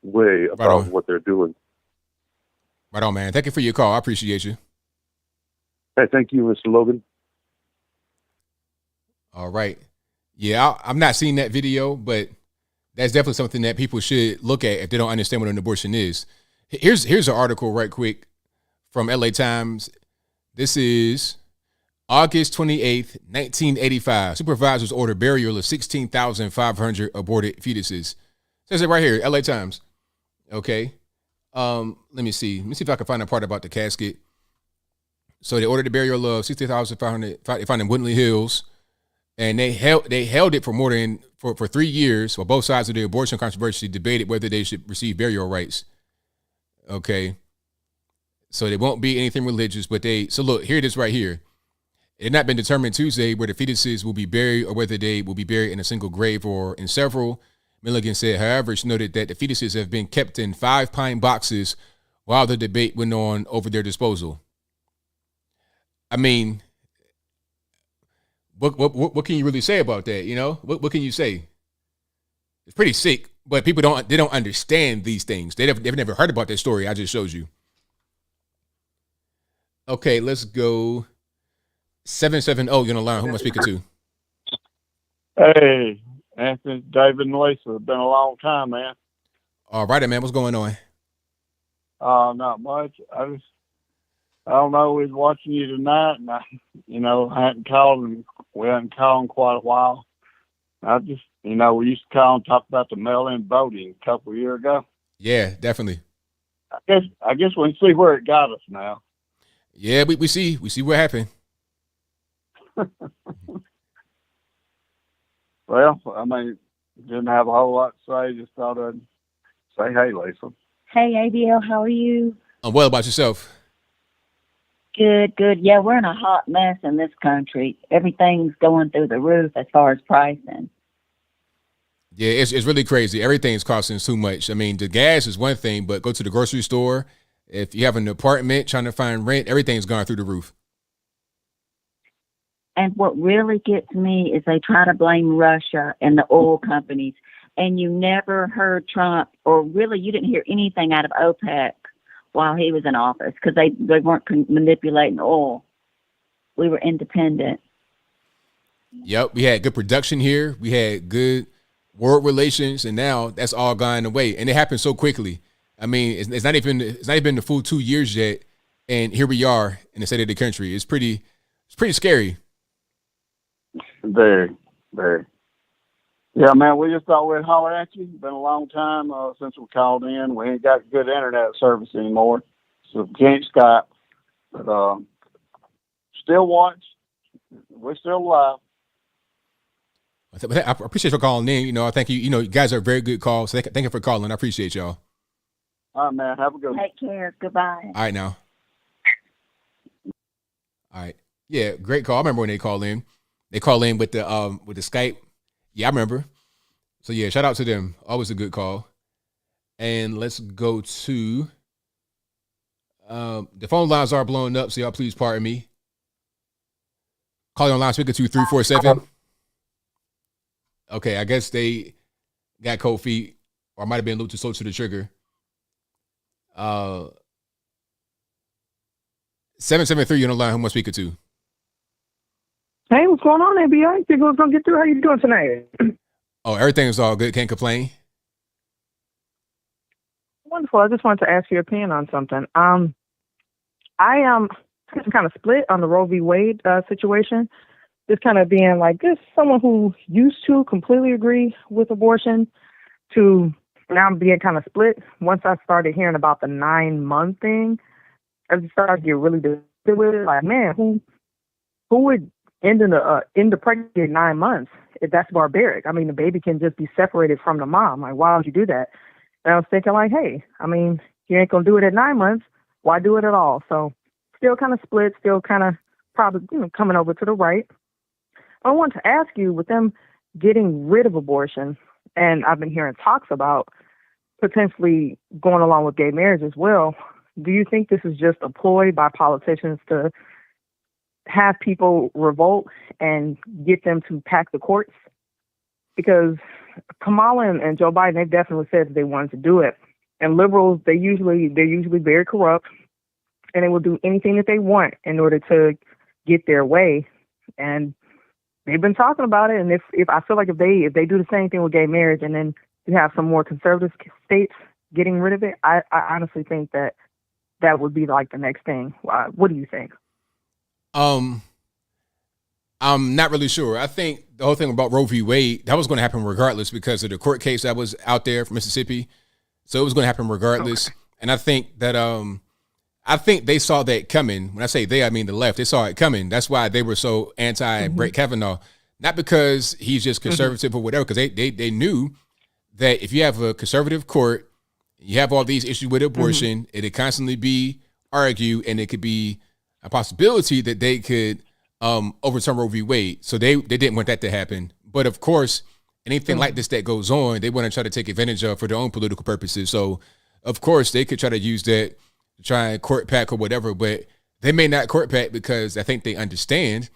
way about what they're doing. Right on, man. Thank you for your call. I appreciate you. Hey, thank you, Mr. Logan. All right. Yeah, I'm not seeing that video, but that's definitely something that people should look at if they don't understand what an abortion is. Here's an article right quick from LA Times. This is August 28th, 1985. Supervisors order burial of 16,500 aborted fetuses. Says it right here, LA Times. Okay. Let me see. Let me see if I can find a part about the casket. So they ordered the burial of 16,500. They found in Woodley Hills, and they held it for more than for 3 years. While both sides of the abortion controversy debated whether they should receive burial rights. Okay. So there won't be anything religious, but so look, here it is right here. It had not been determined Tuesday where the fetuses will be buried or whether they will be buried in a single grave or in several. Milligan said, however, she noted that the fetuses have been kept in 5 pine boxes while the debate went on over their disposal. I mean, what can you really say about that? You know, what can you say? It's pretty sick, but people don't understand they've never heard about that story I just showed you. Okay, let's go 770. You're gonna learn. Who am I speaking to? Hey, Anthony, David, and Lisa. It's been a long time, man. All right, man. What's going on? Not much. I don't know. We was watching you tonight, and I hadn't called, and we hadn't called in quite a while. I just, we used to call and talk about the mail-in voting a couple of years ago. Yeah, definitely. I guess we can see where it got us now. Yeah, we see what happened. Well, I mean, didn't have a whole lot to say. Just thought I'd say, hey, Lisa. Hey, ABL, how are you? I'm well. About yourself? Good. Yeah, we're in a hot mess in this country. Everything's going through the roof as far as pricing. Yeah, it's really crazy. Everything's costing too much. I mean, the gas is one thing, but go to the grocery store. If you have an apartment trying to find rent, everything's gone through the roof. And what really gets me is they try to blame Russia and the oil companies. And you never heard Trump, or really you didn't hear anything out of OPEC while he was in office because they weren't manipulating oil. We were independent. Yep, we had good production here. We had good world relations, and now that's all gone away. And it happened so quickly. I mean, it's not even the full 2 years yet, and here we are in the state of the country. It's pretty scary. Very, very. Yeah, man, we just thought we'd holler at you. It's been a long time since we called in. We ain't got good internet service anymore, so we can't Skype. But still watch. We're still alive. I appreciate you calling in. I think you guys are a very good call. So thank you for calling. I appreciate y'all. All right, man. Have a good one. Take care. Goodbye. All right, now. All right. Yeah, great call. I remember when they call in. They call in with the Skype. Yeah, I remember. So yeah, shout out to them. Always a good call. And let's go to the phone lines are blowing up, so y'all please pardon me. Calling on line speaker 2347. Okay, I guess they got cold feet, or I might have been a little too slow to the trigger. 773 on the line. Who am I speaking to? Hey, what's going on, ABI? You think we're gonna get through? How you doing tonight? Oh, everything is all good. Can't complain. Wonderful. I just wanted to ask your opinion on something. I am kind of split on the Roe v. Wade situation. Just kind of being like this, someone who used to completely agree with abortion, to now being kind of split. Once I started hearing about the 9-month thing, I just started to get really disgusted with it. Like, man, who would end the pregnancy in 9 months? That's barbaric. I mean, the baby can just be separated from the mom. Like, why would you do that? And I was thinking, like, hey, I mean, you ain't gonna do it at 9 months. Why do it at all? So, still kind of split. Still kind of probably coming over to the right. I want to ask you, with them getting rid of abortion, and I've been hearing talks about potentially going along with gay marriage as well, do you think this is just a ploy by politicians to have people revolt and get them to pack the courts? Because Kamala and Joe Biden, they've definitely said that they wanted to do it. And liberals, they're usually very corrupt, and they will do anything that they want in order to get their way. And they've been talking about it. And if I feel like if they do the same thing with gay marriage, and then you have some more conservative states getting rid of it. I honestly think that that would be like the next thing. What do you think? I'm not really sure. I think the whole thing about Roe v. Wade, that was going to happen regardless because of the court case that was out there from Mississippi. So it was going to happen regardless. Okay. And I think that I think they saw that coming. When I say they, I mean the left. They saw it coming. That's why they were so anti-Brett Kavanaugh. Not because he's just conservative or whatever, because they knew that if you have a conservative court, you have all these issues with abortion, it'd constantly be argued, and it could be a possibility that they could overturn Roe v. Wade. So they didn't want that to happen. But of course, anything like this that goes on, they want to try to take advantage of for their own political purposes. So of course, they could try to use that to try and court pack or whatever, but they may not court pack because I think they understand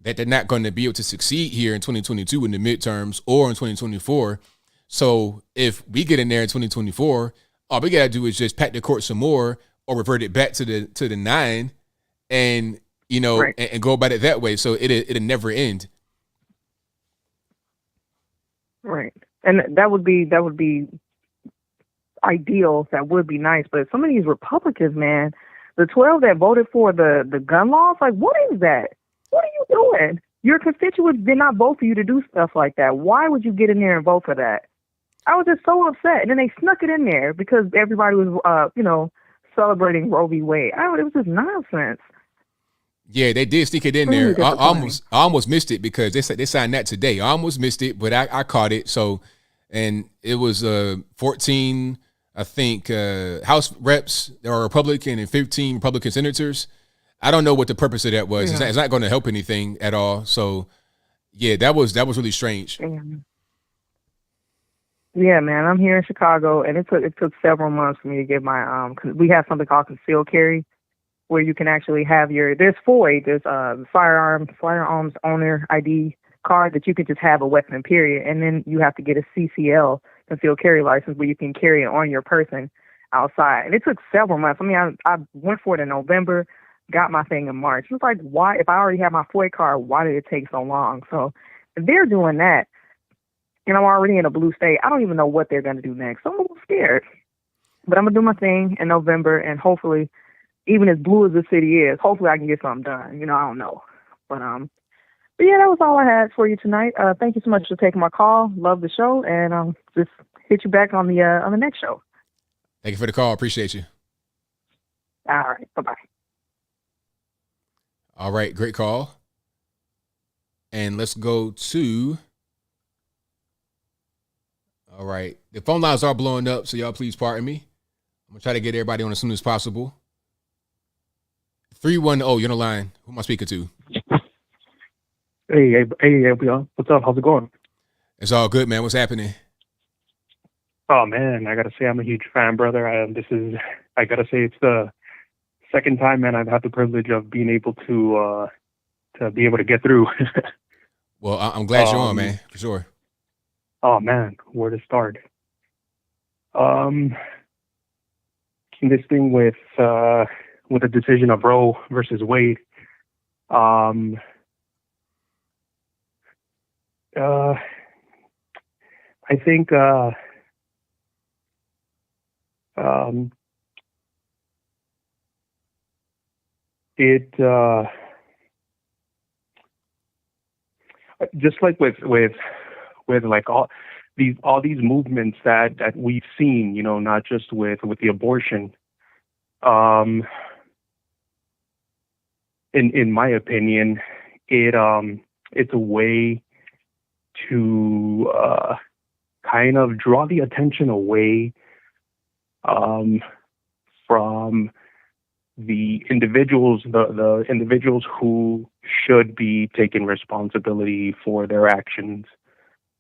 that they're not going to be able to succeed here in 2022 in the midterms or in 2024. So if we get in there in 2024, all we got to do is just pack the court some more or revert it back to the 9 and, you know, and go about it that way. So it'll never end. Right. And that would be ideal. That would be nice. But some of these Republicans, man, the 12 that voted for the gun laws, like, what is that? What are you doing? Your constituents did not vote for you to do stuff like that. Why would you get in there and vote for that? I was just so upset. And then they snuck it in there because everybody was, celebrating Roe v. Wade. It was just nonsense. Yeah, they did sneak it in there. I almost missed it because they signed that today. I almost missed it, but I caught it. So, and it was 14, I think, House reps that are Republican and 15 Republican senators. I don't know what the purpose of that was. Yeah. It's not going to help anything at all. So, yeah, that was really strange. Yeah, man. I'm here in Chicago, and it took several months for me to get my we have something called concealed carry, where you can actually have there's FOID, there's firearms owner ID card that you can just have a weapon, period, and then you have to get a CCL, concealed carry license, where you can carry it on your person outside. And it took several months. I mean, I went for it in November. Got my thing in March. It was like, why, if I already have my FOIA card, why did it take so long? So if they're doing that, and I'm already in a blue state, I don't even know what they're going to do next. So I'm a little scared. But I'm going to do my thing in November, and hopefully, even as blue as the city is, hopefully I can get something done. I don't know. But yeah, that was all I had for you tonight. Thank you so much for taking my call. Love the show, and just hit you back on the next show. Thank you for the call. Appreciate you. All right. Bye-bye. All right, great call. And let's go to, all right, the phone lines are blowing up, so y'all please pardon me. I'm going to try to get everybody on as soon as possible. 310, you're on the line. Who am I speaking to? Hey, ABL. What's up? How's it going? It's all good, man. What's happening? Oh, man, I got to say I'm a huge fan, brother. I got to say it's the second time, man, I've had the privilege of being able to be able to get through. Well, I'm glad you're on, man, for sure. Oh man, where to start? This thing with the decision of Roe versus Wade. I think it just like with like all these movements that we've seen, not just with the abortion. In my opinion, it's a way to kind of draw the attention away from the individuals, the individuals who should be taking responsibility for their actions.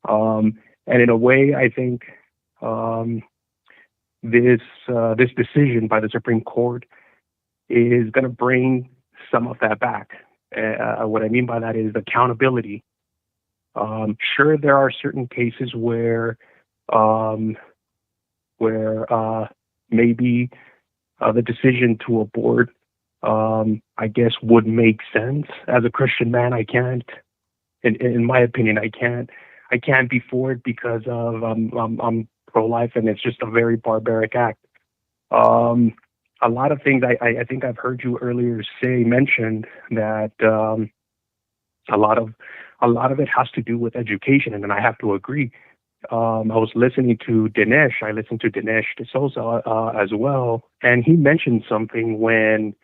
And in a way, I think this decision by the Supreme Court is going to bring some of that back. What I mean by that is accountability. Sure, there are certain cases where maybe the decision to abort, I guess, would make sense. As a Christian man, I can't. In my opinion, I can't I can't be for it because of I'm pro-life, and it's just a very barbaric act. A lot of things I think I've heard you earlier mentioned that a lot of it has to do with education, and then I have to agree. I was listening to Dinesh. I listened to Dinesh D'Souza as well, and he mentioned something when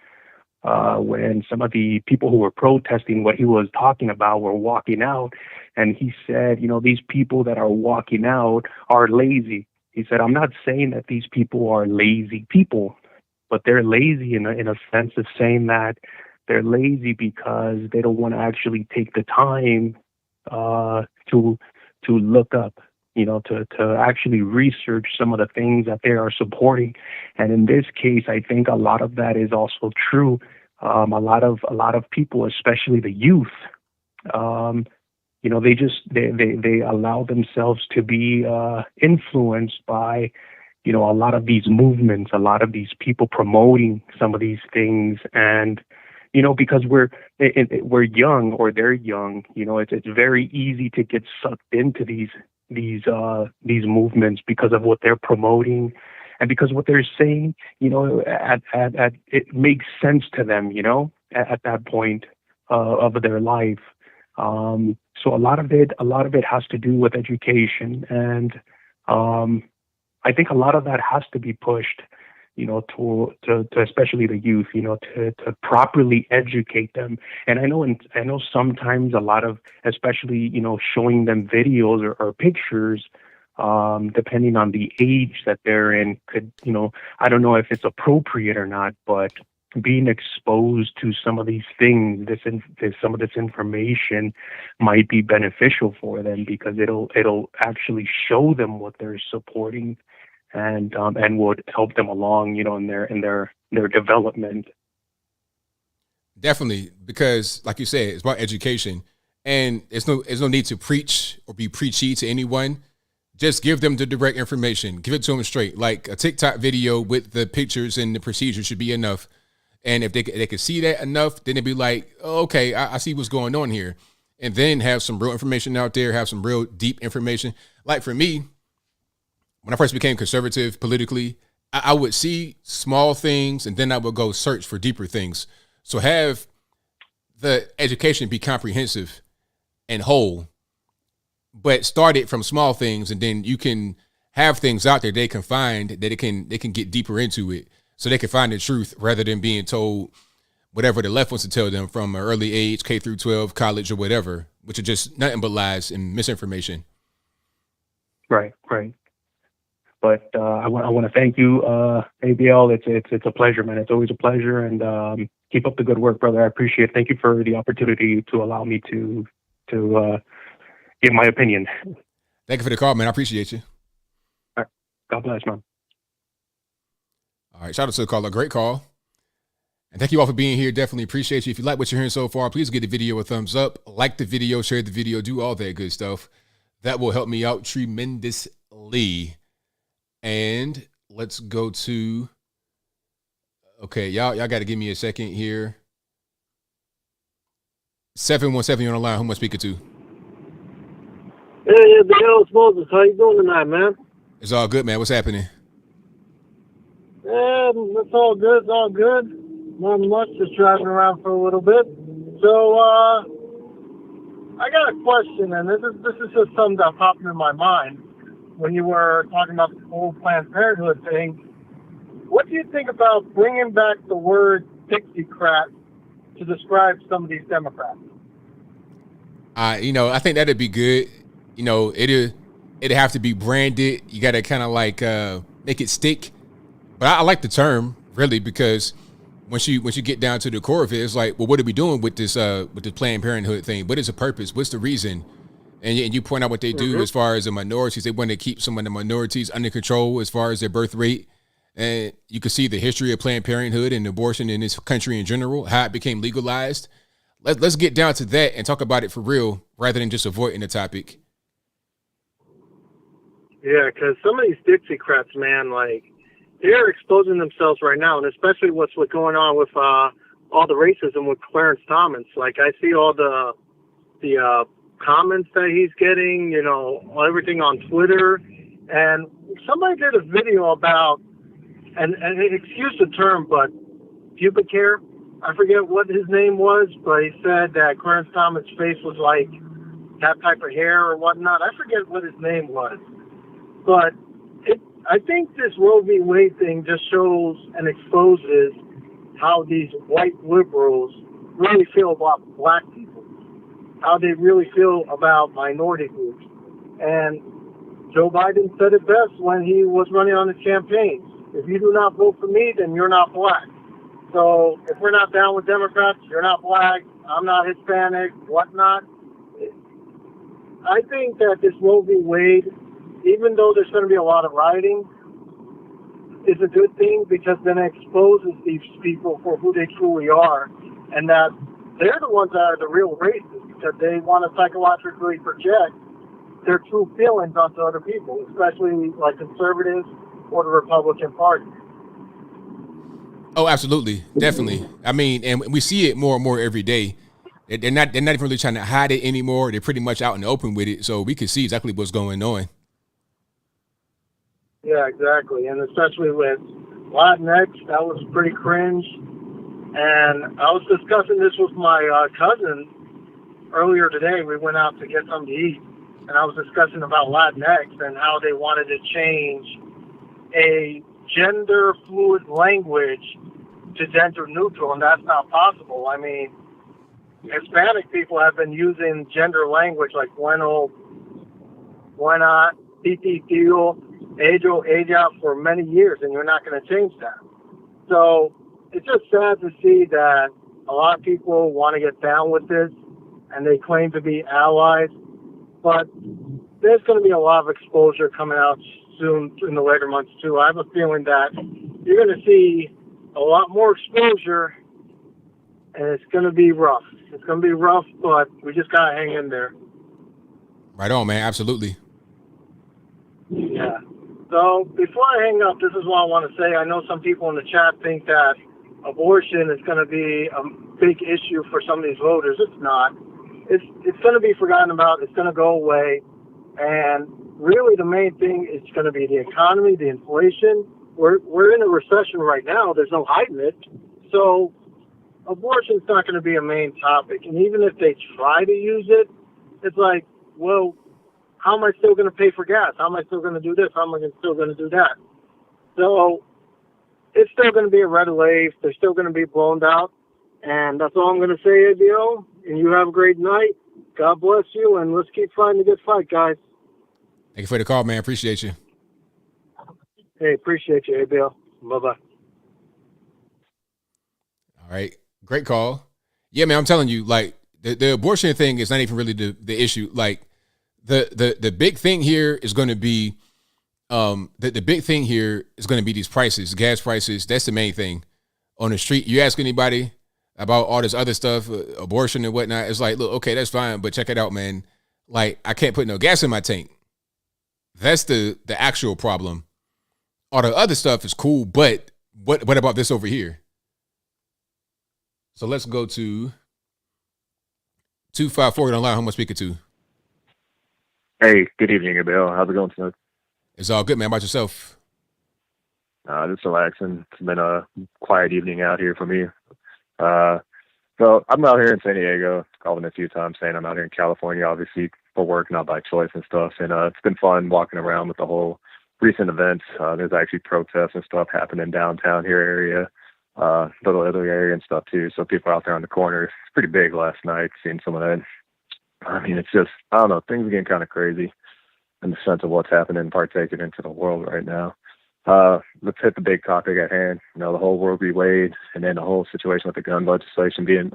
some of the people who were protesting what he was talking about were walking out, and he said, these people that are walking out are lazy. He said, I'm not saying that these people are lazy people, but they're lazy in a sense of saying that they're lazy because they don't want to actually take the time to look up, to actually research some of the things that they are supporting. And in this case, I think a lot of that is also true. A lot of people, especially the youth, they allow themselves to be influenced by a lot of these movements, a lot of these people promoting some of these things. And because we're young, or they're young, it's very easy to get sucked into these movements because of what they're promoting, and because what they're saying, it makes sense to them, at that point of their life. So a lot of it has to do with education, and I think a lot of that has to be pushed, to especially the youth, to properly educate them. And I know sometimes a lot of, especially, showing them videos or pictures, depending on the age that they're in, could, I don't know if it's appropriate or not, but being exposed to some of these things, some of this information might be beneficial for them, because it'll actually show them what they're supporting, and would help them along, in their development. Definitely, because like you said, it's about education, and there's no need to preach or be preachy to anyone. Just give them the direct information. Give it to them straight. Like a TikTok video with the pictures and the procedure should be enough. And if they could see that enough, then they'd be like, oh, okay, I see what's going on here. And then have some real information out there, have some real deep information. Like for me, when I first became conservative politically, I would see small things, and then I would go search for deeper things. So have the education be comprehensive and whole, but start it from small things, and then you can have things out there they can find that they can get deeper into it, so they can find the truth rather than being told whatever the left wants to tell them from an early age, K through 12, college, or whatever, which are just nothing but lies and misinformation. Right. But I want to thank you, ABL. It's a pleasure, man. It's always a pleasure, and keep up the good work, brother. I appreciate it. Thank you for the opportunity to allow me to give my opinion. Thank you for the call, man. I appreciate you. All right. God bless, man. All right, shout out to the caller. Great call. And thank you all for being here. Definitely appreciate you. If you like what you're hearing so far, please give the video a thumbs up, like the video, share the video, do all that good stuff. That will help me out tremendously. And let's go to, okay, y'all got to give me a second here. 717, you're on the line. Who am I speaking to? Hey, Bill, it's Moses. How you doing tonight, man? It's all good, man. What's happening? It's all good. It's all good. Not much. Just driving around for a little bit. So, I got a question, and this is just something that popped in my mind when you were talking about the whole Planned Parenthood thing. What do you think about bringing back the word Dixiecrat to describe some of these Democrats? I think that'd be good. It'd have to be branded. You got to kind of like make it stick. But I like the term, really, because once you get down to the core of it, it's like, well, what are we doing with this Planned Parenthood thing? What is the purpose? What's the reason? And you point out what they do as far as the minorities. They want to keep some of the minorities under control as far as their birth rate. And you can see the history of Planned Parenthood and abortion in this country in general, how it became legalized. Let's get down to that and talk about it for real rather than just avoiding the topic. Yeah, because some of these Dixiecrats, man, like, they're exposing themselves right now, and especially what's going on with all the racism with Clarence Thomas. Like, I see all the comments that he's getting, everything on Twitter. And somebody did a video about, and excuse the term, but pubic hair. I forget what his name was, but he said that Clarence Thomas' face was like that type of hair or whatnot. I forget what his name was. But I think this Roe v. Wade thing just shows and exposes how these white liberals really feel about black people, how they really feel about minority groups. And Joe Biden said it best when he was running on his campaign. If you do not vote for me, then you're not black. So if we're not down with Democrats, you're not black, I'm not Hispanic, whatnot. I think that this Roe v. Wade, even though there's going to be a lot of rioting, is a good thing because then it exposes these people for who they truly are, and that they're the ones that are the real racists because they want to psychologically project their true feelings onto other people, especially like conservatives or the Republican Party. Oh, absolutely. Definitely. I mean, and we see it more and more every day. They're not even really trying to hide it anymore. They're pretty much out in the open with it. So we can see exactly what's going on. Yeah, exactly. And especially with Latinx, that was pretty cringe. And I was discussing this with my cousin earlier today. We went out to get something to eat. And I was discussing about Latinx and how they wanted to change a gender fluid language to gender neutral, and that's not possible. I mean, Hispanic people have been using gender language like bueno, buena, titi, tío, ello, ella for many years, and you're not going to change that. So it's just sad to see that a lot of people want to get down with this, and they claim to be allies, but there's going to be a lot of exposure coming out soon in the later months too. I have a feeling that you're going to see a lot more exposure, and it's going to be rough. It's going to be rough, but we just got to hang in there. Right on, man. Absolutely. Yeah. So before I hang up, this is what I want to say. I know some people in the chat think that abortion is going to be a big issue for some of these voters. It's not. It's going to be forgotten about. It's going to go away. And really the main thing is going to be the economy, the inflation. We're in a recession right now. There's no hiding it. So abortion's not going to be a main topic. And even if they try to use it, it's like, well, how am I still going to pay for gas? How am I still going to do this? How am I still going to do that? So it's still going to be a red wave. They're still going to be blown out. And that's all I'm going to say, ABL. And you have a great night. God bless you. And let's keep fighting a good fight, guys. Thank you for the call, man. Appreciate you. Hey, appreciate you, ABL. Bye-bye. All right. Great call. Yeah, man, I'm telling you, like, the abortion thing is not even really the issue. Like, the big thing here is going to be, the big thing here is going to be these prices, gas prices. That's the main thing. On the street, you ask anybody about all this other stuff, abortion and whatnot, it's like, look, okay, that's fine, but check it out, man. Like, I can't put no gas in my tank. That's the actual problem. All the other stuff is cool, but what about this over here? So let's go to 254 online. Who am I speaking to? Hey, good evening, ABL. How's it going tonight? It's all good, man. How about yourself? Just relaxing. It's been a quiet evening out here for me. So I'm out here in San Diego. Called in a few times saying I'm out here in California, obviously for work, not by choice and stuff. And it's been fun walking around with the whole recent events. There's actually protests and stuff happening downtown here area, Little Italy area and stuff too. So people out there on the corners. It's pretty big last night, seeing some of that. I mean, it's just, I don't know, things are getting kind of crazy in the sense of what's happening and partaking into the world right now. Let's hit the big topic at hand. You know, the whole Roe v. Wade, and then the whole situation with the gun legislation being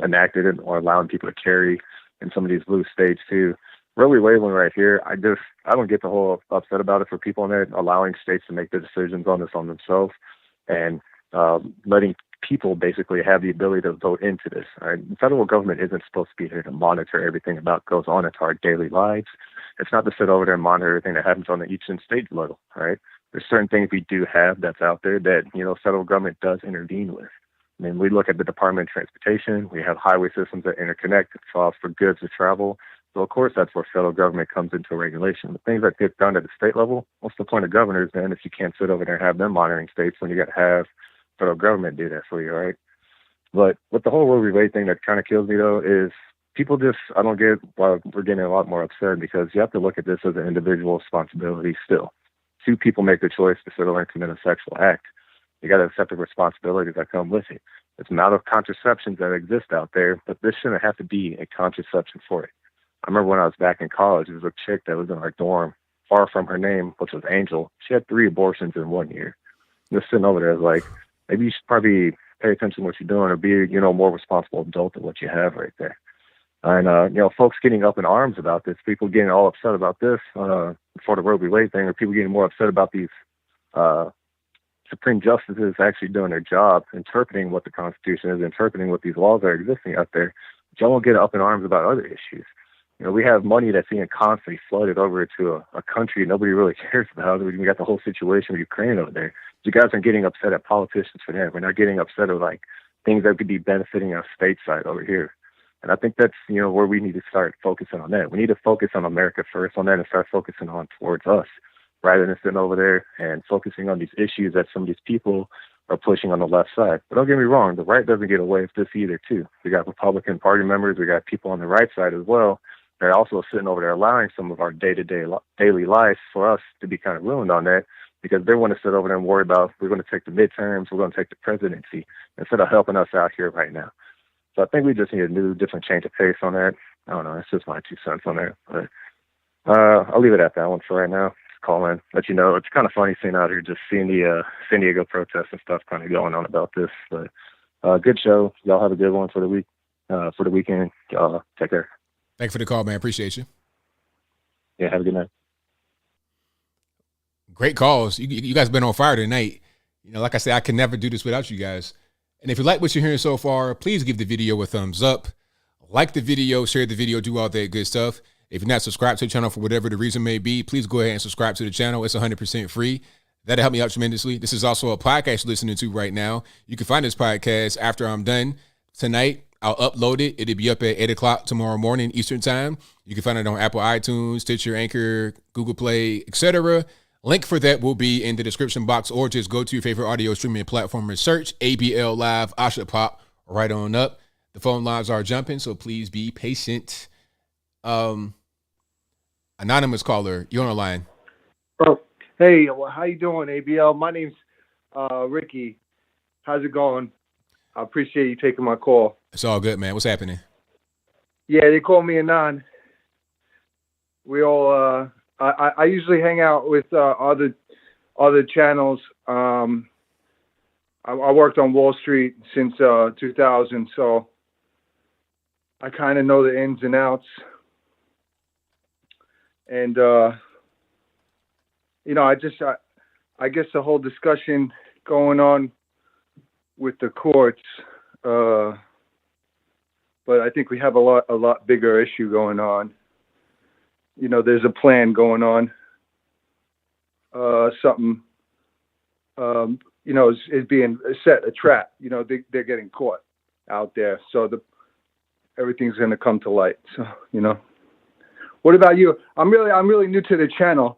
enacted or allowing people to carry in some of these blue states too. Roe v. Wade one right here, I don't get the whole upset about it for people in there, allowing states to make the decisions on this on themselves and letting people basically have the ability to vote into this. All right? The federal government isn't supposed to be here to monitor everything about goes on into our daily lives. It's not to sit over there and monitor everything that happens on the each and state level. All right. There's certain things we do have that's out there that, you know, federal government does intervene with. I mean, we look at the Department of Transportation. We have highway systems that interconnect. It allows for goods to travel. So of course that's where federal government comes into regulation. The things that get done at the state level, what's the point of governors then if you can't sit over there and have them monitoring states when you got to have federal government do that for you, right? But with the whole Roe v. Wade thing that kind of kills me though is people just, I don't get why we're getting a lot more upset, because you have to look at this as an individual responsibility still. Two people make the choice to sit over and commit a sexual act. You got to accept the responsibilities that come with it. There's amount of contraceptions that exist out there, but this shouldn't have to be a contraception for it. I remember when I was back in college, there was a chick that was in our dorm, far from her name, which was Angel. She had 3 abortions in 1 year. Just sitting over there, like, maybe you should probably pay attention to what you're doing or be, you know, more responsible adult than what you have right there. And, you know, folks getting up in arms about this, people getting all upset about this for the Roe v. Wade thing, or people getting more upset about these Supreme Justices actually doing their job, interpreting what the Constitution is, interpreting what these laws are existing out there. But y'all won't get up in arms about other issues. You know, we have money that's being constantly flooded over to a country nobody really cares about. We got the whole situation with Ukraine over there. You guys are getting upset at politicians for that. We're not getting upset at, like, things that could be benefiting our stateside over here. And I think that's, you know, where we need to start focusing on that. We need to focus on America first on that and start focusing on towards us, rather than sitting over there and focusing on these issues that some of these people are pushing on the left side. But don't get me wrong, the right doesn't get away with this either, too. We got Republican Party members, we got people on the right side as well. They're also sitting over there allowing some of our day-to-day daily life for us to be kind of ruined on that, because they want to sit over there and worry about, we're going to take the midterms, we're going to take the presidency, instead of helping us out here right now. So I think we just need a new, different change of pace on that. I don't know, it's just my 2 cents on that. But I'll leave it at that one for right now. Just call in, let you know. It's kind of funny seeing out here, just seeing the San Diego protests and stuff kind of going on about this. But good show. Y'all have a good one for the week, for the weekend. Y'all take care. Thanks for the call, man. Appreciate you. Yeah, have a good night. Great calls. You guys been on fire tonight. You know, like I said, I can never do this without you guys. And if you like what you're hearing so far, please give the video a thumbs up. Like the video, share the video, do all that good stuff. If you're not subscribed to the channel for whatever the reason may be, please go ahead and subscribe to the channel. It's 100% free. That'll help me out tremendously. This is also a podcast you're listening to right now. You can find this podcast after I'm done tonight. I'll upload it. It'll be up at 8 o'clock tomorrow morning Eastern time. You can find it on Apple iTunes, Stitcher, Anchor, Google Play, etc. Link for that will be in the description box, or just go to your favorite audio streaming platform and search ABL Live. I should pop right on up. The phone lines are jumping, so please be patient. Anonymous caller, you're on the line. Oh, hey, well, how you doing, ABL? My name's Ricky. How's it going? I appreciate you taking my call. It's all good, man. What's happening? Yeah, they call me Anon. We all, I usually hang out with other channels. I worked on Wall Street since 2000, so I kind of know the ins and outs. And you know, I guess the whole discussion going on with the courts, but I think we have a lot bigger issue going on. You know, there's a plan going on. Something, you know, is being set, a trap. You know, they're getting caught out there, so everything's going to come to light. So, you know, what about you? I'm really new to the channel.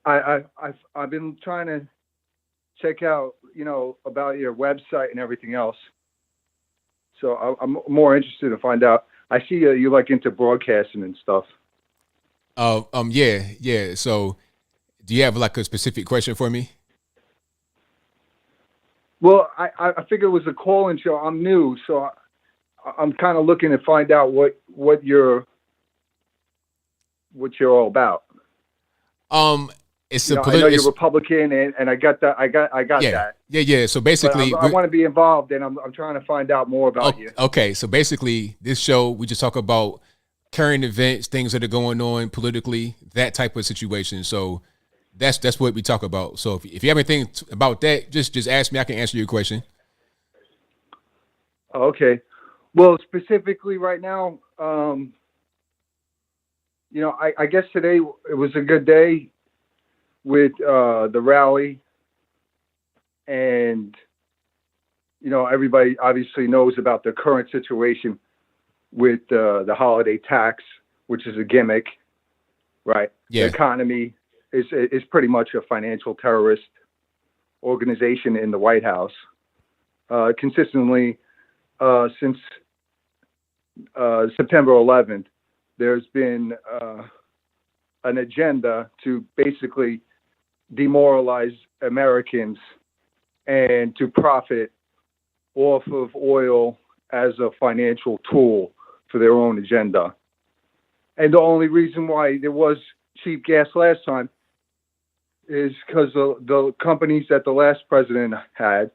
I've been trying to check out, you know, about your website and everything else. So I'm more interested to find out. I see you like into broadcasting and stuff. Yeah. So, do you have like a specific question for me? Well, I figured it was a call-in show. I'm new, so I'm kind of looking to find out what you're all about. It's I know you're Republican, and I got that. I got that. Yeah. So basically, I want to be involved, and I'm trying to find out more about you. Okay. So basically, this show we just talk about current events, things that are going on politically, that type of situation. So that's what we talk about. So if you have anything about that, just ask me. I can answer your question. Okay. Well, specifically right now, you know, I guess today it was a good day with the rally, and you know, everybody obviously knows about the current situation with the holiday tax which is a gimmick, right? Yeah. The economy is pretty much a financial terrorist organization in the White House. Consistently, since September 11th, there's been an agenda to basically demoralize Americans and to profit off of oil as a financial tool for their own agenda. And the only reason why there was cheap gas last time is because the companies that the last president had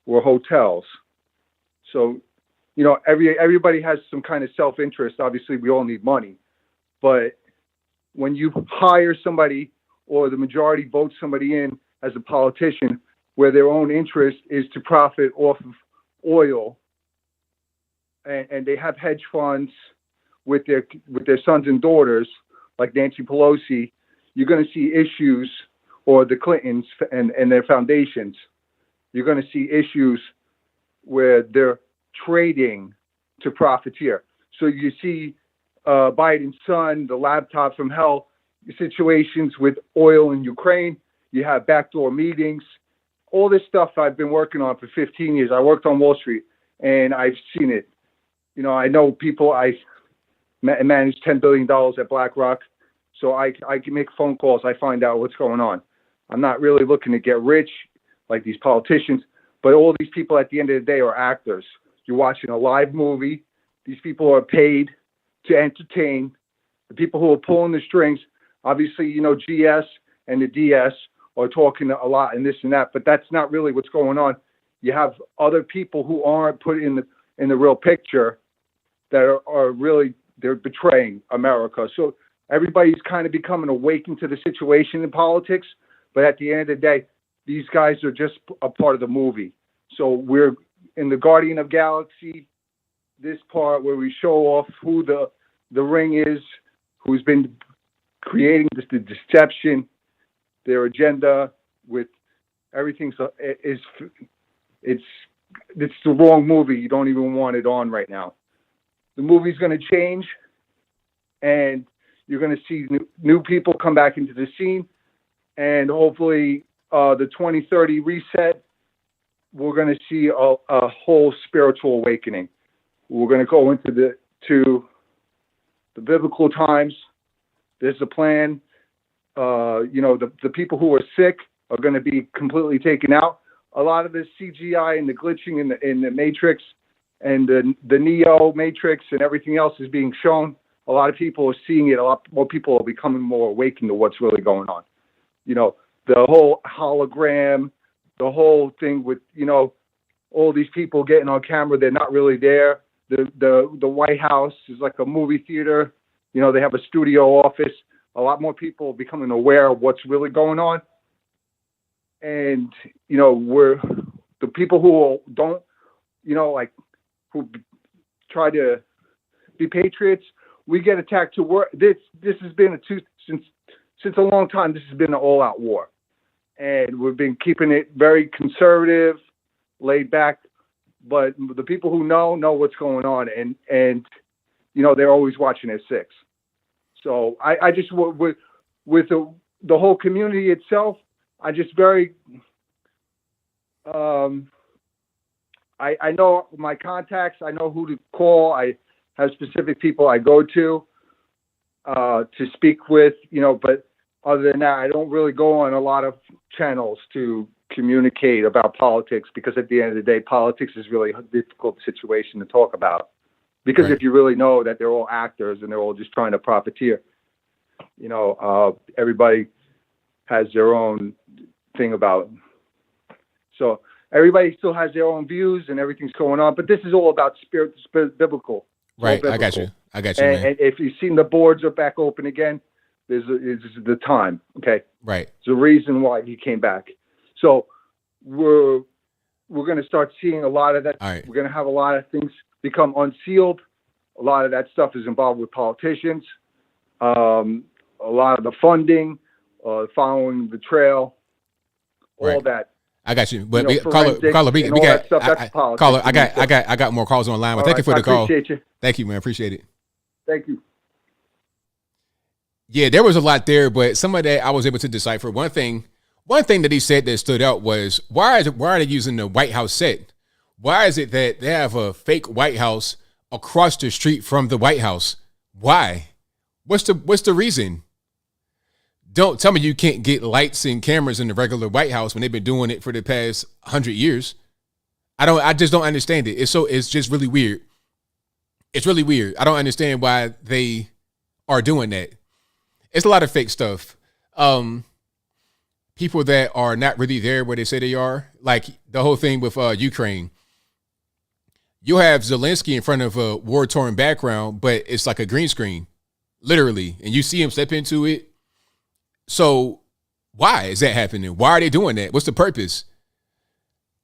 were hotels. So, you know, everybody has some kind of self-interest. Obviously, we all need money. But when you hire somebody or the majority votes somebody in as a politician where their own interest is to profit off of oil, and they have hedge funds with their sons and daughters, like Nancy Pelosi, you're going to see issues, or the Clintons and their foundations, you're going to see issues where they're trading to profiteer. So you see Biden's son, the laptop from hell, situations with oil in Ukraine. You have backdoor meetings. All this stuff I've been working on for 15 years. I worked on Wall Street, and I've seen it. You know, I know people. I managed $10 billion at BlackRock, so I can make phone calls. I find out what's going on. I'm not really looking to get rich like these politicians, but all these people at the end of the day are actors. You're watching a live movie. These people are paid to entertain. The people who are pulling the strings, obviously, you know, GS and the DS are talking a lot and this and that, but that's not really what's going on. You have other people who aren't put in the real picture that are really, they're betraying America. So everybody's kind of becoming awakened to the situation in politics, but at the end of the day, these guys are just a part of the movie. So we're in the Guardian of Galaxy, this part where we show off who the ring is, who's been creating the deception, their agenda with everything. So it's the wrong movie. You don't even want it on right now. The movie's going to change, and you're going to see new people come back into the scene, and hopefully the 2030 reset, we're going to see a whole spiritual awakening. We're going to go into the biblical times. There's a plan. You know, the people who are sick are going to be completely taken out. A lot of the CGI and the glitching in the Matrix and the Neo Matrix and everything else is being shown. A lot of people are seeing it. A lot more people are becoming more awakened to what's really going on. You know, the whole hologram, the whole thing with, you know, all these people getting on camera, they're not really there. The White House is like a movie theater. You know, they have a studio office. A lot more people are becoming aware of what's really going on. And, you know, the people who don't, you know, like, who try to be patriots, we get attacked to war. This has been since a long time. This has been an all-out war, and we've been keeping it very conservative, laid back. But the people who know what's going on, and you know, they're always watching at 6. So I just with the whole community itself, I just very I know my contacts. I know who to call. I have specific people I go to speak with, you know, but other than that, I don't really go on a lot of channels to communicate about politics, because at the end of the day, politics is really a difficult situation to talk about, because if you really know that they're all actors and they're all just trying to profiteer, you know, everybody has their own thing about. So everybody still has their own views and everything's going on, but this is all about biblical. Right. I got you, man. And if you've seen the boards are back open again, this is the time. Okay. Right. It's the reason why he came back. So we're going to start seeing a lot of that. All right. We're going to have a lot of things become unsealed. A lot of that stuff is involved with politicians. A lot of the funding, following the trail, all that. I got you, but You know, caller, we got caller. I got more calls online, but thank you for the call. Appreciate you. Thank you, man. Appreciate it. Thank you. Yeah, there was a lot there, but some of that I was able to decipher. One thing that he said that stood out was why are they using the White House set? Why is it that they have a fake White House across the street from the White House? Why? What's the reason? Don't tell me you can't get lights and cameras in the regular White House when they've been doing it for the past 100 years. I just don't understand it. It's just really weird. It's really weird. I don't understand why they are doing that. It's a lot of fake stuff. People that are not really there where they say they are, like the whole thing with Ukraine. You have Zelensky in front of a war-torn background, but it's like a green screen, literally, and you see him step into it. So why is that happening? Why are they doing that? What's the purpose?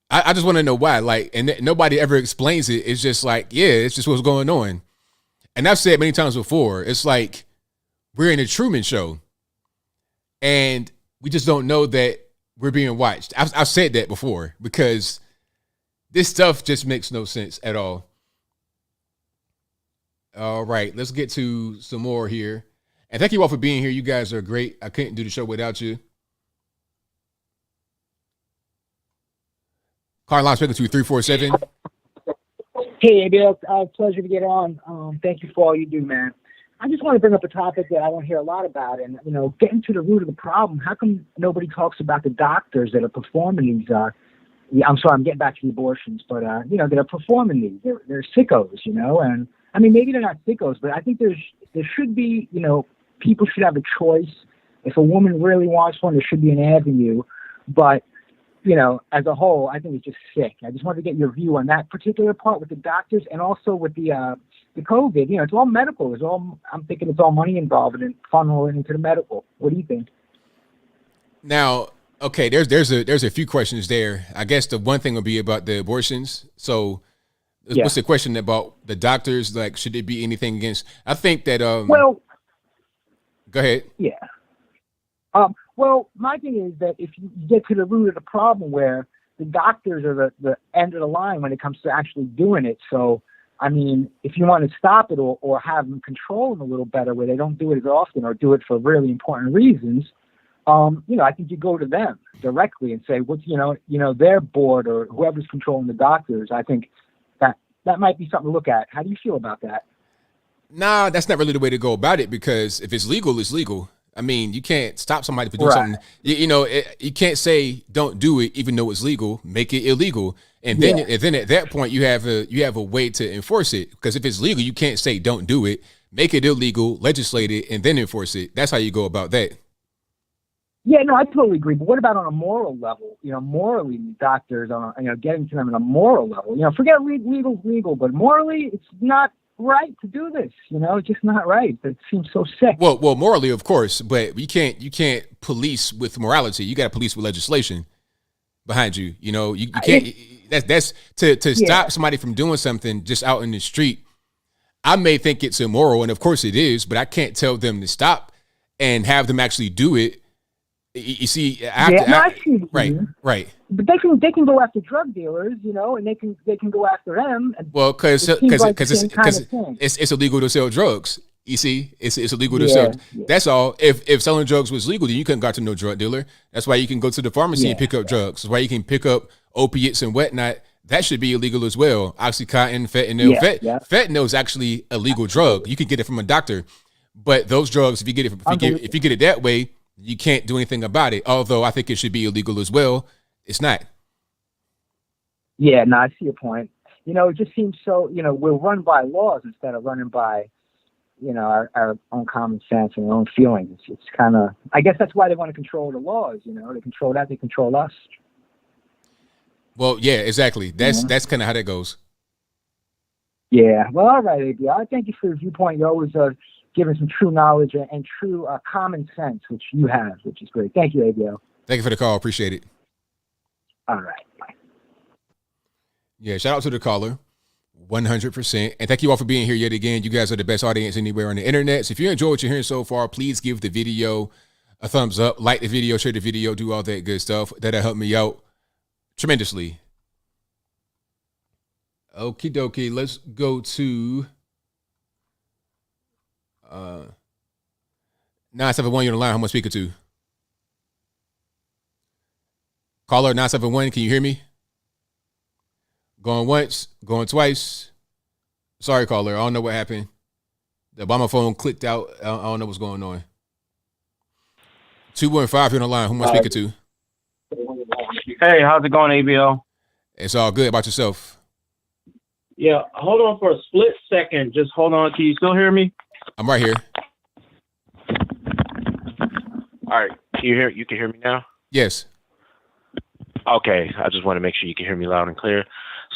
I just want to know why. Like, and nobody ever explains it. It's just like, yeah, it's just what's going on. And I've said many times before, it's like we're in a Truman Show, and we just don't know that we're being watched. I've said that before because this stuff just makes no sense at all. All right, let's get to some more here. And thank you all for being here. You guys are great. I couldn't do the show without you. Car line speaking to 347. Hey, ABL, pleasure to get on. Thank you for all you do, man. I just want to bring up a topic that I don't hear a lot about, and getting to the root of the problem. How come nobody talks about the doctors that are performing these? I'm sorry, I'm getting back to the abortions, but that are performing these. They're sickos, and I mean maybe they're not sickos, but I think there should be, people should have a choice. If a woman really wants one, there should be an avenue, but. As a whole, I think it's just sick. I just wanted to get your view on that particular part with the doctors and also with the COVID. It's all medical. I'm thinking it's all money involved and funneling into the medical. What do you think? Now, okay, there's a few questions there. I guess the one thing would be about the abortions. So, what's the question about the doctors? Like, should there be anything against? I think that. Well, go ahead. Yeah. Well, my thing is that if you get to the root of the problem where the doctors are the end of the line when it comes to actually doing it. So, I mean, if you want to stop it or have them control them a little better where they don't do it as often or do it for really important reasons, I think you go to them directly and say, what's, their board or whoever's controlling the doctors. I think that might be something to look at. How do you feel about that? Nah, that's not really the way to go about it because if it's legal, it's legal. I mean, you can't stop somebody from doing something. You can't say don't do it even though it's legal. Make it illegal, and then at that point you have a way to enforce it. Because if it's legal, you can't say don't do it. Make it illegal, legislate it, and then enforce it. That's how you go about that. Yeah, no, I totally agree. But what about on a moral level? Morally, doctors getting to them on a moral level. Forget legal, but morally, it's not right to do this, it's just not right. It seems so sick. Well, morally, of course, but you can't police with morality. You got to police with legislation behind you. You can't. That's to stop somebody from doing something just out in the street. I may think it's immoral, and of course it is, but I can't tell them to stop and have them actually do it. You see, right. But they can go after drug dealers, and they can go after them. Well, because it's illegal to sell drugs. You see, it's illegal to sell. Yeah. That's all. If selling drugs was legal, then you couldn't go to no drug dealer. That's why you can go to the pharmacy and pick up drugs. That's why you can pick up opiates and whatnot. That should be illegal as well. Oxycontin, fentanyl. Fentanyl is actually a legal drug. You can get it from a doctor, but those drugs, if you get it that way, you can't do anything about it. Although I think it should be illegal as well. It's not. Yeah, no, I see your point. It just seems so, we're run by laws instead of running by, our own common sense and our own feelings. It's kind of, I guess that's why they want to control the laws, they control that, they control us. Well, yeah, exactly. That's kind of how that goes. Yeah. Well, all right, ABL. I thank you for your viewpoint. You're always giving some true knowledge and true common sense, which you have, which is great. Thank you, ABL. Thank you for the call. Appreciate it. All right. Bye. Yeah, shout out to the caller. 100%. And thank you all for being here yet again. You guys are the best audience anywhere on the internet. So if you enjoy what you're hearing so far, please give the video a thumbs up, like the video, share the video, do all that good stuff. That'll help me out tremendously. Okie dokie. Let's go to 971, you're on the line. Who am I speaking to? Caller 971, can you hear me? Going once, going twice. Sorry, caller. I don't know what happened. The Obama phone clicked out. I don't know what's going on. 215, you're on the line. Who am I speaking to? Hey, how's it going, ABL? It's all good. About yourself? Yeah, hold on for a split second. Just hold on. Can you still hear me? I'm right here. All right. You can hear me now? Yes. Okay. I just want to make sure you can hear me loud and clear.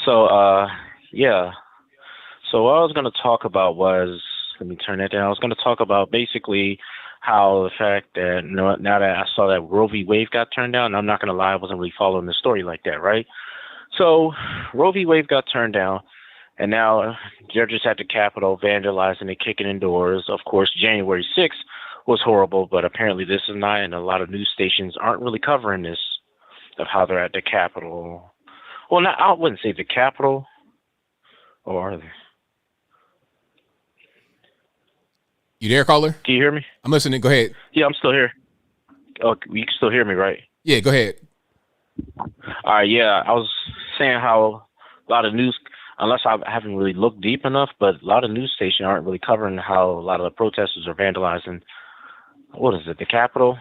So, yeah. So what I was going to talk about was, let me turn that down. I was going to talk about basically how the fact that now that I saw that Roe V. Wade got turned down, and I'm not going to lie, I wasn't really following the story like that, right? So Roe v. Wade got turned down, and now judges at the Capitol vandalizing and kicking in doors. Of course, January 6th was horrible, but apparently this is not, and a lot of news stations aren't really covering this, of how they're at the Capitol. Well, not, I wouldn't say the Capitol, or are they? You there, caller? Can you hear me? I'm listening. Go ahead. Yeah, I'm still here. Oh, you can still hear me, right? Yeah, go ahead. All right, yeah, I was saying how a lot of news, unless I haven't really looked deep enough, but a lot of news stations aren't really covering how a lot of the protesters are vandalizing. What is it, the Capitol?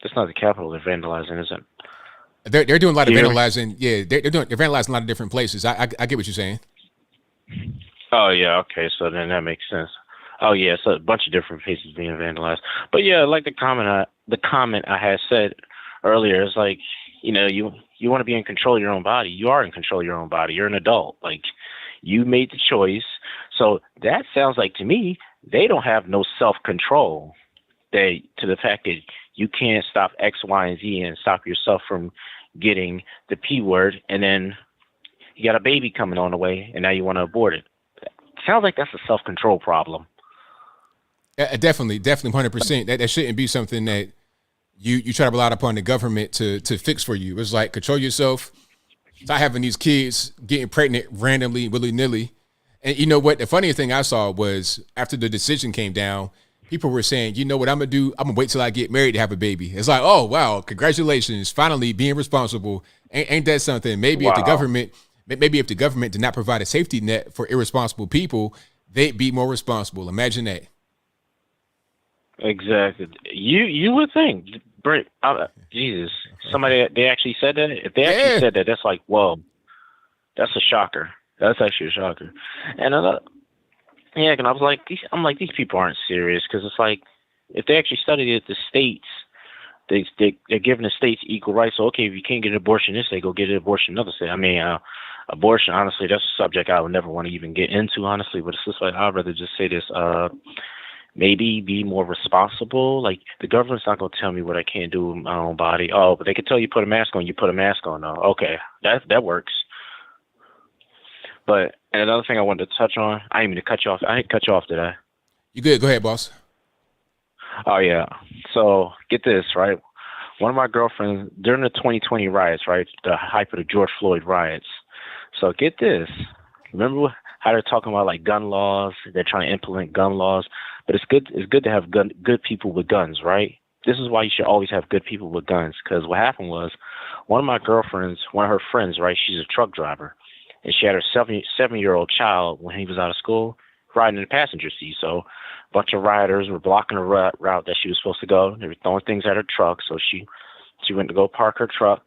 That's not the Capitol they're vandalizing, is it? They're doing a lot of vandalizing. Yeah, they're vandalizing a lot of different places. I get what you're saying. Oh, yeah, okay, so then that makes sense. Oh, yeah, so a bunch of different places being vandalized. But, yeah, like the comment I had said earlier, is like, you know, you want to be in control of your own body. You are in control of your own body. You're an adult. Like, you made the choice. So that sounds like, to me, they don't have no self-control. To the fact that you can't stop X, Y, and Z and stop yourself from getting the P word, and then you got a baby coming on the way, and now you want to abort it. Sounds like that's a self-control problem. Definitely, 100%. That shouldn't be something that you try to rely upon the government to fix for you. It's like, control yourself. Stop having these kids getting pregnant randomly, willy-nilly. And you know what? The funniest thing I saw was after the decision came down, people were saying, you know what I'm going to do? I'm going to wait till I get married to have a baby. It's like, oh, wow, congratulations. Finally being responsible. Ain't that something? Maybe if the government did not provide a safety net for irresponsible people, they'd be more responsible. Imagine that. Exactly. You would think, Brent, Jesus, somebody, they actually said that? If they actually said that, that's like, whoa, that's a shocker. That's actually a shocker. And yeah, and I was like, these people aren't serious, because it's like, if they actually studied it, the states, they're giving the states equal rights. So, okay, if you can't get an abortion this state, go get an abortion in another state. I mean, abortion, honestly, that's a subject I would never want to even get into, honestly, but it's just like, I'd rather just say this, maybe be more responsible. Like, the government's not going to tell me what I can't do with my own body. Oh, but they can tell you put a mask on, you put a mask on. Oh, okay, that works. But and another thing I wanted to touch on, I didn't mean to cut you off. I didn't cut you off, did I? You good. Go ahead, boss. Oh, yeah. So get this, right? One of my girlfriends, during the 2020 riots, right, the hype of the George Floyd riots. So get this. Remember how they're talking about, like, gun laws? They're trying to implement gun laws. But it's good to have good people with guns, right? This is why you should always have good people with guns, because what happened was one of her friends, right, she's a truck driver, and she had her seven-year-old child when he was out of school riding in the passenger seat. So a bunch of rioters were blocking the route that she was supposed to go. They were throwing things at her truck, so she went to go park her truck.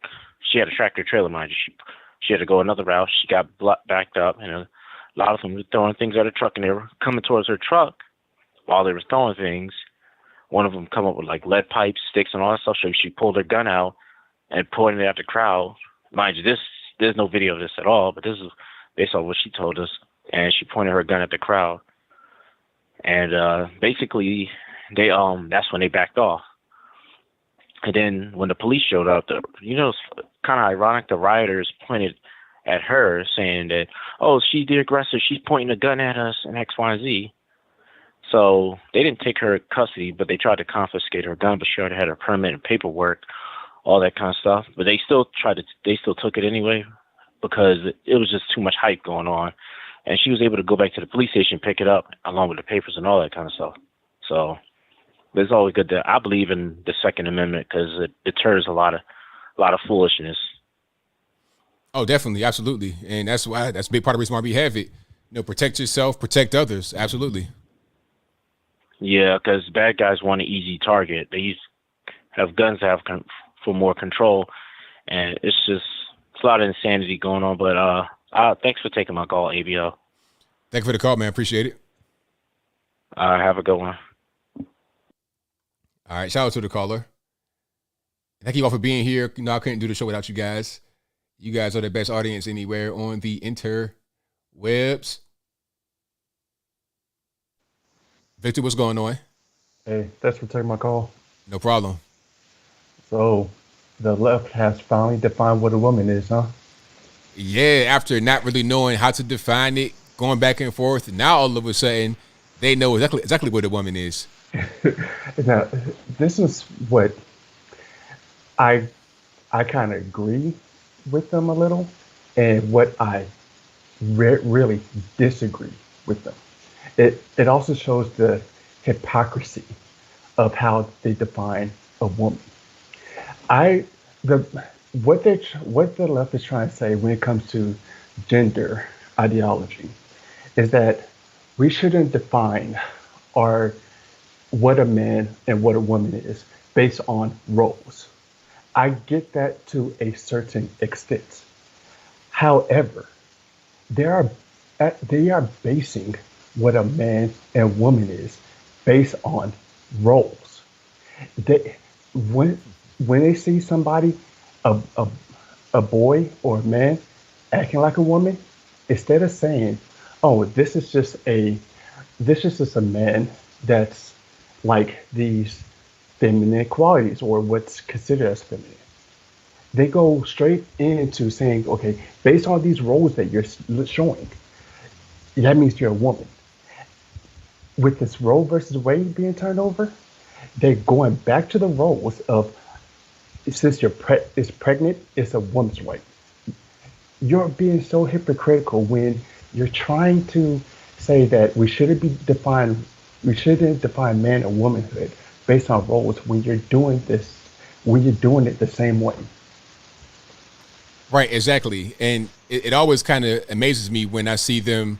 She had a tractor-trailer, mind you. She had to go another route. She got backed up, and a lot of them were throwing things at her truck, and they were coming towards her truck. While they were throwing things, one of them come up with, like, lead pipes, sticks, and all that stuff. So she pulled her gun out and pointed it at the crowd. Mind you, there's no video of this at all, but this is based on what she told us. And she pointed her gun at the crowd. And basically, that's when they backed off. And then when the police showed up, it's kind of ironic, the rioters pointed at her saying that, oh, she's the aggressor. She's pointing a gun at us and X, Y, and Z. So they didn't take her custody, but they tried to confiscate her gun, but she already had her permit and paperwork, all that kind of stuff. But they still took it anyway, because it was just too much hype going on. And she was able to go back to the police station, pick it up, along with the papers and all that kind of stuff. So But it's always good I believe in the Second Amendment because it deters a lot of foolishness. Oh, definitely, absolutely, and that's a big part of the reason why we have it. Protect yourself, protect others. Absolutely. Yeah, because bad guys want an easy target. They have guns to have for more control, and it's a lot of insanity going on. But thanks for taking my call, ABL. Thank you for the call, man. Appreciate it. Have a good one. All right, shout out to the caller. Thank you all for being here. I couldn't do the show without you guys. You guys are the best audience anywhere on the interwebs. Victor, what's going on? Hey, thanks for taking my call. No problem. So, the left has finally defined what a woman is, huh? Yeah, after not really knowing how to define it, going back and forth, now all of a sudden, they know exactly what a woman is. Now, this is what I kind of agree with them a little, and what I really disagree with them. It also shows the hypocrisy of how they define a woman. What the left is trying to say when it comes to gender ideology is that we shouldn't define what a man and what a woman is based on roles. I get that to a certain extent. However, they are basing what a man and woman is based on roles. When they see somebody, a boy or a man acting like a woman, instead of saying, "Oh, this is just a man that's like these feminine qualities or what's considered as feminine," they go straight into saying, "Okay, based on these roles that you're showing, that means you're a woman." With this Roe versus Wade being turned over, they're going back to the roles of, since is pregnant, it's a woman's right. You're being so hypocritical when you're trying to say that we shouldn't define man and womanhood based on roles when you're doing it the same way. Right, exactly. And it always kind of amazes me when I see them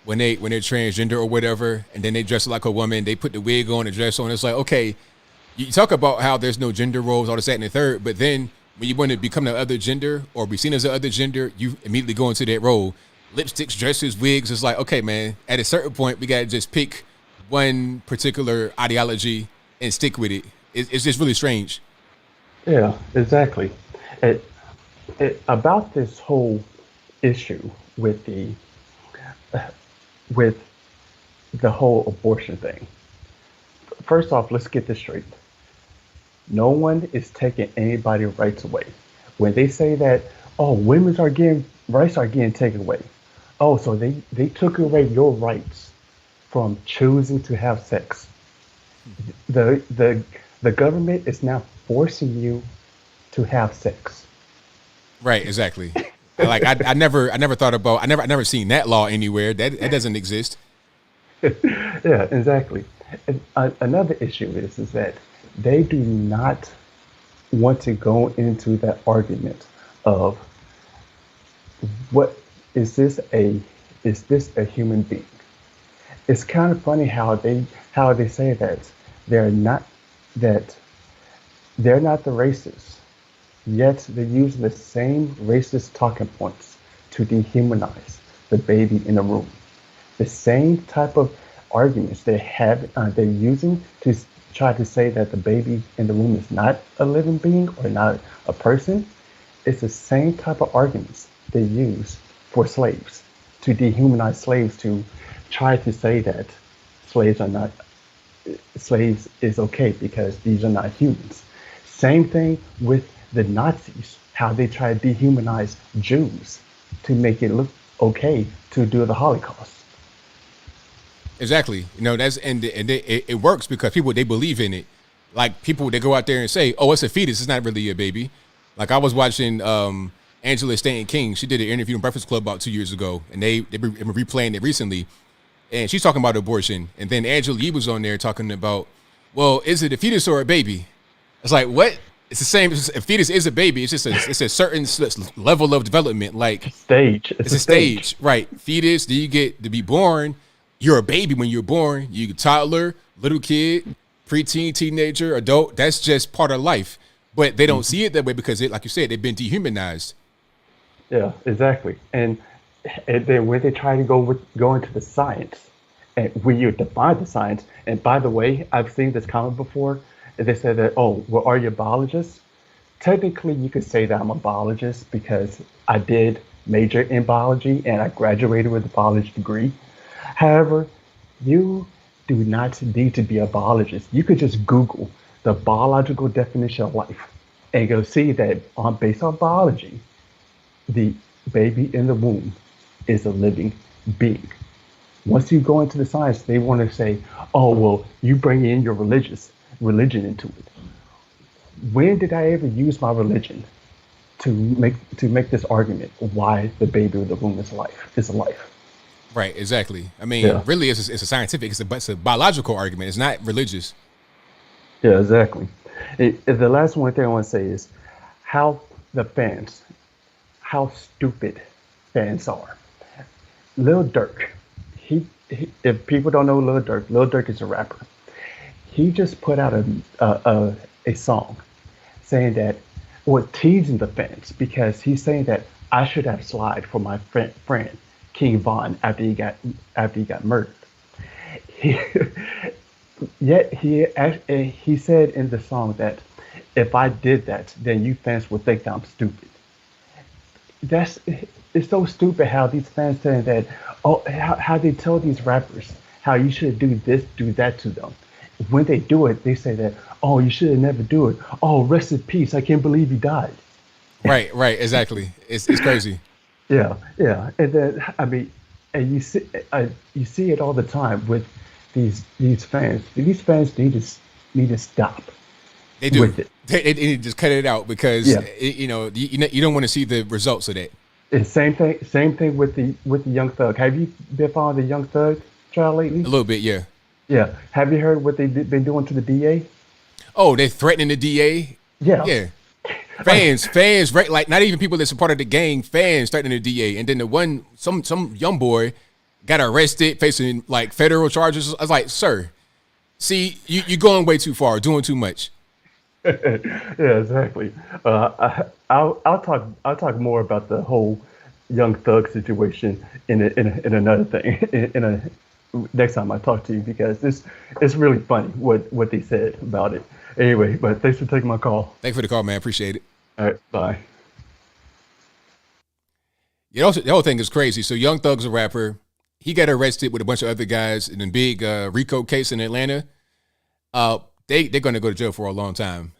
when they're transgender or whatever, and then they dress like a woman, they put the wig on, the dress on. It's like, okay, you talk about how there's no gender roles, all this, that, and the third, but then when you want to become the other gender or be seen as the other gender, you immediately go into that role. Lipsticks, dresses, wigs. It's like, okay, man, at a certain point, we got to just pick one particular ideology and stick with it. It's just really strange. Yeah, exactly. About this whole issue with the whole abortion thing. First off, let's get this straight. No one is taking anybody's rights away. When they say that, oh, women's rights are getting taken away. Oh, so they took away your rights from choosing to have sex. The government is now forcing you to have sex. Right, exactly. Like I never thought about. I never seen that law anywhere. That doesn't exist. Yeah, exactly. And another issue is that they do not want to go into that argument of what is this a human being? It's kind of funny how they say that they're not the racists, yet they're using the same racist talking points to dehumanize the baby in the room. The same type of arguments they're using to try to say that the baby in the room is not a living being or not a person. It's the same type of arguments they use for slaves, to dehumanize slaves, to try to say that slaves is okay because these are not humans. Same thing with the Nazis, how they try to dehumanize Jews to make it look okay to do the Holocaust. Exactly. It works because people, they believe in it. Like people, they go out there and say, "Oh, it's a fetus. It's not really a baby." Like I was watching Angela Stanton-King. She did an interview on Breakfast Club about 2 years ago, and they've been replaying it recently. And she's talking about abortion. And then Angela Yee was on there talking about well, is it a fetus or a baby? It's like, what? It's the same. A fetus is a baby. It's just it's a certain level of development. Like Stage. it's a stage, right? Fetus. Do you get to be born? You're a baby when you're born. You toddler, little kid, preteen, teenager, adult. That's just part of life. But they don't see it that way because, like you said, they've been dehumanized. Yeah, exactly. And then when they try to go into the science, and when you define the science, and by the way, I've seen this comment before, and they said that, oh, well, are you a biologist? Technically, you could say that I'm a biologist because I did major in biology and I graduated with a biology degree. However, you do not need to be a biologist. You could just Google the biological definition of life and go see that based on biology, the baby in the womb is a living being. Once you go into the science, they want to say, oh, well, you bring in your religion into it. When did I ever use my religion to make this argument why the baby in the womb is a life? Right, exactly. I mean, really, it's a scientific, it's a biological argument. It's not religious. Yeah, exactly. The last one thing I want to say is how stupid fans are. Lil Durk, he if people don't know Lil Durk is a rapper. He just put out a song saying that, or teasing the fans because he's saying that I should have slide for my friend King Von after he got murdered. Yet he said in the song that if I did that, then you fans would think that I'm stupid. It's so stupid how these fans say that, how they tell these rappers how you should do this, do that to them. When they do it, they say that, oh, you should have never do it. Oh, rest in peace. I can't believe he died. Right, exactly. It's crazy. Yeah. And then, I mean, and you see it all the time with these fans. These fans need to stop. They do. With it. They just cut it out because you don't want to see the results of that. And same thing with the Young Thug. Have you been following the Young Thug trial lately? A little bit, yeah. Yeah. Have you heard what they've been doing to the DA? Oh, they're threatening the DA? Yeah. Fans, right? Like not even people that's a part of the gang, fans threatening the DA. And then some young boy got arrested facing like federal charges. I was like, sir, see, you're going way too far, doing too much. Yeah, exactly. I'll talk more about the whole Young Thug situation in another thing next time I talk to you because it's really funny what they said about it. Anyway, but thanks for taking my call. Thanks for the call, man. Appreciate it. All right, bye. The whole thing is crazy. So Young Thug's a rapper. He got arrested with a bunch of other guys in a big RICO case in Atlanta. They're going to go to jail for a long time.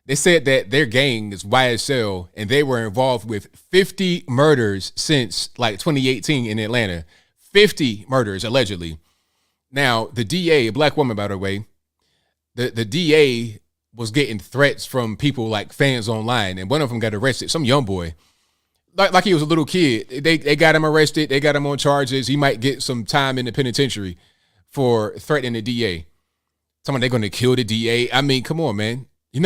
They said that their gang is YSL, and they were involved with 50 murders since like 2018 in Atlanta. 50 murders, allegedly. Now, the DA, a black woman, by the way, the DA was getting threats from people like fans online, and one of them got arrested, some young boy. Like he was a little kid. They got him arrested. They got him on charges. He might get some time in the penitentiary for threatening the DA. Someone they're going to kill the DA. I mean, come on, man. You're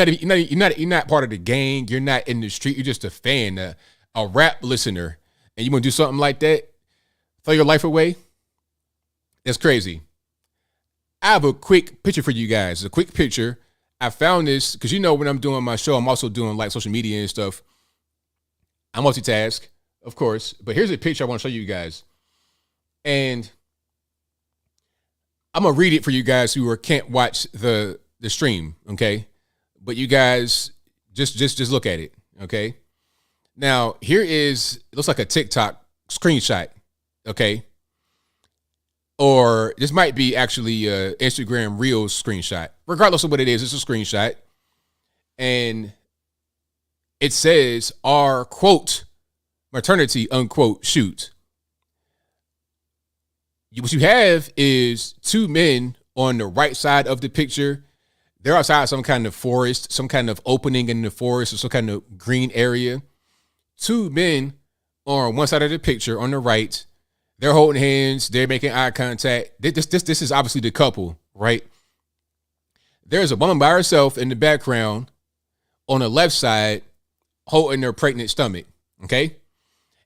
not part of the gang. You're not in the street. You're just a fan, a rap listener, and you want to do something like that? Throw your life away? That's crazy. I have a quick picture for you guys. A quick picture. I found this because when I'm doing my show, I'm also doing like social media and stuff. I multitask, of course, but here's a picture I want to show you guys. And I'm going to read it for you guys who can't watch the stream, okay? But you guys just look at it, okay? Now, it looks like a TikTok screenshot, okay? Or this might be actually an Instagram Reels screenshot. Regardless of what it is, it's a screenshot. And it says our, quote, maternity, unquote, shoot. What you have is two men on the right side of the picture. They're outside some kind of forest, some kind of opening in the forest or some kind of green area. Two men on one side of the picture on the right. They're holding hands. They're making eye contact. This is obviously the couple, right? there's a woman by herself in the background on the left side holding her pregnant stomach. Okay.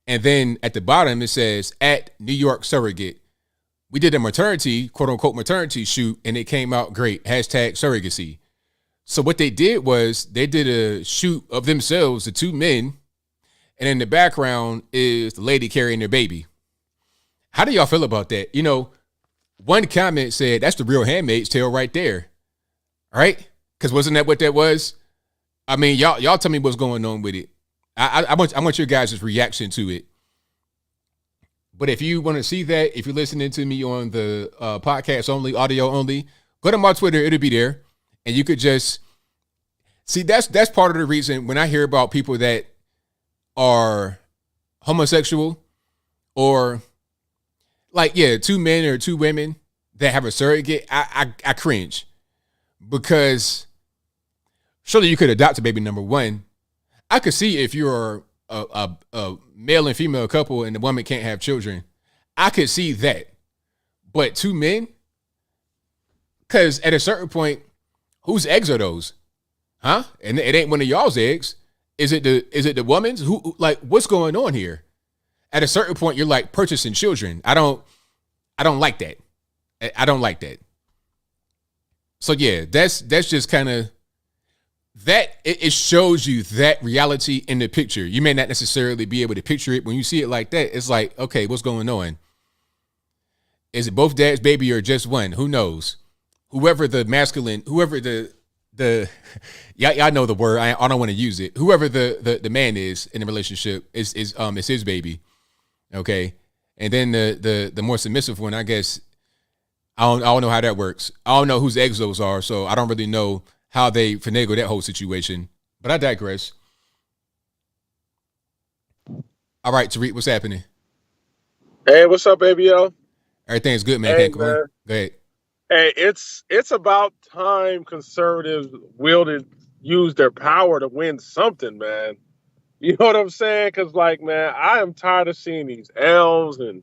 And then at the bottom, it says at New York surrogate. We did a maternity, quote unquote, maternity shoot, and it came out great. Hashtag surrogacy. So what they did was they did a shoot of themselves, the two men, and in the background is the lady carrying their baby. How do y'all feel about that? You know, one comment said, that's the real Handmaid's Tale right there. All right? Because wasn't that what that was? I mean, y'all tell me what's going on with it. I want your guys' reaction to it. But if you want to see that, if you're listening to me on the podcast only, audio only, go to my Twitter. It'll be there. And you could just see that's part of the reason when I hear about people that are homosexual or like, yeah, two men or two women that have a surrogate, I cringe because surely you could adopt a baby, number one. I could see if you're a male and female couple and the woman can't have children. I could see that. But two men? Because at a certain point, whose eggs are those? Huh? And it ain't one of y'all's eggs. Is it the woman's? Who like what's going on here? At a certain point, you're like purchasing children. I don't like that. I don't like that. So yeah, that's just kind of that it shows you that reality in the picture. You may not necessarily be able to picture it. When you see it like that, it's like, okay, what's going on? Is it both dad's baby or just one? Who knows? Whoever the masculine, whoever the y'all know the word. I don't want to use it. Whoever the man is in the relationship is his baby. Okay. And then the more submissive one, I guess, I don't know how that works. I don't know whose eggs those are, so I don't really know how they finagle that whole situation. But I digress. All right, Tariq, what's happening? Hey, what's up, ABL? Everything's good, man. Hey, Go ahead. Hey, it's about time conservatives use their power to win something, man. You know what I'm saying? Because, like, man, I am tired of seeing these L's and,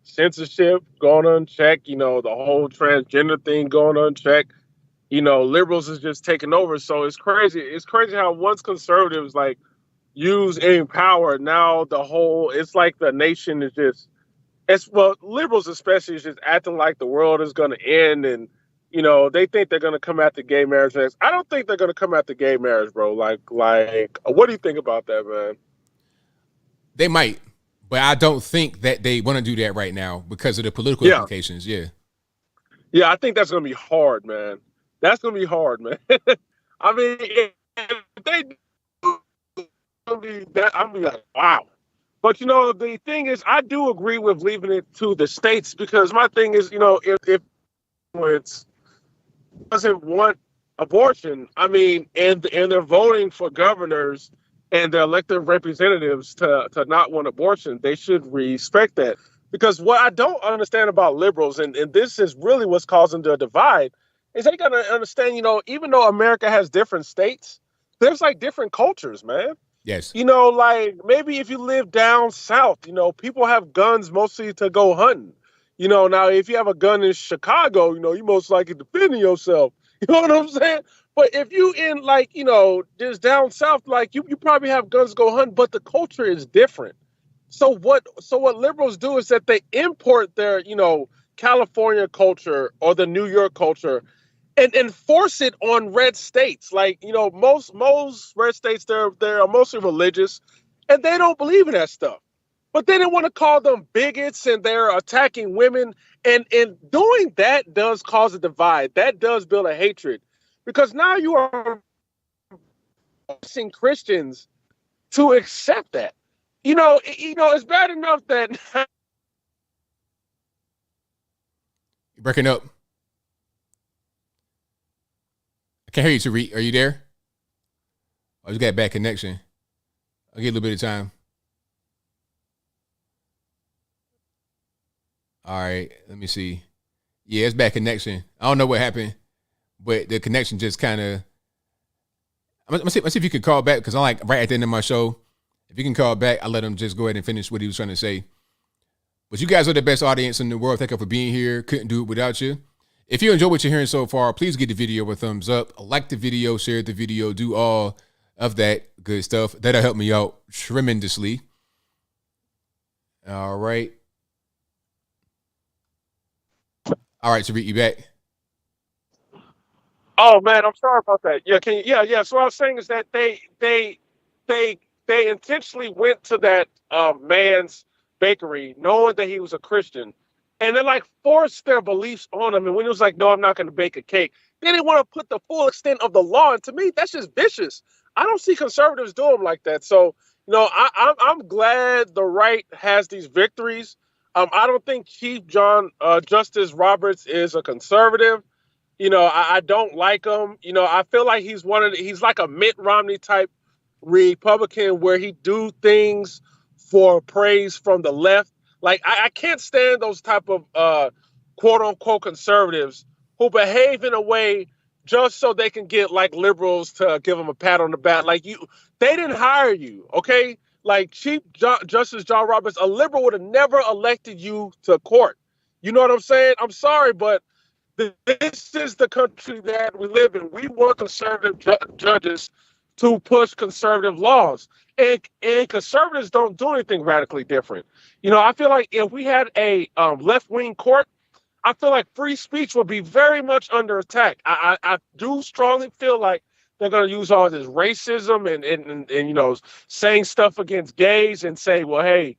censorship going unchecked, the whole transgender thing going unchecked. Liberals is just taking over. So it's crazy. It's crazy how once conservatives, like, use any power, now it's like the nation is just, liberals especially is just acting like the world is going to end and, they think they're going to come after gay marriage next. I don't think they're going to come after gay marriage, bro. Like, what do you think about that, man? They might, but I don't think that they want to do that right now because of the political implications. Yeah. Yeah, I think that's going to be hard, man. That's going to be hard, man. I mean, if they do that, I'm going to be like, wow. But, the thing is, I do agree with leaving it to the states because my thing is, if it's doesn't want abortion, I mean, and they're voting for governors and their elected representatives to not want abortion, they should respect that. Because what I don't understand about liberals, and this is really what's causing the divide, is they got to understand, even though America has different states, there's like different cultures, man. Yes. Like maybe if you live down south, people have guns mostly to go hunting. Now if you have a gun in Chicago, you most likely defending yourself. You know what I'm saying? But if you in like, just down south, like you probably have guns to go hunting, but the culture is different. So what liberals do is that they import their, California culture or the New York culture and enforce it on red states. Like, most red states, they're mostly religious and they don't believe in that stuff. But they didn't want to call them bigots and they're attacking women. And doing that does cause a divide. That does build a hatred. Because now you are forcing Christians to accept that. It's bad enough that You're breaking up. I can't hear you, Tariq. Are you there? Oh, you got a bad connection. I'll give you a little bit of time. All right, let me see. Yeah, it's bad connection. I don't know what happened, but the connection just kind of. Let's see if you can call back because I'm like right at the end of my show. If you can call back, I'll let him just go ahead and finish what he was trying to say. But you guys are the best audience in the world. Thank you for being here. Couldn't do it without you. If you enjoy what you're hearing so far, please give the video a thumbs up, like the video, share the video, do all of that good stuff. That'll help me out tremendously. All right. All right, Tariq, you back? Oh man, I'm sorry about that. Yeah, yeah. So what I was saying is that they intentionally went to that man's bakery, knowing that he was a Christian, and then like forced their beliefs on him. And when he was like, "No, I'm not going to bake a cake," they didn't want to put the full extent of the law. And to me, that's just vicious. I don't see conservatives do them like that. So I'm glad the right has these victories. I don't think Chief Justice Roberts is a conservative. I don't like him. I feel like he's like a Mitt Romney type Republican where he do things for praise from the left. Like I can't stand those type of quote unquote conservatives who behave in a way just so they can get like liberals to give them a pat on the back. Like they didn't hire you, okay? Like Chief Justice John Roberts, a liberal would have never elected you to court. You know what I'm saying? I'm sorry, but this is the country that we live in. We want conservative judges to push conservative laws. And conservatives don't do anything radically different. I feel like if we had a left-wing court, I feel like free speech will be very much under attack. I do strongly feel like they're going to use all this racism and saying stuff against gays and say, well, hey,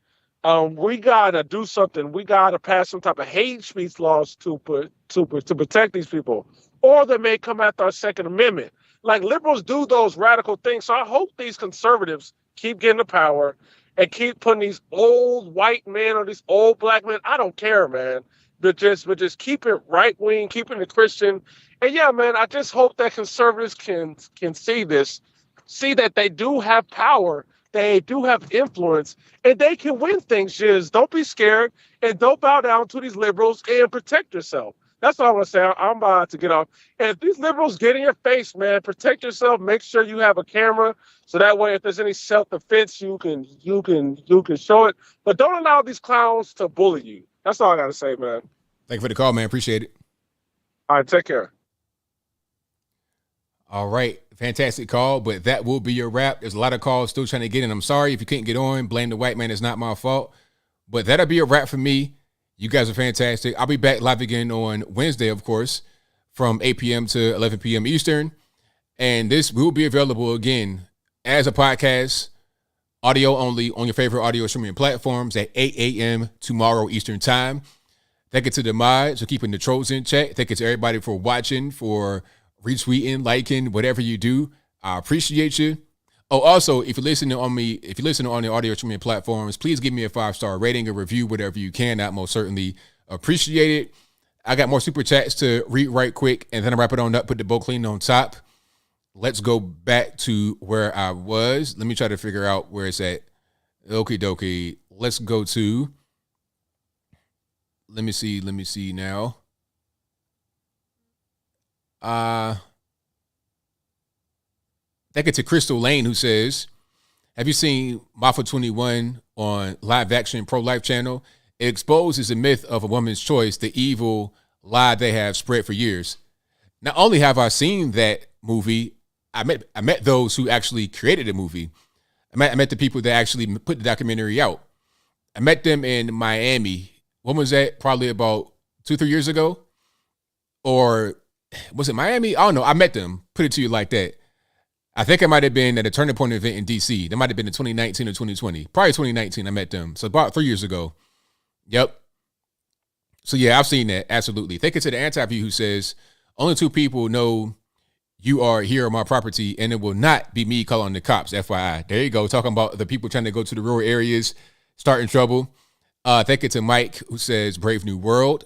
we gotta do something. We gotta pass some type of hate speech laws to protect these people, or they may come after our Second Amendment. Like liberals do those radical things. So I hope these conservatives keep getting the power and keep putting these old white men or these old black men. I don't care, man. But just keep it right wing, keeping it Christian. And yeah, man, I just hope that conservatives can see this, see that they do have power. They do have influence, and they can win things. Just don't be scared, and don't bow down to these liberals, and protect yourself. That's all I want to say. I'm about to get off. And if these liberals get in your face, man, protect yourself. Make sure you have a camera, so that way, if there's any self-defense, you can show it. But don't allow these clowns to bully you. That's all I got to say, man. Thank you for the call, man. Appreciate it. All right, take care. All right. Fantastic call, but that will be your wrap. There's a lot of calls still trying to get in. I'm sorry if you couldn't get on. Blame the white man. It's not my fault. But that'll be a wrap for me. You guys are fantastic. I'll be back live again on Wednesday, of course, from 8 p.m. to 11 p.m. Eastern. And this will be available again as a podcast, audio only, on your favorite audio streaming platforms at 8 a.m. tomorrow Eastern time. Thank you to the mods for keeping the trolls in check. Thank you to everybody for watching, for retweeting, liking, whatever you do. I appreciate you. Oh, also, if you're listening on the audio streaming platforms, please give me a 5-star rating, a review, whatever you can. I most certainly appreciate it. I got more super chats to read right quick, and then I'll wrap it on up, put the bowl clean on top. Let's go back to where I was. Let me try to figure out where it's at. Okie dokie. Let's go to, let me see now. Thank you to Crystal Lane, who says, have you seen Mafa 21 on Live Action Pro-Life channel? It exposes the myth of a woman's choice, the evil lie they have spread for years. Not only have I seen that movie, I met those who actually created the movie. I met the people that actually put the documentary out. I met them in Miami. When was that? Probably about 2-3 years ago? Or was it Miami? I don't know. I met them. Put it to you like that. I think it might have been at a Turning Point event in DC. That might have been in 2019 or 2020. Probably 2019 I met them. So about 3 years ago. Yep. So yeah, I've seen that. Absolutely. Thank you to the anti-view who says, only 2 people know you are here on my property, and it will not be me calling the cops, FYI. There you go. Talking about the people trying to go to the rural areas, starting trouble. Thank you to Mike who says, Brave New World.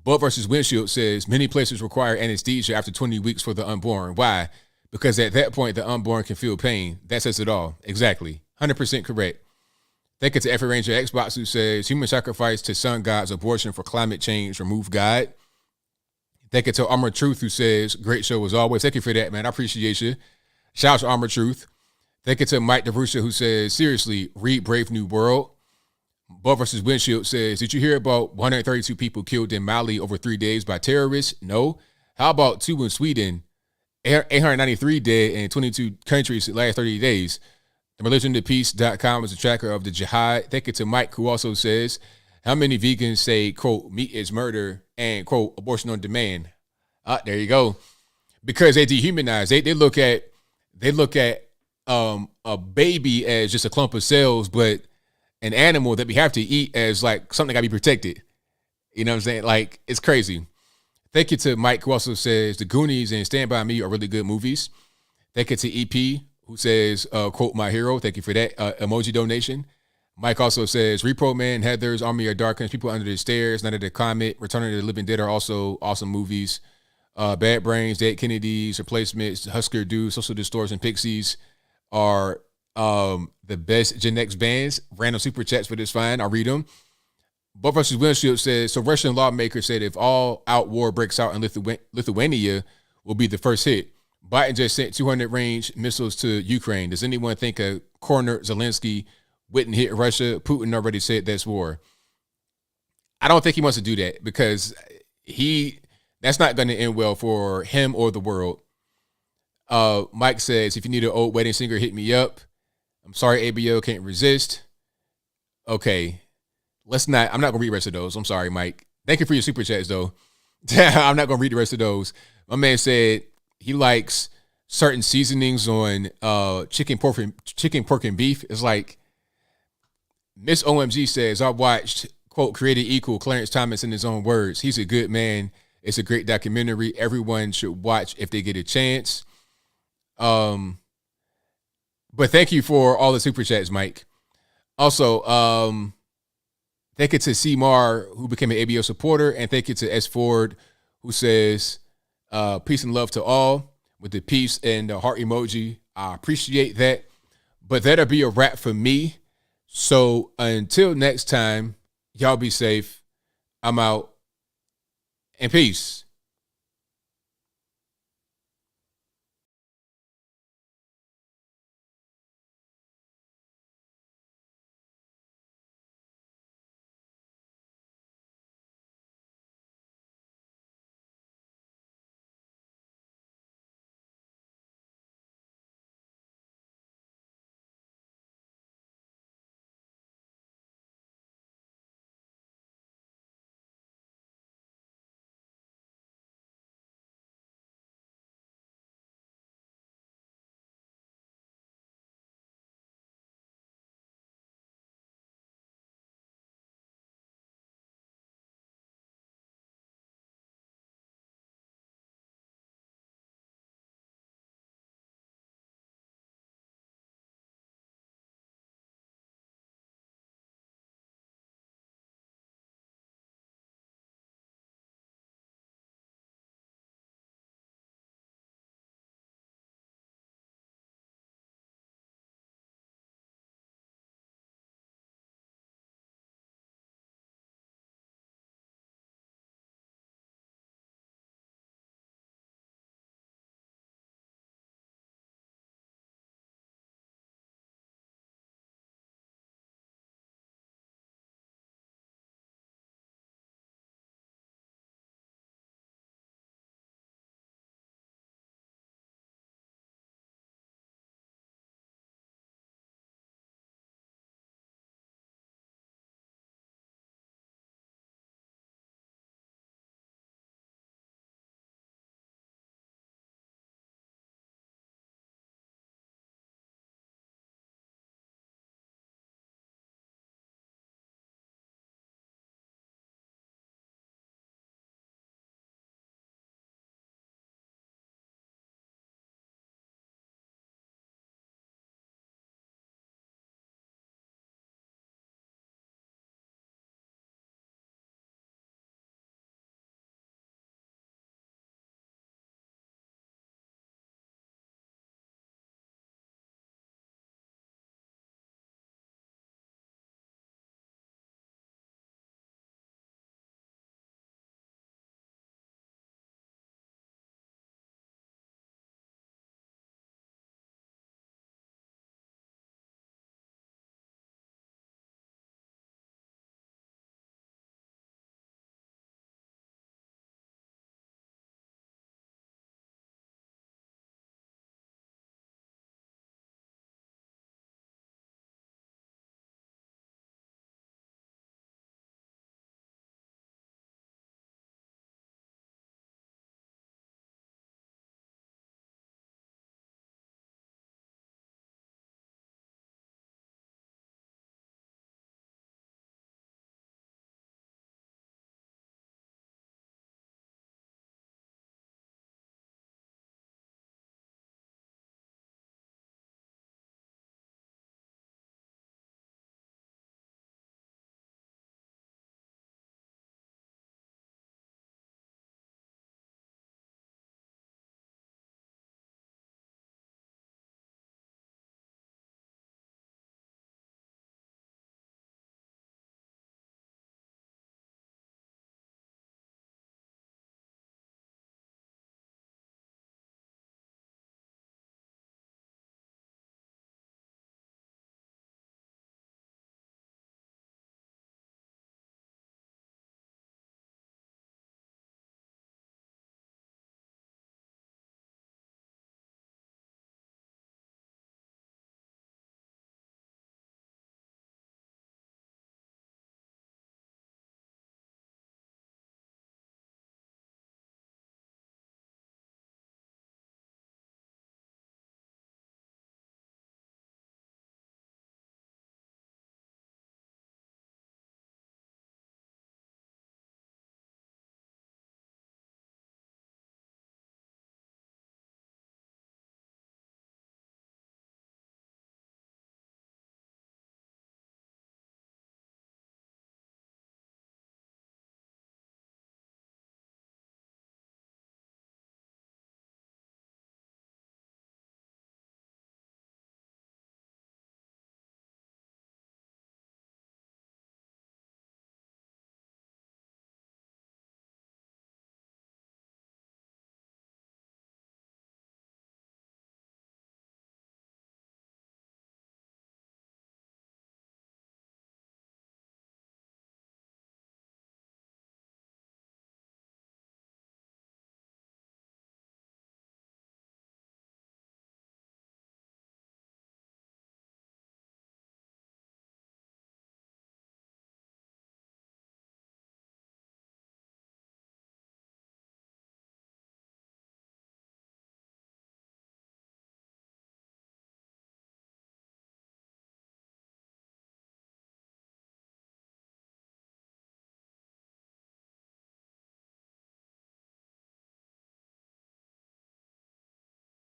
Butt versus Windshield says, many places require anesthesia after 20 weeks for the unborn. Why? Because at that point, the unborn can feel pain. That says it all. Exactly. 100% correct. Thank you to F. Ranger Xbox who says, human sacrifice to sun gods, abortion for climate change, remove God. Thank you to Armor Truth who says, great show as always. Thank you for that, man. I appreciate you. Shout out to Armor Truth. Thank you to Mike DeRusha who says, seriously, read Brave New World. Bull versus Windshield says, did you hear about 132 people killed in Mali over 3 days by terrorists? No. How about 2 in Sweden? 893 dead in 22 countries in the last 30 days. ReligionToPeace.com is a tracker of the jihad. Thank you to Mike, who also says, how many vegans say, quote, meat is murder and, quote, abortion on demand? There you go. Because they dehumanize. They look at a baby as just a clump of cells, but an animal that we have to eat as like something got to be protected. You know what I'm saying? Like, it's crazy. Thank you to Mike, who also says The Goonies and Stand By Me are really good movies. Thank you to EP, who says, quote, my hero. Thank you for that emoji donation. Mike also says, Repo Man, Heathers, Army of Darkness, People Under the Stairs, Night of the Comet, Return of the Living Dead are also awesome movies. Bad Brains, Dead Kennedys, Replacements, Husker Du, Social Distortion, Pixies are the best Gen X bands. Random super chats for this fine. I'll read them. Bull versus Windshield says, so Russian lawmakers said if all out war breaks out in Lithuania will be the first hit. Biden just sent 200 range missiles to Ukraine. Does anyone think a corner Zelensky wouldn't hit Russia? Putin already said that's war. I don't think he wants to do that because that's not going to end well for him or the world. Mike says, if you need an old wedding singer, hit me up. I'm sorry, ABL can't resist. Okay. I'm not going to read the rest of those. I'm sorry, Mike. Thank you for your super chats, though. I'm not going to read the rest of those. My man said he likes certain seasonings on chicken, pork, and beef. It's like Miss OMG says, I watched, quote, Created Equal, Clarence Thomas in his own words. He's a good man. It's a great documentary. Everyone should watch if they get a chance. But thank you for all the super chats, Mike. Also, thank you to C. Mar, who became an ABO supporter, and thank you to S. Ford, who says, peace and love to all, with the peace and the heart emoji. I appreciate that. But that'll be a wrap for me. So until next time, y'all be safe. I'm out. And peace.